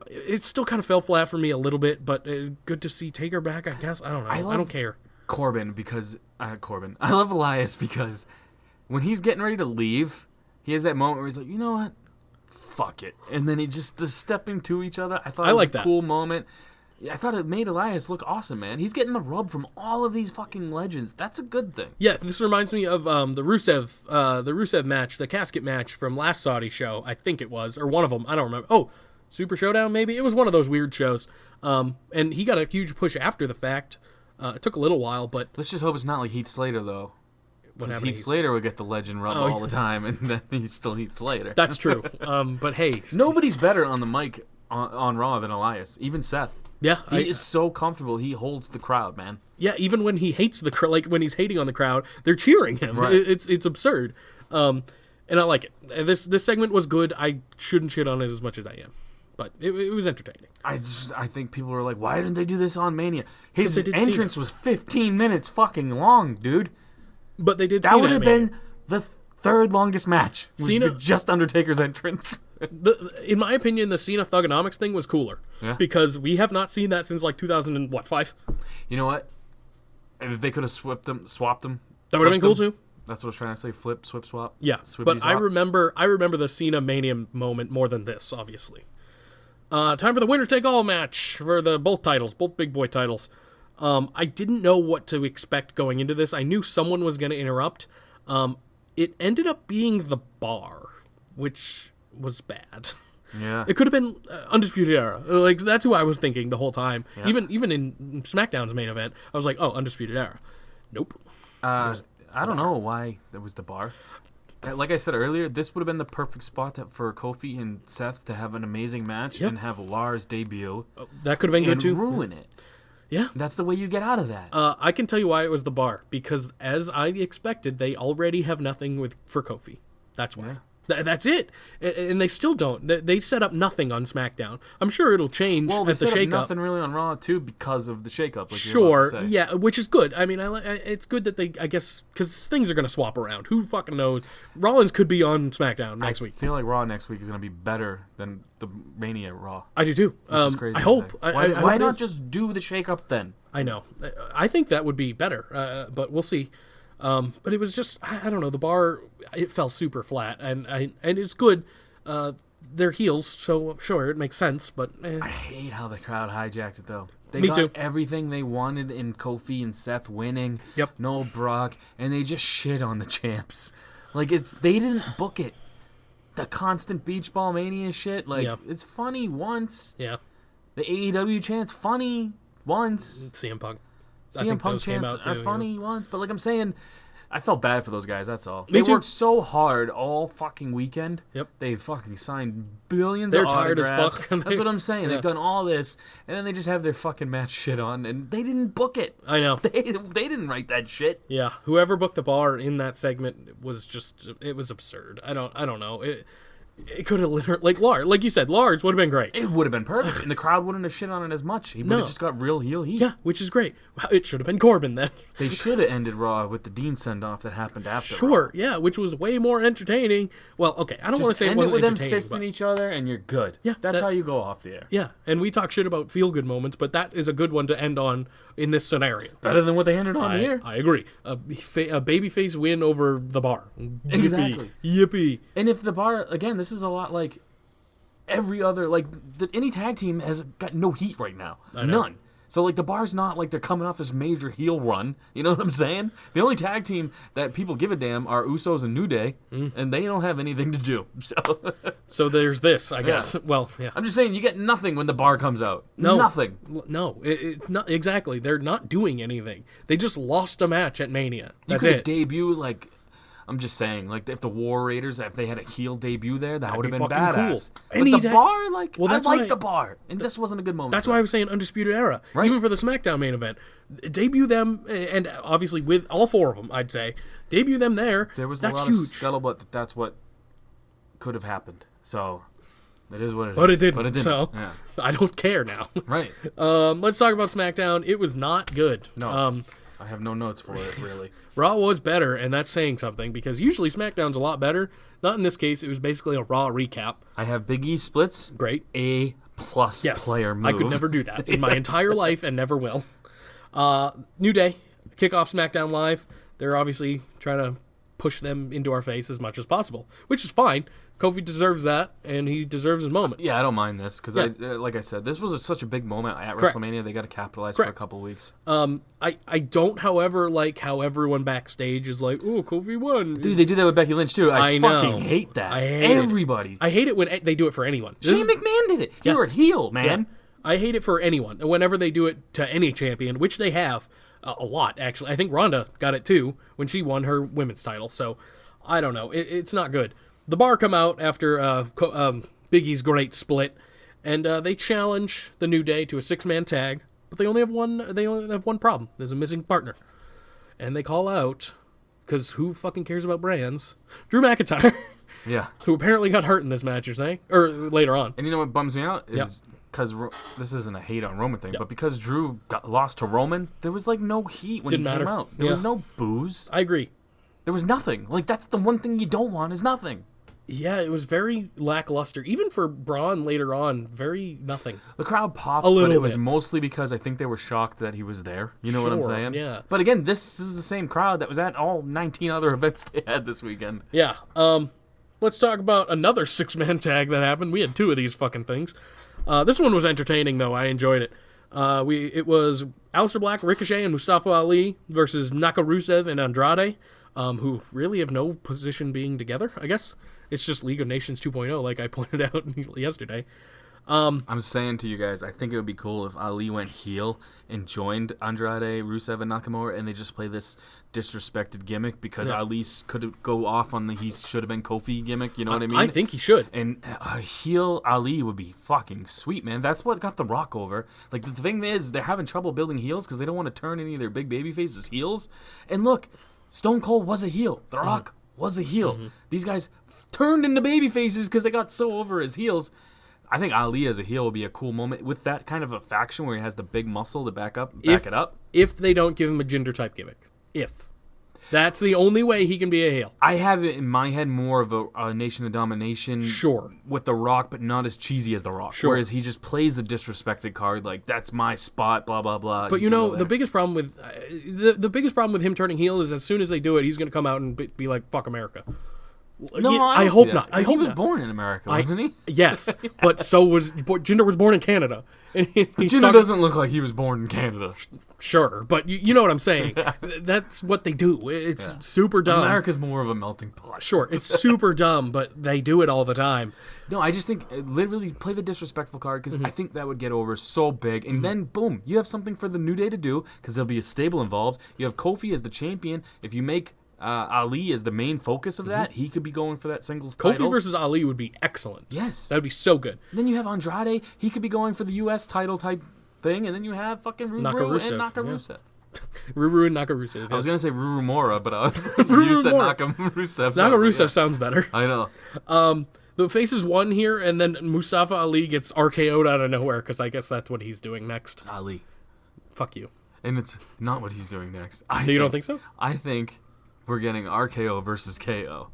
It still kind of fell flat for me a little bit, but good to see Taker back. I guess I don't know. I don't care. Corbin because Corbin. I love Elias because when he's getting ready to leave, he has that moment where he's like, you know what, fuck it, and then he just the stepping to each other. I thought it was like a that. cool moment. I thought it made Elias look awesome, man. He's getting the rub from all of these fucking legends. That's a good thing. Yeah, this reminds me of the Rusev match, the casket match from last Saudi show. I think it was, or one of them. I don't remember. Oh, Super Showdown, maybe it was one of those weird shows. And he got a huge push after the fact. It took a little while, but Let's just hope it's not like Heath Slater though. what Because happened? Heath Slater would get the legend rub Oh, all the time, and then he's still Heath Slater. That's true. But hey, Nobody's better on the mic on Raw than Elias. Even Seth. yeah, He is so comfortable. He holds the crowd, man. yeah. Even when he hates the like when he's hating on the crowd, they're cheering him. Right. It's absurd. And I like it. This segment was good. I shouldn't shit on it as much as I am, but it was entertaining. I think people were like, why didn't they do this on Mania? His they did entrance was 15 minutes fucking long, dude. But they did. That Cena would have at Mania. been the third longest match. Was Cena- just Undertaker's entrance. In my opinion, the Cena Thugonomics thing was cooler. Yeah. Because we have not seen that since like 2005. You know what? If they could have swapped them. That would have been flipped cool them. too. That's what I was trying to say. Flip, swip, swap. Yeah, Swippity but I swap. remember the Cena Mania moment more than this, obviously. Time for the winner take all match for both titles, both big boy titles. I didn't know what to expect going into this. I knew someone was going to interrupt. It ended up being the Bar, which was bad. Yeah. It could have been Undisputed Era. Like that's who I was thinking the whole time. Yeah. Even in SmackDown's main event, I was like, oh, Undisputed Era. Nope. I don't know why that was the Bar. Like I said earlier, this would have been the perfect spot for Kofi and Seth to have an amazing match Yep. and have Lars debut That could have been good and too. ruin it. Yeah. That's the way you get out of that. I can tell you why it was the Bar, because as I expected, they already have nothing for Kofi. That's why. That's it, and they still don't. They set up nothing on SmackDown. I'm sure it'll change Well, they at the set up shakeup. nothing really on Raw too because of the shakeup. Like you're about Sure, to say. yeah, which is good. I mean, it's good that they, I guess, because things are going to swap around. Who fucking knows? Rollins could be on SmackDown next week. I feel like Raw next week is going to be better than the Mania Raw. I do too. Which is crazy. I to hope. say. I Why hope it not is. just do the shakeup then? I know. I think that would be better, but we'll see. But it was just, I don't know. The Bar, it fell super flat, and it's good. they're heels, so sure, it makes sense, but I hate how the crowd hijacked it, though. They Me got too. everything they wanted in Kofi and Seth winning. Yep. No Brock, and they just shit on the champs. Like, they didn't book it. The constant beach ball mania shit, like, Yeah. it's funny once. yeah, The AEW chants, funny once. CM Punk. I CM think Punk those came chants out are too, yeah. funny once, but like I'm saying, I felt bad for those guys, that's all. Me They too. worked so hard all fucking weekend. Yep. They fucking signed billions They're of tired as autographs. fuck. That's what I'm saying. Yeah. They've done all this, and then they just have their fucking match shit on, and they didn't book it. I know. They didn't write that shit. Yeah, whoever booked the bar in that segment was just, it was absurd. I don't know. It could have literally, like you said, Lars would have been great. It would have been perfect, and the crowd wouldn't have shit on it as much. He would No. have just got real heel heat. Yeah, which is great. It should have been Corbin then. They should have ended Raw with the Dean send-off that happened after Raw. Sure, yeah, which was way more entertaining. Well, okay, I don't want to Just say it end it wasn't with them entertaining, fisting but each other, and you're good. Yeah, That's that- how you go off the air. yeah, and we talk shit about feel-good moments, but that is a good one to end on in this scenario. Better than what they ended on here. I agree. A babyface win over the bar. Exactly. Yippee. And if the bar, again, this is a lot like every other, like, any tag team has got no heat right now. I know. None. So, like, the bar's not like they're coming off this major heel run. You know what I'm saying? The only tag team that people give a damn are Usos and New Day, and they don't have anything to do. So, So there's this, I guess. Well, yeah. I'm just saying, you get nothing when the bar comes out. No. Nothing. No, not exactly. They're not doing anything. They just lost a match at Mania. You That's could it. debut, like, I'm just saying, like, if the War Raiders, if they had a heel debut there, that would have be been fucking cool. badass. Any But the ta- bar, like, Well, I that's like why- the bar, and this wasn't a good moment. That's for why I them. was saying Undisputed Era. Right. Even for the SmackDown main event. Debut them, and obviously with all four of them, I'd say. Debut them there. There was That's a lot huge. of scuttlebutt that that's what could have happened. So, it is what it is. But it didn't. But it didn't. So Yeah. I don't care now. Right. Let's talk about SmackDown. It was not good. No. I have no notes for it, really. Raw was better, and that's saying something because usually SmackDown's a lot better. Not in this case. It was basically a Raw recap. I have Big E splits. Great. A+ Yes. player move. I could never do that in my entire life and never will. New Day, kick off SmackDown Live. They're obviously trying to push them into our face as much as possible, which is fine. Kofi deserves that, and he deserves his moment. Yeah, I don't mind this because, Yeah. like I said, this was such a big moment at Correct. WrestleMania. They got to capitalize Correct. for a couple weeks. I don't, however, like how everyone backstage is like, oh, Kofi won. Dude, they do that with Becky Lynch too. I know. fucking hate that. I hate it. Everybody. I hate it when they do it for anyone. This Shane is- McMahon did it. Yeah. You were a heel, man. I hate it for anyone. And whenever they do it to any champion, which they have a lot, actually. I think Ronda got it too when she won her women's title. So, I don't know. It's not good. The Bar come out after Big E's great split, and they challenge the New Day to a 6-man tag. But they only have one. They only have one problem. There's a missing partner, and they call out because who fucking cares about brands? Drew McIntyre, Yeah. who apparently got hurt in this match. You're saying, or later on. And you know what bums me out Yep. is because this isn't a hate on Roman thing, but because Drew got lost to Roman, there was like no heat when Didn't he came matter. out. There was Yeah. no booze. I agree. There was nothing. Like that's the one thing you don't want is nothing. Yeah, it was very lackluster. Even for Braun later on, very nothing. The crowd popped, A little but it was bit. mostly because I think they were shocked that he was there. You know what I'm Sure, saying? yeah. But again, this is the same crowd that was at all 19 other events they had this weekend. Yeah. Let's talk about another 6-man tag that happened. We had 2 of these fucking things. This one was entertaining, though. I enjoyed it. It was Aleister Black, Ricochet, and Mustafa Ali versus Naka Rusev and Andrade, who really have no position being together, I guess. It's just League of Nations 2.0, like I pointed out yesterday. I'm saying to you guys, I think it would be cool if Ali went heel and joined Andrade, Rusev, and Nakamura, and they just play this disrespected gimmick because Ali could go off on the he should have been Kofi gimmick. You know what I mean? I think he should. And a heel Ali would be fucking sweet, man. That's what got The Rock over. Like, the thing is, they're having trouble building heels because they don't want to turn any of their big baby faces heels. And look, Stone Cold was a heel. The Rock was a heel. These guys turned into baby faces because they got so over as heels. I think Ali as a heel will be a cool moment with that kind of a faction where he has the big muscle to back it up. If they don't give him a gender-type gimmick. If. That's the only way he can be a heel. I have it in my head more of a Nation of Domination Sure. with The Rock, but not as cheesy as The Rock. Sure. Whereas he just plays the disrespected card, like, that's my spot, blah, blah, blah. But you can know, go the there. biggest problem with the biggest problem with him turning heel is as soon as they do it, he's going to come out and be like, fuck America. No, Yeah, I I don't hope see not. that, I 'cause hope he was not. born in America, wasn't he? Yes, but so was Jinder was born in Canada, and he's Jinder talking- doesn't look like he was born in Canada. Sure, but you know what I'm saying. That's what they do. It's super dumb. America's more of a melting pot. Sure, it's super dumb, but they do it all the time. No, I just think literally play the disrespectful card because Mm-hmm. I think that would get over so big. And then, boom, you have something for the New Day to do because there'll be a stable involved. You have Kofi as the champion. If you make Ali as the main focus of that, he could be going for that singles Mm-hmm. Kofi title. versus Ali would be excellent. Yes. That would be so good. Then you have Andrade. He could be going for the U.S. title type thing. And then you have fucking Ruru Nakarusev, and Nakarusev. Ruru and Nakarusev. I was going to say Ruru Mora, but I was Ruru you said Mora. Nakarusev. Nakarusev sounds better. I know. The faces won here, and then Mustafa Ali gets RKO'd out of nowhere because I guess that's what he's doing next. Ali. Fuck you. And it's not what he's doing next. You don't think so? I think we're getting RKO versus KO.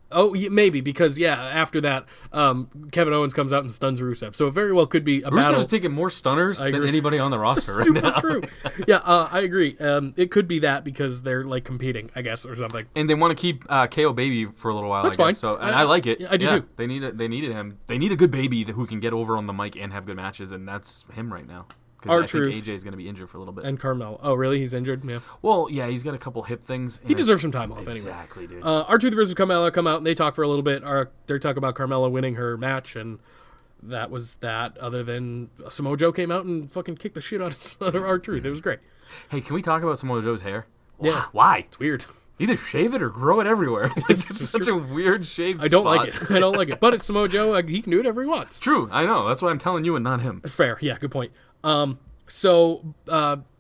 Oh, yeah, maybe because after that, Kevin Owens comes out and stuns Rusev, so it very well could be a battle. Rusev's taking more stunners than agree. anybody on the roster right Super now. true. Yeah, I agree. It could be that because they're like competing, I guess, or something. And they want to keep KO Baby for a little while. That's I fine. guess. So, and I like it. Yeah, I do too. They needed him. They need a good baby who can get over on the mic and have good matches, and that's him right now. Because I think AJ is going to be injured for a little bit. And Carmel. Oh, really? He's injured? Yeah. Well, yeah, he's got a couple hip things. He deserves some time off anyway. Exactly, dude. R-Truth versus Carmella come out and they talk for a little bit. They talk about Carmella winning her match, and that was that. Other than Samoa Joe came out and fucking kicked the shit out of R-Truth. It was great. Hey, can we talk about Samoa Joe's hair? Yeah. Why? It's weird. Either shave it or grow it everywhere. It's such a weird shaved I don't spot. like it. I don't like it. But it's Samoa Joe. He can do whatever he wants. True, I know. That's why I'm telling you and not him. Fair. Yeah, good point. So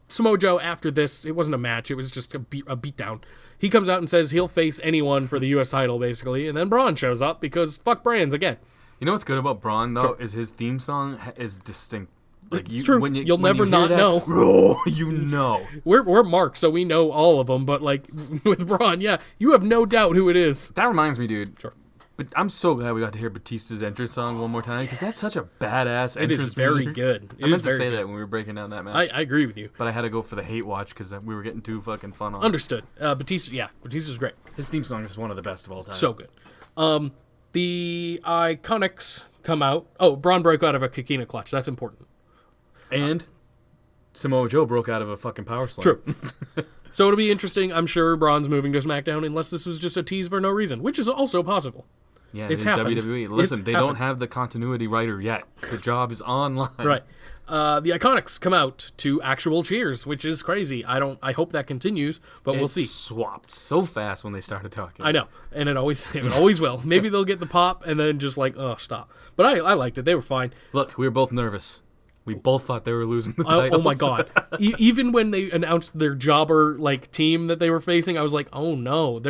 Samoa Joe, after this, it wasn't a match. It was just a beatdown. He comes out and says he'll face anyone for the U.S. title, basically. And then Braun shows up because fuck brands again. You know what's good about Braun, though, is his theme song is distinct. Like It's true. You'll never hear not that, know. Oh, you know. We're Mark, so we know all of them. But like with Braun, yeah, you have no doubt who it is. That reminds me, dude. Sure. But I'm so glad we got to hear Batista's entrance song one more time because that's such a badass It entrance is very music. good. I meant to say that when we were breaking down that match. I agree with you. But I had to go for the hate watch because we were getting too fucking fun on it. Understood. Batista's great. His theme song is one of the best of all time. So good. The Iconics come out. Oh, Braun broke out of a Kikina clutch. That's important. And Samoa Joe broke out of a fucking power slam. True. So it'll be interesting. I'm sure Braun's moving to SmackDown unless this was just a tease for no reason, which is also possible. Yeah, It's it's happened. WWE. Listen, It's they don't happened. have the continuity writer yet. The job is online. Right. The Iconics come out to actual cheers, which is crazy. I hope that continues, but we'll It see. swapped so fast when they started talking. I know, and it always will. Maybe they'll get the pop and then just like, oh, stop. But I liked it. They were fine. Look, we were both nervous. We both thought they were losing the Oh, titles. oh my god! Even when they announced their jobber like team that they were facing, I was like, oh no!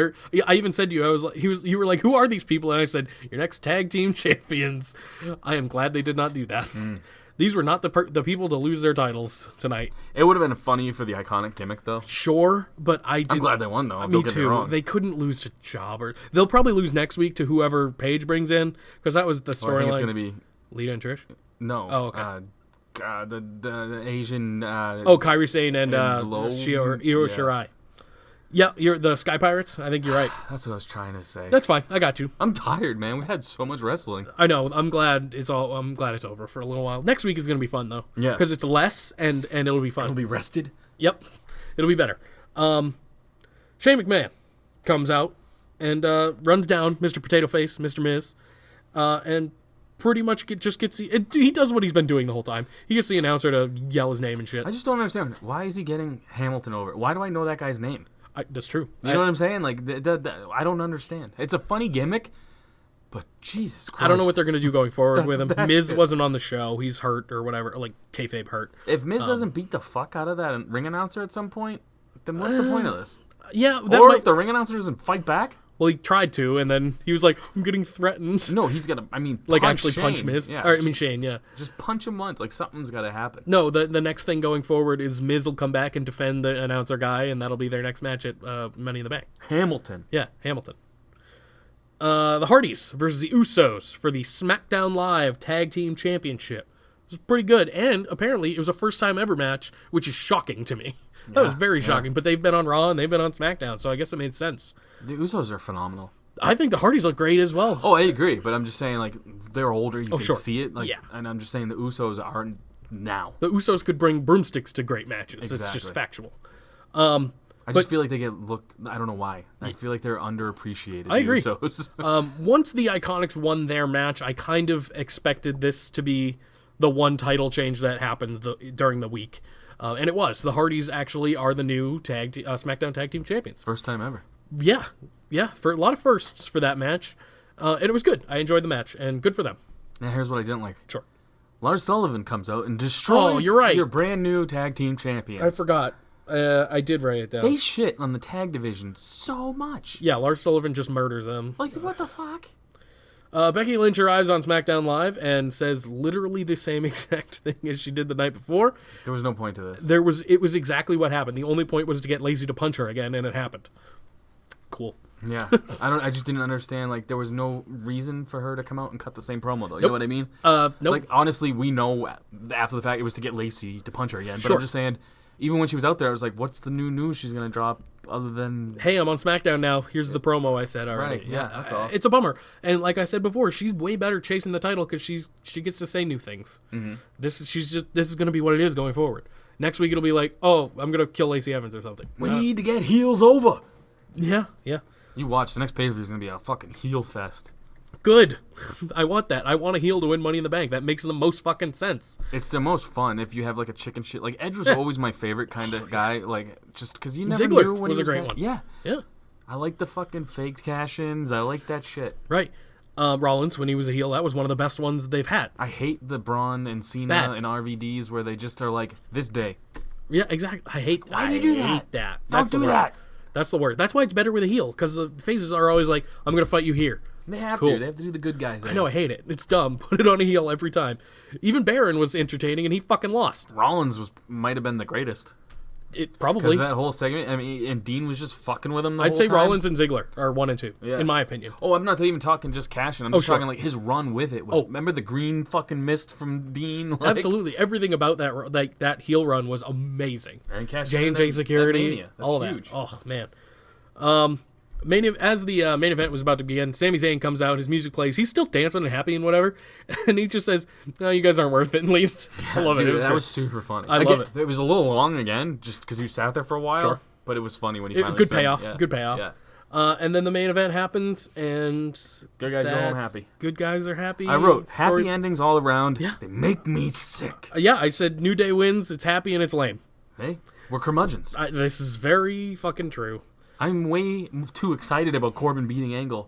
I even said to you, I was like, you were like, who are these people? And I said, your next tag team champions. I am glad they did not do that. These were not the people to lose their titles tonight. It would have been funny for the iconic gimmick, though. Sure, but I did. I'm glad they won, though. Me Don't get me too. wrong. They couldn't lose to Jobber. They'll probably lose next week to whoever Paige brings in because that was the Well, I think it's storyline. going to be... Lita and Trish. No. Oh, okay. The Asian... Kairi Sane and Lo- Io yeah. Shirai. Yeah, you're the Sky Pirates. I think you're right. That's what I was trying to say. That's fine. I got you. I'm tired, man. We had so much wrestling. I know. I'm glad it's over for a little while. Next week is going to be fun though. Yeah. Because it's less and it'll be fun. It'll be rested. Yep. It'll be better. Shane McMahon comes out and runs down Mr. Potato Face, Mr. Miz, and pretty much he does what he's been doing the whole time. He gets the announcer to yell his name and shit. I just don't understand. Why is he getting Hamilton over? Why do I know that guy's name? That's true. You know what I'm saying? Like, I don't understand. It's a funny gimmick, but Jesus Christ. I don't know what they're going to do going forward with him. That's Miz it. wasn't on the show. He's hurt or whatever, like kayfabe hurt. If Miz doesn't beat the fuck out of that ring announcer at some point, then what's the point of this? Yeah, Or if the ring announcer doesn't fight back? well, he tried to, and then he was like, "I'm getting threatened." No, he's got to, like punch actually punch Shane. Miz. Yeah, Or, I mean Shane. Yeah. just punch him once. Like, something's got to happen. No, the next thing going forward is Miz will come back and defend the announcer guy, and that'll be their next match at Money in the Bank. Hamilton. Yeah, Hamilton. The Hardys versus the Usos for the SmackDown Live Tag Team Championship. It was pretty good, and apparently it was a first time ever match, which is shocking to me. That was very shocking, but they've been on Raw and they've been on SmackDown, so I guess it made sense. The Usos are phenomenal. I think the Hardys look great as well. Oh, I agree, but I'm just saying, like, they're older. You can sure. see it. Like, Yeah. And I'm just saying the Usos aren't now. The Usos could bring broomsticks to great matches. It's just Exactly. factual. I just feel like they get looked. I don't know why. I feel like they're underappreciated. I agree. Usos. Once the Iconics won their match, I kind of expected this to be the one title change that happened during the week. And it was. The Hardys actually are the new SmackDown Tag Team Champions. First time ever. Yeah, for a lot of firsts for that match. And it was good. I enjoyed the match, and good for them. Now, here's what I didn't like. Sure. Lars Sullivan comes out and destroys you're right. your brand new tag team champions. I forgot. I did write it down. They shit on the tag division so much. Yeah, Lars Sullivan just murders them. Like, what the fuck? Becky Lynch arrives on SmackDown Live and says literally the same exact thing as she did the night before. There was no point to this. It was exactly what happened. The only point was to get Lazy to punch her again, and it happened. Cool. Yeah, I just didn't understand. Like, there was no reason for her to come out and cut the same promo, though. You know what I mean? Nope. Like, honestly, we know after the fact it was to get Lacey to punch her again. But Sure. I'm just saying, even when she was out there, I was like, what's the new news she's gonna drop other than? Hey, I'm on SmackDown now. Here's the promo I said already. Right, yeah, that's all. It's a bummer. And like I said before, she's way better chasing the title because she gets to say new things. Mm-hmm. This is going to be what it is going forward. Next week it'll be like, oh, I'm going to kill Lacey Evans or something. We need to get heels over. Yeah. You watch, the next pay-per-view is gonna be a fucking heel fest. Good. I want that. I want a heel to win Money in the Bank. That makes the most fucking sense. It's the most fun if you have like a chicken shit. Like Edge was always my favorite kind of guy. Like just because you never Ziggler knew when was he a great gonna- one. Yeah, Yeah. I like the fucking fake cash-ins. I like that shit. Right. Rollins, when he was a heel, that was one of the best ones they've had. I hate the Braun and Cena Bad. and RVDs where they just are like this day. Yeah, exactly. I hate. Why do you do I that? hate that. Don't That's the do word. that. That's the word. That's why it's better with a heel because the faces are always like, "I'm going to fight you here." They have Cool. to. They have to do the good guy thing. I know, I hate it. It's dumb. Put it on a heel every time. Even Baron was entertaining, and he fucking lost. Rollins might have been the greatest It because probably. that whole segment. I mean, and Dean was just fucking with him. The I'd whole say time. Rollins and Ziggler are 1 and 2, Yeah. in my opinion. Oh, I'm not even talking just cashing. I'm just sure. talking like his run with it was. Oh. Remember the green fucking mist from Dean? Like, Absolutely, everything about that heel run was amazing. And cash J&J security, Mania. That's all huge. that. Oh man. As the main event was about to begin, Sami Zayn comes out, his music plays, he's still dancing and happy and whatever, and he just says, "No, you guys aren't worth it," and leaves. I love Dude, it. that great. was super funny. I love it. It was a little long again, just because you sat there for a while. Sure. But it was funny when he finally Good sang. payoff. Yeah. Good payoff. Yeah. And then the main event happens, and Good guys go home that's- happy. Good guys are happy. I wrote Story- happy endings all around. Yeah. They make me sick. Yeah, I said New Day wins. It's happy and it's lame. Hey, we're curmudgeons. This is very fucking true. I'm way too excited about Corbin beating Angle.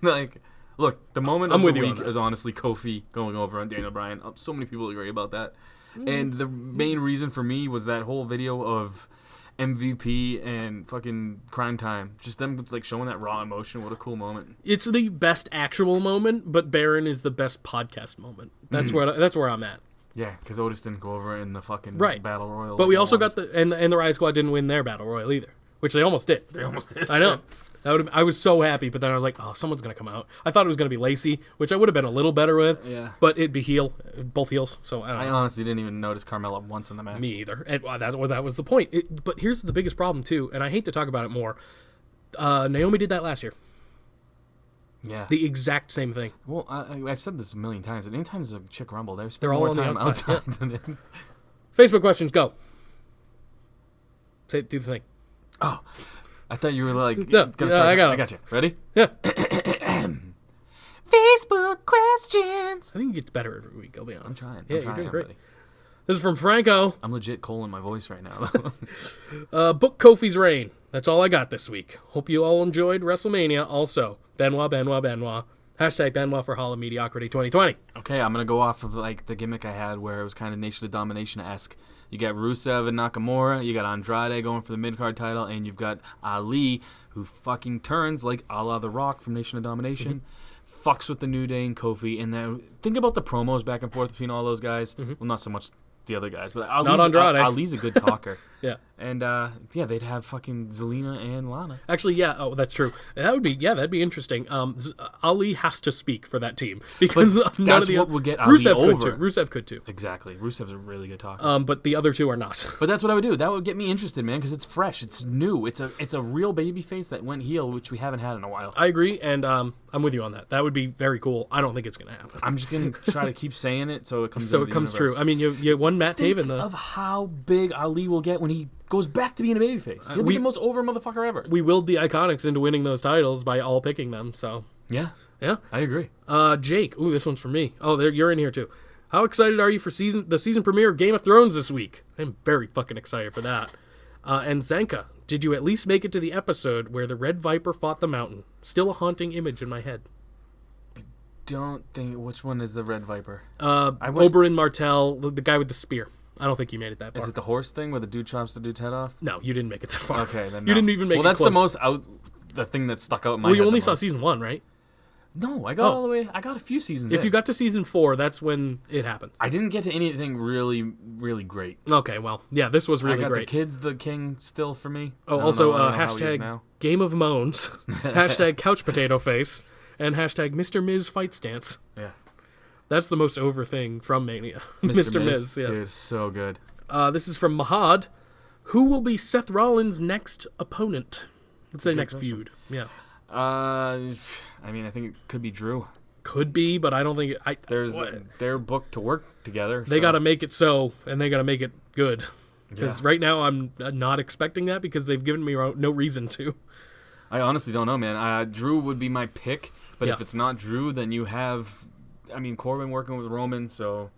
Like, look, the moment I'm of with the you on week that. is honestly Kofi going over on Daniel Bryan. So many people agree about that. Mm. And the main reason for me was that whole video of MVP and fucking Crime Time. Just them like showing that raw emotion. What a cool moment. It's the best actual moment, but Baron is the best podcast moment. That's where I'm at. Yeah, because Otis didn't go over in the fucking Right. Battle Royal. But we like also he got wanted. the the Riot Squad didn't win their battle royal either, which they almost did. They almost did. I know. I was so happy, but then I was like, oh, someone's gonna come out. I thought it was gonna be Lacey, which I would have been a little better with. Yeah. But it'd be both heels. So I don't I know. honestly didn't even notice Carmella once in the match. Me either. And that was the point. But here's the biggest problem too, and I hate to talk about it more. Naomi did that last year. Yeah. The exact same thing. Well, I've said this a million times. But anytime there's a chick rumble, they spend They're all more on the time outside, outside than in. Facebook questions, go. Do the thing. Oh, I thought you were like. No, gonna yeah, start- I got I it. got you. Ready? Yeah. Facebook questions. I think it gets better every week, I'll be honest. I'm trying. Yeah, I'm trying, you're doing great. buddy. This is from Franco. I'm legit cold in my voice right now. Book Kofi's reign. That's all I got this week. Hope you all enjoyed WrestleMania. Also, Benoit. Hashtag Benoit for Hall of Mediocrity 2020. Okay, I'm gonna go off of like the gimmick I had where it was kind of Nation of Domination-esque. You got Rusev and Nakamura, you got Andrade going for the mid-card title, and you've got Ali, who fucking turns like a la The Rock from Nation of Domination, fucks with the New Day and Kofi, and then think about the promos back and forth between all those guys. Well, not so much the other guys, but Ali's, Andrade. Ali's a good talker. Yeah. And they'd have fucking Zelina and Lana. Actually, yeah. Oh, that's true. That'd be interesting. Ali has to speak for that team because none that's of the what would get Ali Rusev could over. too. Rusev could too. Exactly. Rusev's a really good talker. But the other two are not. But that's what I would do. That would get me interested, man, because it's fresh, it's new, it's a real babyface that went heel, which we haven't had in a while. I agree, and I'm with you on that. That would be very cool. I don't think it's gonna happen. I'm just gonna try to keep saying it so it comes. So into it the comes universe. true. I mean, you won Matt Taven though. Of how big Ali will get when he goes back to being a babyface. He'll be the most over motherfucker ever. We willed the Iconics into winning those titles by all picking them. So Yeah, yeah. I agree. Jake. Ooh, this one's for me. Oh, you're in here too. How excited are you for the season premiere of Game of Thrones this week? I'm very fucking excited for that. And Zanca, did you at least make it to the episode where the Red Viper fought the Mountain? Still a haunting image in my head. Don't think which one is the Red Viper. Oberyn Martell, the guy with the spear. I don't think you made it that far. Is it the horse thing where the dude chops the dude's head off? No, you didn't make it that far. Okay, then you no. didn't even make it Well, that's close. the thing that stuck out in my Well, head. you only the saw most. season 1, right? No, I got all the way. I got a few seasons. If you got to season 4, that's when it happens. I didn't get to anything really, really great. Okay, well, yeah, this was really I got great. the kids, the king, still for me. Oh, I don't also, know how he is hashtag now. Game of Moans, hashtag Couch Potato Face, and hashtag Mr. Miz Fight Stance. Yeah, That's the most over thing from Mania. Mr. Miz, yeah. dude, so good. This is from Mahad. Who will be Seth Rollins' next opponent? Let's say next feud. Yeah. I mean, I think it could be Drew. Could be, but I don't think... They're booked to work together. They got to make it so, and they got to make it good. Because right now I'm not expecting that because they've given me no reason to. I honestly don't know, man. Drew would be my pick, but Yeah. if it's not Drew, then you have, Corbin working with Roman, so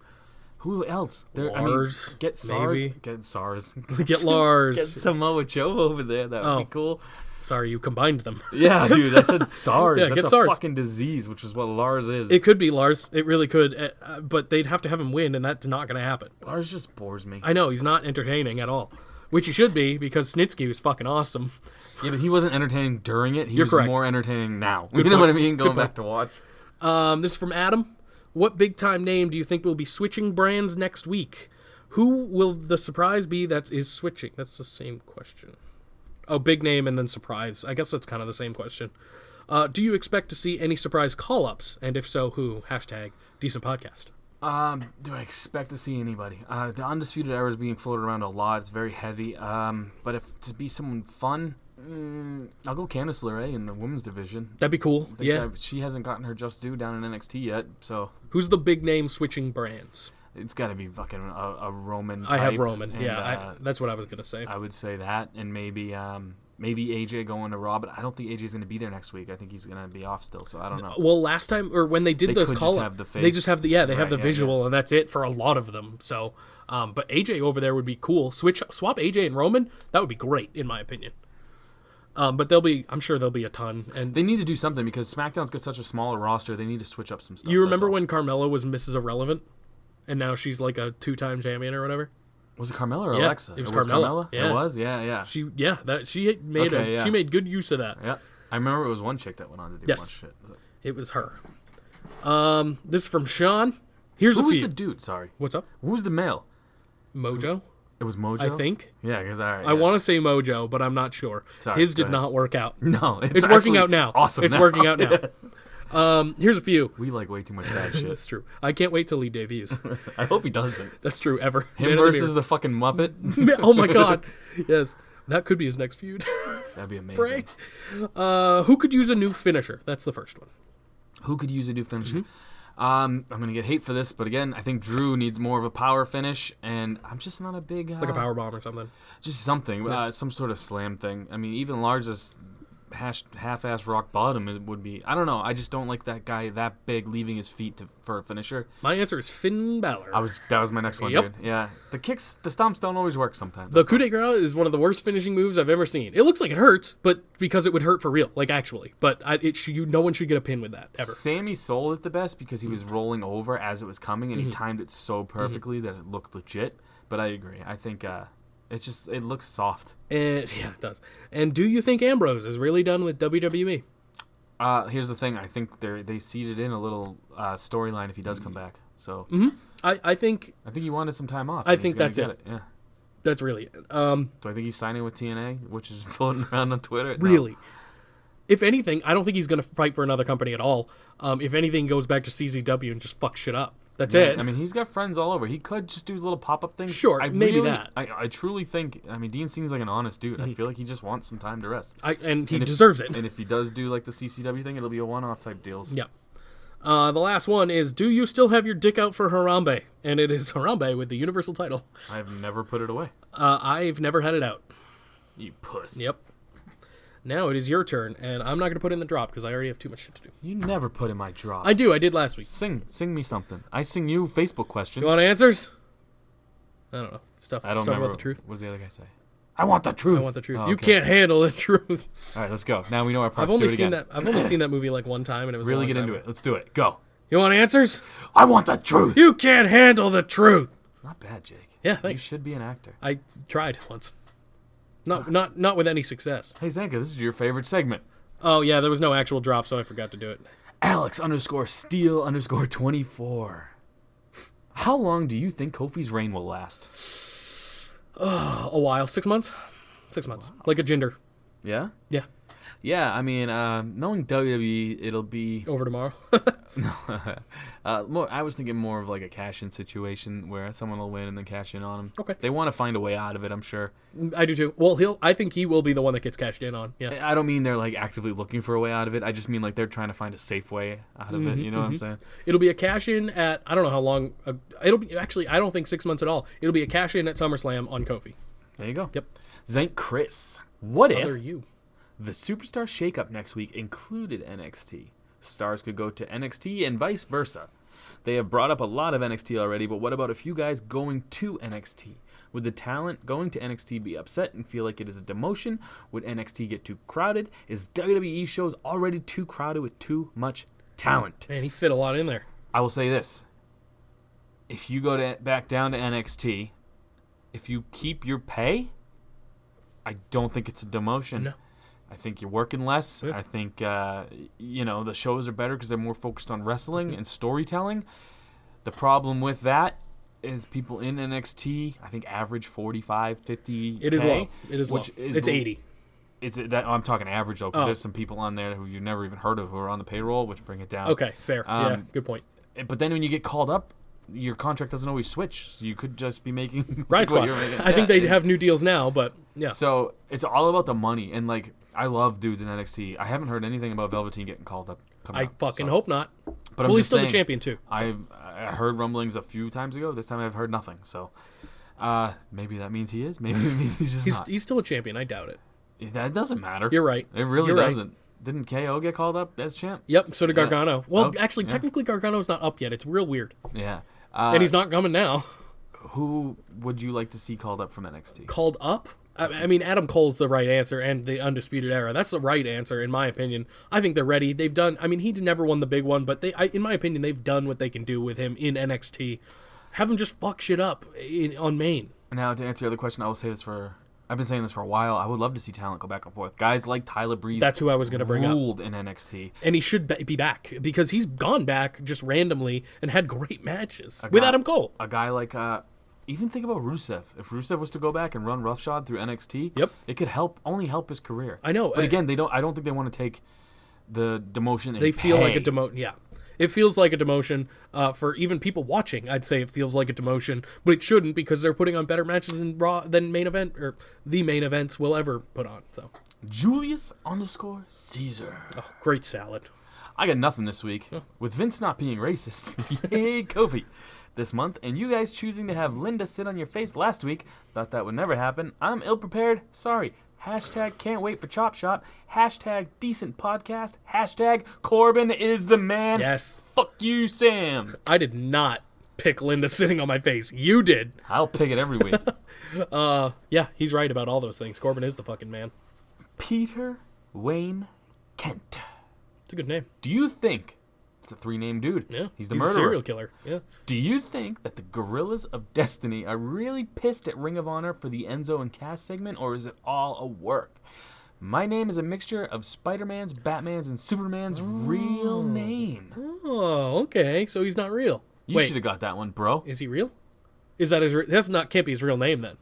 who else? Lars, get SARS. maybe. Get SARS. Get Lars. Get Samoa Joe over there. That would be cool. Sorry, you combined them. Yeah, dude, I said SARS. Yeah, That's get a SARS. fucking disease, which is what Lars is. It could be Lars. It really could. But they'd have to have him win, and that's not going to happen. Lars just bores me. I know, he's not entertaining at all. Which he should be, because Snitsky was fucking awesome. Yeah, but he wasn't entertaining during it. He You're was correct. more entertaining now. Good You know point. what I mean? Going Good back point. to watch. This is from Adam. What big-time name do you think will be switching brands next week? Who will the surprise be that is switching? That's the same question. Oh, big name and then surprise. I guess that's kind of the same question. Do you expect to see any surprise call-ups? And if so, who? Hashtag decent podcast. Do I expect to see anybody? The Undisputed Era is being floated around a lot. It's very heavy. But if to be someone fun, I'll go Candice LeRae in the women's division. That'd be cool. I think Yeah. she hasn't gotten her just due down in NXT yet, so Who's the big name switching brands? it's got to be fucking a Roman. I have type, Roman. and, Yeah, that's what I was going to say. I would say that, and maybe AJ going to Raw, but I don't think AJ's going to be there next week. I think he's going to be off still, so I don't know. Well, last time, or when they did They those could call just up, have the they face. just have the they have Right, the yeah, visual, and that's it for a lot of them. So, but AJ over there would be cool. Swap AJ and Roman. That would be great, in my opinion. But I'm sure there'll be a ton. And They need to do something because SmackDown's got such a smaller roster. They need to switch up some stuff. you that's remember all. when Carmella was Mrs. Irrelevant, and now she's like a 2-time champion or whatever? Was it Carmella or Yeah, Alexa? it was Carmella. Yeah. It was? Yeah. She made Okay, yeah. she made good use of that. Yeah. I remember it was one chick that went on to do Yes. a bunch of shit. It was her. This is from Sean. Here's Who a was few. the dude? Sorry. What's up? Who was the male? Mojo, It was Mojo? I think. Yeah, because I want to say Mojo, but I'm not sure. Sorry, His go did ahead. not work out. No, It's working actually out now. Awesome. It's now. working out now. Here's a few. We like way too much bad shit. That's true. I can't wait till he debuts. I hope he doesn't. That's true. Ever. Him Man of the versus the fucking Muppet. mirror. Oh my god. Yes. That could be his next feud. That'd be amazing. Bray. Who could use a new finisher? That's the first one. Who could use a new finisher? Mm-hmm. I'm gonna get hate for this, but again, I think Drew needs more of a power finish, and I'm just not a big Like a power bomb or something. just something, some sort of slam thing. I mean, even Lars' half-ass rock bottom would be. I don't know. I just don't like that guy that big leaving his feet for a finisher. My answer is Finn Balor. That was my next one, Yep. dude. Yeah, the stomps don't always work sometimes. The coup de grace is one of the worst finishing moves I've ever seen. It looks like it hurts, but because it would hurt for real, like actually. But no one should get a pin with that ever. Sammy sold it the best because he was rolling over as it was coming, and he Mm-hmm. timed it so perfectly that it looked legit. But I agree. I think it looks soft. And yeah, it does. And do you think Ambrose is really done with WWE? Here's the thing. I think they seeded in a little storyline if he does come back. So I think I think he wanted some time off. I and he's think gonna that's get it. Yeah. That's really it. Do I think he's signing with TNA, which is floating around on Twitter? No. Really. If anything, I don't think he's going to fight for another company at all. If anything, he goes back to CZW and just fuck shit up. That's it. I mean, he's got friends all over. He could just do little pop-up things. Sure, maybe that. I truly think, I mean, Dean seems like an honest dude. I feel like he just wants some time to rest. And he deserves it. And if he does do like the CCW thing, it'll be a one-off type deals. Yeah. The last one is, do you still have your dick out for Harambe? And it is Harambe with the Universal title. I've never put it away. I've never had it out. You puss. Yep. Now it is your turn, and I'm not going to put in the drop because I already have too much shit to do. You never put in my drop. I do. I did last week. Sing me something. I sing you Facebook questions. You want answers? I don't know. Stuff I don't remember. about the truth. What does the other guy say? I want the truth. I want the truth. Oh, You okay. can't handle the truth. All right, let's go. Now we know our parts. I've only do it seen again. that. I've only seen that movie like one time, and it was Really a long get time into ago. it. Let's do it. Go. You want answers? I want the truth. You can't handle the truth. Not bad, Jake. Yeah, You thanks. should be an actor. I tried once. Not with any success. Hey, Zanca, this is your favorite segment. Oh yeah, there was no actual drop, so I forgot to do it. Alex_Steele_24. How long do you think Kofi's reign will last? A while, 6 months. 6 months, like a Jinder. Yeah? Yeah, Yeah, I mean, knowing WWE, it'll be over tomorrow. more. I was thinking more of like a cash-in situation where someone will win and then cash in on him. Okay. They want to find a way out of it, I'm sure. I do too. Well, I think he will be the one that gets cashed in on. Yeah. I don't mean they're like actively looking for a way out of it. I just mean like they're trying to find a safe way out of it. You know what I'm saying? It'll be a cash in at I don't know how long. It'll be actually I don't think 6 months at all. It'll be a cash in at SummerSlam on Kofi. There you go. Yep. Zank Chris. What Other if you? the Superstar Shakeup next week included NXT? Stars could go to NXT and vice versa. They have brought up a lot of NXT already, but what about a few guys going to NXT? Would the talent going to NXT be upset and feel like it is a demotion? Would NXT get too crowded? Is WWE shows already too crowded with too much talent? Man, he fit a lot in there. I will say this. If you go back down to NXT, if you keep your pay, I don't think it's a demotion. No. I think you're working less. Yeah. I think, the shows are better because they're more focused on wrestling and storytelling. The problem with that is people in NXT, I think, average 45, 50. It is low. It is which low. is It's 80. It's that I'm talking average though, because Oh. there's some people on there who you've never even heard of who are on the payroll, which bring it down. Okay, fair. Yeah, good point. But then when you get called up, your contract doesn't always switch, so you could just be making Right what spot. you're making. I think they have new deals now, but yeah. So it's all about the money, and like I love dudes in NXT. I haven't heard anything about Velveteen getting called up. I fucking hope not. But I'm Well, he's just still the saying, champion too. I heard rumblings a few times ago. This time I've heard nothing. So maybe that means he is. Maybe it means he's just not. He's still a champion. I doubt it. That doesn't matter. You're right. It really You're right. doesn't. Didn't KO get called up as champ? Yep. So did Yeah. Gargano. Well, Oh, actually, yeah. technically, Gargano's not up yet. It's real weird, Yeah. and he's not coming now. Who would you like to see called up from NXT? Called up. I mean, Adam Cole's the right answer, and the Undisputed Era. That's the right answer, in my opinion. I think they're ready. They've done. I mean, he never won the big one, but in my opinion, they've done what they can do with him in NXT. Have him just fuck shit up on main. Now, to answer your other question, I will say this I've been saying this for a while. I would love to see talent go back and forth. Guys like Tyler Breeze. That's who I was going to bring up. Ruled in NXT. And he should be back because he's gone back just randomly and had great matches with Adam Cole. A guy like, even think about Rusev. If Rusev was to go back and run roughshod through NXT, Yep. it could only help his career. I know. But again, I don't think they want to take the demotion and They feel like a pay. demotion. Yeah. It feels like a demotion for even people watching. I'd say it feels like a demotion, but it shouldn't because they're putting on better matches in Raw than main event or the main events will ever put on. So, Julius_Caesar. oh, great salad. I got nothing this week. With Vince not being racist, yay, Kofi, this month, and you guys choosing to have Linda sit on your face last week, thought that would never happen. I'm ill-prepared. Sorry. Hashtag can't wait for Chop Shop. Hashtag decent podcast. Hashtag Corbin is the man. Yes. Fuck you, Sam. I did not pick Linda sitting on my face. You did. I'll pick it every week. Yeah, he's right about all those things. Corbin is the fucking man. Peter Wayne Kent. It's a good name. Do you think... It's a three-name dude. Yeah. He's the a murderer. serial killer. Yeah. Do you think that the Gorillas of Destiny are really pissed at Ring of Honor for the Enzo and Cass segment, or is it all a work? My name is a mixture of Spider-Man's, Batman's, and Superman's real name. Oh, okay. So he's not real. You Wait, should have got that one, bro. is he real? Is that his? Can't be his real name then.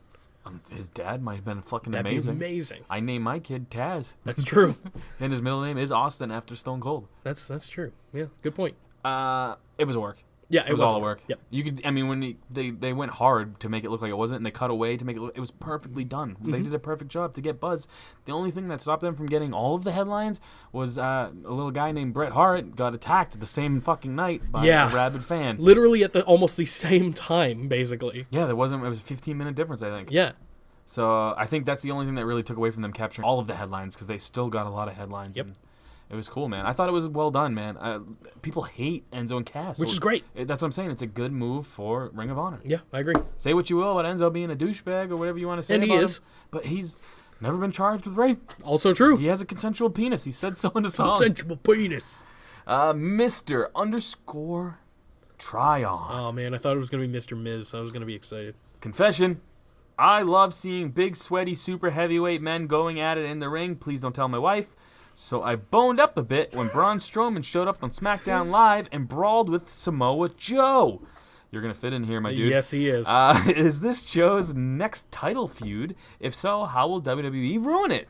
His dad might have been fucking That'd amazing. be amazing. I named my kid Taz. That's true. And his middle name is Austin after Stone Cold. That's true. Yeah, good point. It was a work. Yeah, It was all a work. Yep. You could, I mean, when they went hard to make it look like it wasn't, and they cut away to make it look, it was perfectly done. They did a perfect job to get buzz. The only thing that stopped them from getting all of the headlines was a little guy named Bret Hart got attacked the same fucking night by a rabid fan. Literally at almost the same time, basically. Yeah, it was a 15-minute difference, I think. Yeah. So I think that's the only thing that really took away from them capturing all of the headlines, because they still got a lot of headlines. Yep. And it was cool, man. I thought it was well done, man. People hate Enzo and Cass. Which is great. That's what I'm saying. It's a good move for Ring of Honor. Yeah, I agree. Say what you will about Enzo being a douchebag or whatever you want to say And he about is. him, but he's never been charged with rape. Also true. He has a consensual penis. He said so in the song. Sensual penis. Mr. _ Tryon. Oh, man, I thought it was going to be Mr. Miz. I was going to be excited. Confession. I love seeing big, sweaty, super heavyweight men going at it in the ring. Please don't tell my wife. So I boned up a bit when Braun Strowman showed up on SmackDown Live and brawled with Samoa Joe. You're going to fit in here, my dude. Yes, he is. Is this Joe's next title feud? If so, how will WWE ruin it?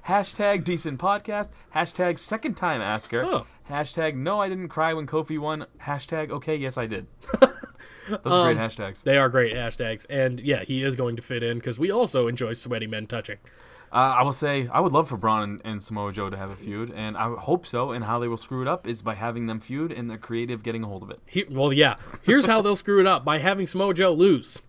Hashtag decent podcast. Hashtag second time asker. Oh. Hashtag no, I didn't cry when Kofi won. Hashtag okay, yes, I did. Those are great hashtags. They are great hashtags. And, yeah, he is going to fit in because we also enjoy sweaty men touching. I will say, I would love for Braun and Samoa Joe to have a feud, and I hope so, and how they will screw it up is by having them feud and the creative getting a hold of it. Well, yeah. Here's how they'll screw it up. By having Samoa Joe lose.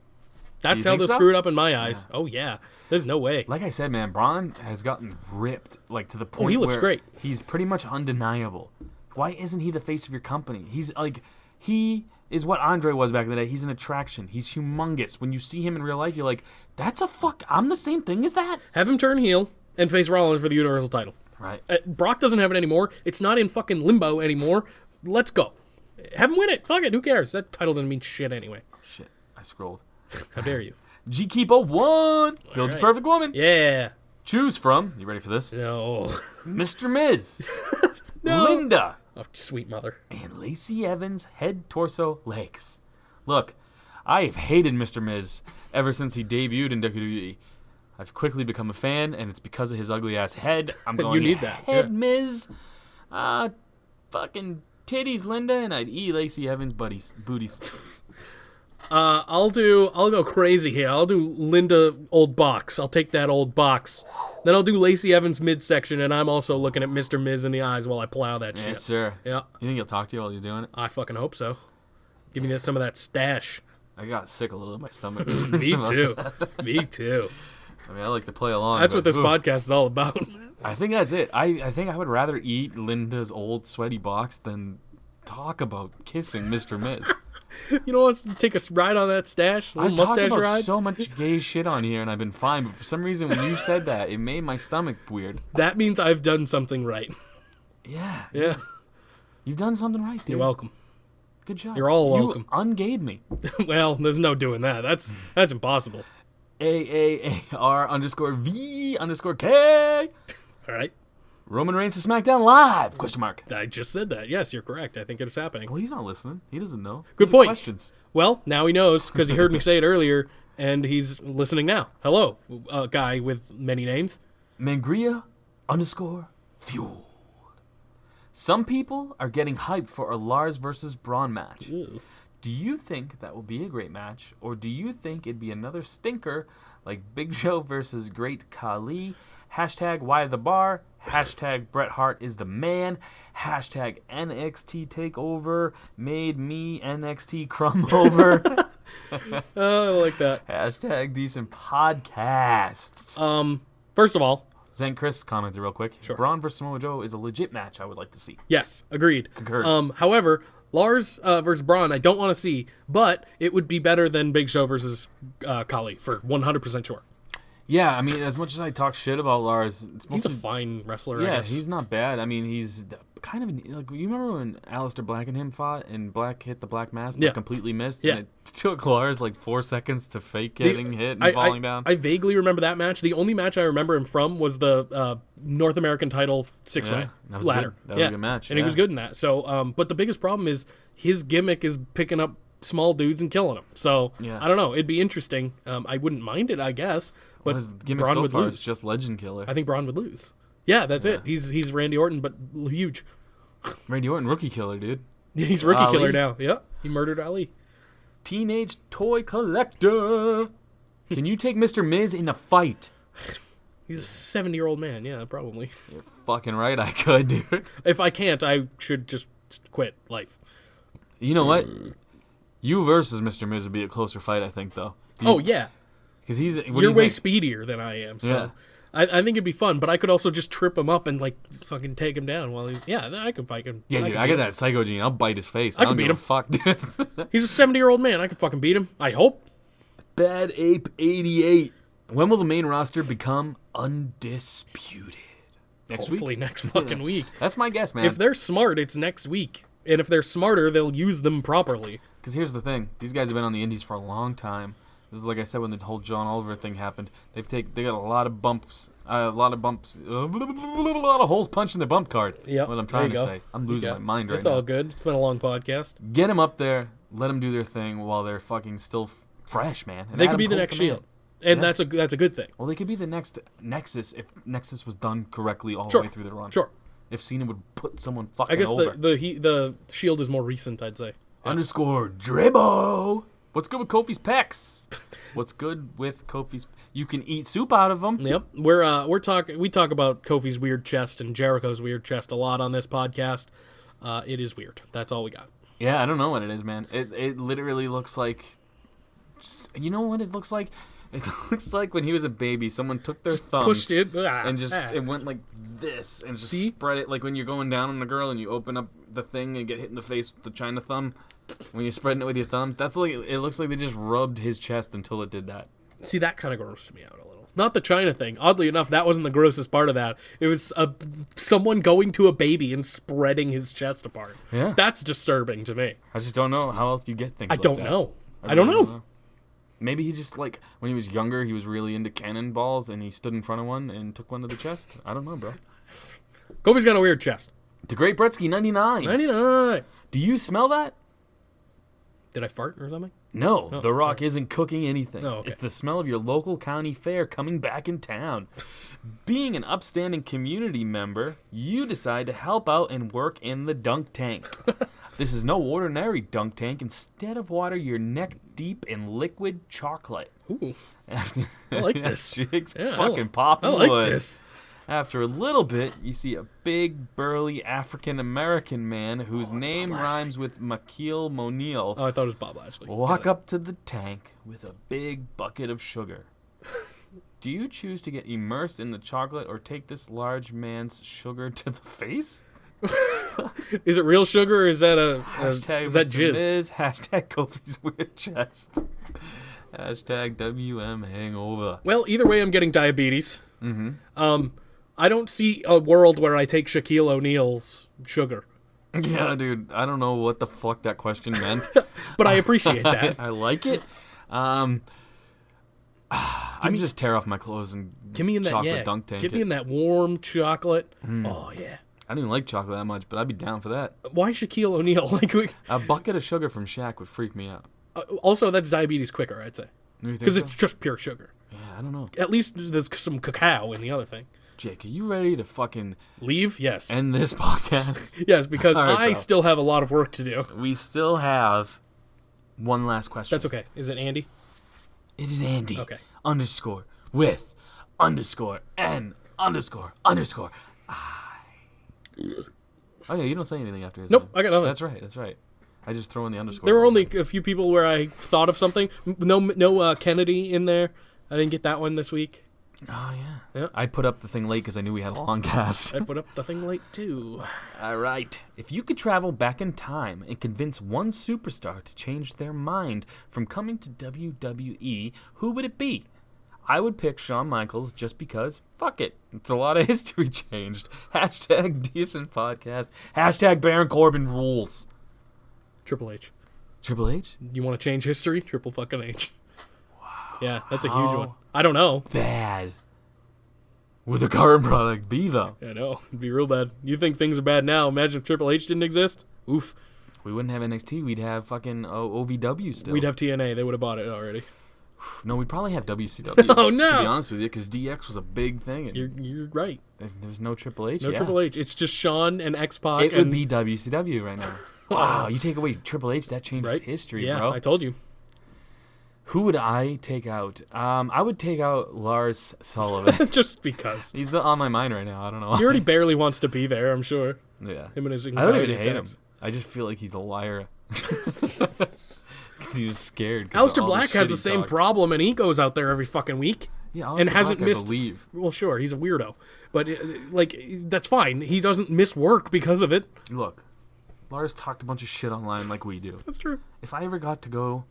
That's how think they'll so? screw it up in my eyes. Yeah. Oh, yeah. There's no way. Like I said, man, Braun has gotten ripped, like, to the point he looks where great. He's pretty much undeniable. Why isn't he the face of your company? He's, like, he is what Andre was back in the day. He's an attraction. He's humongous. When you see him in real life, you're like, I'm the same thing as that. Have him turn heel and face Rollins for the Universal title. Right. Brock doesn't have it anymore. It's not in fucking limbo anymore. Let's go. Have him win it. Fuck it. Who cares? That title doesn't mean shit anyway. Shit, I scrolled. How dare you? G-Keepo won. Build right. your perfect woman. Yeah. Choose from, you ready for this? No. Mr. Miz. No. Linda. Oh, sweet mother. And Lacey Evans' head, torso, legs. Look, I have hated Mr. Miz ever since he debuted in WWE. I've quickly become a fan, and it's because of his ugly-ass head. I'm going, You need that, head yeah. Miz. Fucking titties, Linda, and I'd eat Lacey Evans' booties. I'll go crazy here. I'll do Linda old box. I'll take that old box. Then I'll do Lacey Evans midsection, and I'm also looking at Mr. Miz in the eyes while I plow that shit. Yes, sir. Yeah. You think he'll talk to you while he's doing it? I fucking hope so. Give me some of that stash. I got sick a little in my stomach. Me too. Me too. I mean, I like to play along. That's but, what this ooh, podcast is all about. I think that's it. I think I would rather eat Linda's old sweaty box than talk about kissing Mr. Miz. You know what? Take a ride on that stash? A I've little talked mustache about ride? so much gay shit on here, and I've been fine. But for some reason, when you said that, it made my stomach weird. That means I've done something right. Yeah. Yeah. You've done something right, dude. You're welcome. Good job. You're all welcome. You ungayed me. Well, there's no doing that. That's impossible. AAAR_V_K. All right. Roman Reigns to SmackDown Live? ? I just said that. Yes, you're correct. I think it's happening. Well, he's not listening. He doesn't know. Good These are point. Questions. Well, now he knows because he heard me say it earlier, and he's listening now. Hello, guy with many names. Mangria_Fuel. Some people are getting hyped for a Lars versus Braun match. Ew. Do you think that will be a great match, or do you think it'd be another stinker like Big Show versus Great Khali? Hashtag why the bar. Hashtag Bret Hart is the man. Hashtag NXT takeover made me NXT crumb over. Oh, I like that. Hashtag decent podcast. First of all, Zen Chris commented real quick. Sure. Braun versus Samoa Joe is a legit match I would like to see. yes, agreed. Concurred. However, Lars versus Braun, I don't want to see, but it would be better than Big Show versus Khali for 100% sure. Yeah, I mean, as much as I talk shit about Lars, it's He's a mostly... fine wrestler, I Yeah, guess. he's not bad. I mean, he's kind of... Like, you remember when Aleister Black and him fought, and Black hit the Black Mask, but Yeah. completely missed? Yeah. And it took Lars, 4 seconds to fake getting hit and falling down? I vaguely remember that match. The only match I remember him from was the North American title six-way that was ladder. good. That was a good match, And he yeah. was good in that. So, but the biggest problem is his gimmick is picking up small dudes and killing them. So Yeah. I don't know. It'd be interesting. I wouldn't mind it, I guess. But His gimmick Braun so would far lose. is just Legend Killer. I think Braun would lose. Yeah, that's it. He's Randy Orton, but huge. Randy Orton, Rookie Killer, dude. He's rookie Ali. killer now. Yeah, he murdered Ali. Teenage Toy Collector. Can you take Mr. Miz in a fight? He's a 70-year-old man. Yeah, probably. You're fucking right, I could, dude. If I can't, I should just quit life. You know what? You versus Mr. Miz would be a closer fight, I think, though. Oh yeah, Because he's... What do you're you way think? speedier than I am. So Yeah. I think it'd be fun. But I could also just trip him up and like fucking take him down while he's. Yeah, I could fight him. Yeah, dude, I got that psycho gene. I'll bite his face. I can don't beat give a him. Fuck, dude. He's a 70-year-old man. I could fucking beat him. I hope. Bad Ape 88. When will the main roster become undisputed? Next Hopefully week? next fucking week. That's my guess, man. If they're smart, it's next week. And if they're smarter, they'll use them properly. Because here's the thing: these guys have been on the Indies for a long time. This is like I said when the whole John Oliver thing happened. They got a lot of bumps, a lot of holes punched in their bump card. Yeah, what I'm trying to say. I'm losing Yeah. my mind right It's now. all good. It's been a long podcast. Get them up there, let them do their thing while they're fucking still fresh, man. And They could Adam be the Cole's next man. Shield, and Yeah. that's a good thing. Well, they could be the next Nexus if Nexus was done correctly all Sure. the way through the run. Sure. If Cena would put someone fucking I guess over. the Shield is more recent, I'd say. Underscore Dribbo. What's good with Kofi's pecs? What's good with Kofi's? You can eat soup out of them. Yep, we talk about Kofi's weird chest and Jericho's weird chest a lot on this podcast. It is weird. That's all we got. Yeah, I don't know what it is, man. It literally looks like. You know what it looks like? It looks like when he was a baby, someone took their thumbs Pushed it and just it went like this and just See? spread it like when you're going down on a girl and you open up the thing and get hit in the face with the China thumb. When you're spreading it with your thumbs, that's like it looks like they just rubbed his chest until it did that. See, that kind of grossed me out a little. Not the China thing. Oddly enough, that wasn't the grossest part of that. It was someone going to a baby and spreading his chest apart. Yeah. That's disturbing to me. I just don't know how else you get things. I like don't that. know. I really don't know. Maybe he just like when he was younger, he was really into cannonballs and he stood in front of one and took one to the chest. I don't know, bro. Kofi's got a weird chest. The Great Bretsky 99. 99. Do you smell that? Did I fart or something? No, Oh, The Rock isn't cooking anything. Oh, okay. It's the smell of your local county fair coming back in town. Being an upstanding community member, you decide to help out and work in the dunk tank. This is no ordinary dunk tank. Instead of water, you're neck deep in liquid chocolate. Ooh, I like this. Chick's Yeah, fucking popping I like wood. this. After a little bit, you see a big, burly African-American man whose name rhymes with Makeel Moniel Oh, I thought it was Bob Lashley. walk up to the tank with a big bucket of sugar. Do you choose to get immersed in the chocolate or take this large man's sugar to the face? Is it real sugar or is that Hashtag is that Mr. jizz? Miz, hashtag Kofi's weird chest. Hashtag WM hangover. Well, either way, I'm getting diabetes. Mm-hmm. I don't see a world where I take Shaquille O'Neal's sugar, Yeah, dude, I don't know what the fuck that question meant. but I appreciate that. I like it. I just tear off my clothes and Give me in that chocolate dunk tank. Give me in that warm chocolate. Oh yeah. I didn't like chocolate that much, but I'd be down for that. Why Shaquille O'Neal? Like, A bucket of sugar from Shaq would freak me out. also that's diabetes quicker, I'd say, You think because so? it's just pure sugar. Yeah, I don't know. At least there's some cacao in the other thing. Jake, are you ready to fucking Leave? Yes. end this podcast? Yes, because All right, I bro. still have a lot of work to do. We still have one last question. That's okay. Is it Andy? It is Andy. Okay. Underscore with underscore N underscore underscore I. Oh yeah, you don't say anything after his Nope, name. I got nothing. That's right. That's right. I just throw in the underscore. There were only a few people where I thought of something. No Kennedy in there. I didn't get that one this week. Oh yeah. Yeah. I put up the thing late because I knew we had a long cast. I put up the thing late too. All right. If you could travel back in time and convince one superstar to change their mind from coming to WWE, who would it be? I would pick Shawn Michaels just because, fuck it. It's a lot of history changed. Hashtag decent podcast. Hashtag Baron Corbin rules. Triple H. Triple H? You want to change history? Triple fucking H. Wow. Yeah, that's a huge How one. I don't know. Bad. Would the current product be, though? I know. It'd be real bad. You think things are bad now. Imagine if Triple H didn't exist. Oof. We wouldn't have NXT. We'd have fucking OVW still. We'd have TNA. They would have bought it already. No, we'd probably have WCW. Oh, no. To be honest with you, because DX was a big thing. And You're right. if there's no Triple H. No yeah. Triple H. It's just Shawn and X-Pac. It would be WCW right now. Wow, you take away Triple H, that changes Right? history, Yeah, bro. I told you. Who would I take out? I would take out Lars Sullivan. Just because. He's on my mind right now. I don't know. He already barely wants to be there, I'm sure. Yeah. Him and his I don't anxiety even hate him. attacks. I just feel like he's a liar. Because he was scared. 'cause Aleister of all Black shit has he the same talked. problem, and he goes out there every fucking week. Yeah, and Aleister hasn't Black, missed. I believe. Well, sure, he's a weirdo, but that's fine. He doesn't miss work because of it. Look, Lars talked a bunch of shit online like we do. That's true. If I ever got to go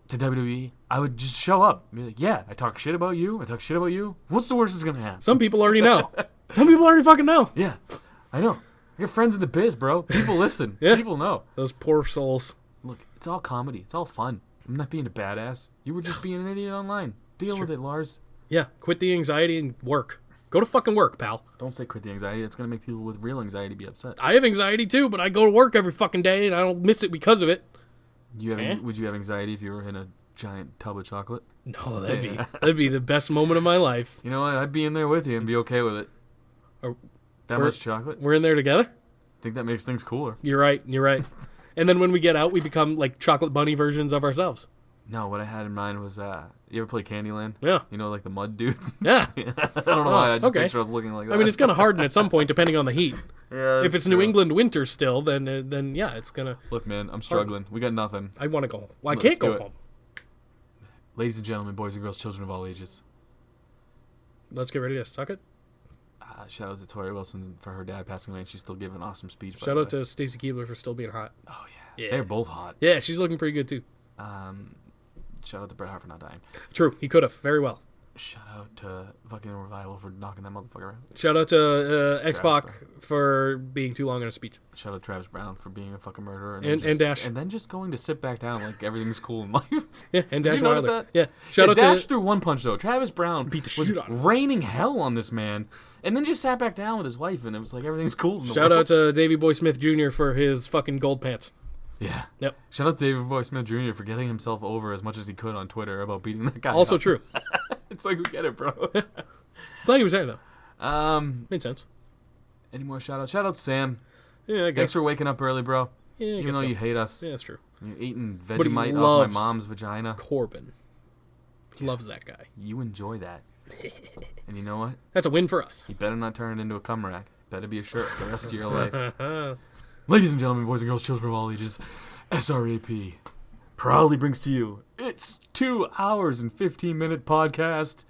to WWE, I would just show up. Be like, yeah, I talk shit about you. I talk shit about you. What's the worst that's gonna happen? Some people already know. Some people already fucking know. Yeah, I know. I got friends in the biz, bro. People listen. Yeah. People know. Those poor souls. Look, it's all comedy. It's all fun. I'm not being a badass. You were just being an idiot online. Deal with it, Lars. Yeah, quit the anxiety and work. Go to fucking work, pal. Don't say quit the anxiety. It's gonna make people with real anxiety be upset. I have anxiety too, but I go to work every fucking day and I don't miss it because of it. Would you have anxiety if you were in a giant tub of chocolate? No, that'd be the best moment of my life. You know what? I'd be in there with you and be okay with it. That we're- much chocolate? We're in there together. I think that makes things cooler. You're right. And then when we get out, we become like chocolate bunny versions of ourselves. No, what I had in mind was, you ever play Candyland? Yeah. You know, like the mud dude? Yeah. I don't know why. I just okay. picture us looking like that. I mean, it's gonna harden at some point depending on the heat. Yeah, If it's New England winter still, then yeah, it's gonna. Look, man, I'm struggling. We got nothing. I want to go home. Well, I Let's can't do go it. home. Ladies and gentlemen, boys and girls, children of all ages. Let's get ready to suck it. Shout out to Tori Wilson for her dad passing away, and she's still giving an awesome speech. Shout out to Stacey Keebler for still being hot. Oh, Yeah. They're both hot. Yeah, she's looking pretty good too. Shout out to Bret Hart for not dying. True, he could have very well. Shout out to fucking Revival for knocking that motherfucker out. Shout out to X-Pac Brown. for being too long in a speech. Shout out to Travis Brown for being a fucking murderer. And Dash. And then just going to sit back down like everything's cool in life. Yeah, and Did Dash you notice Wilder. that? Yeah. Shout out Dash to threw one punch though. Travis Brown Beat the was shit out of him. raining hell on this man, and then just sat back down with his wife, and it was like everything's cool. In the Shout world. out to Davey Boy Smith Jr. for his fucking gold pants. Yeah. Yep. Shout out to David Boy Smith Jr. for getting himself over as much as he could on Twitter about beating that guy. Also up. true. It's like we get it, bro. Glad he was there though. Made sense. Any more shout outs? Shout out to Sam. Yeah, I guess. Thanks for waking up early, bro. Yeah, I Even guess though so. you hate us. Yeah, that's true. You're eating But he Vegemite off loves my mom's vagina. Corbin. Loves that guy. You enjoy that. And you know what? That's a win for us. You better not turn it into a cum rack. Better be a shirt for the rest of your life. Ladies and gentlemen, boys and girls, children of all ages, SRAP proudly brings to you its 2 hours and 15-minute podcast.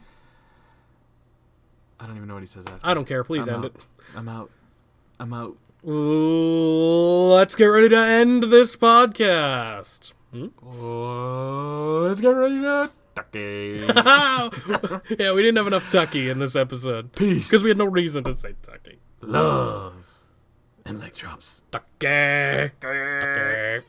I don't even know what he says after. I don't care. Please I'm end out. it. I'm out. Let's get ready to end this podcast. Let's get ready to Tucky. Yeah, we didn't have enough Tucky in this episode. Peace. Because we had no reason to say Tucky. Love and leg drops. Tucky. Tucky.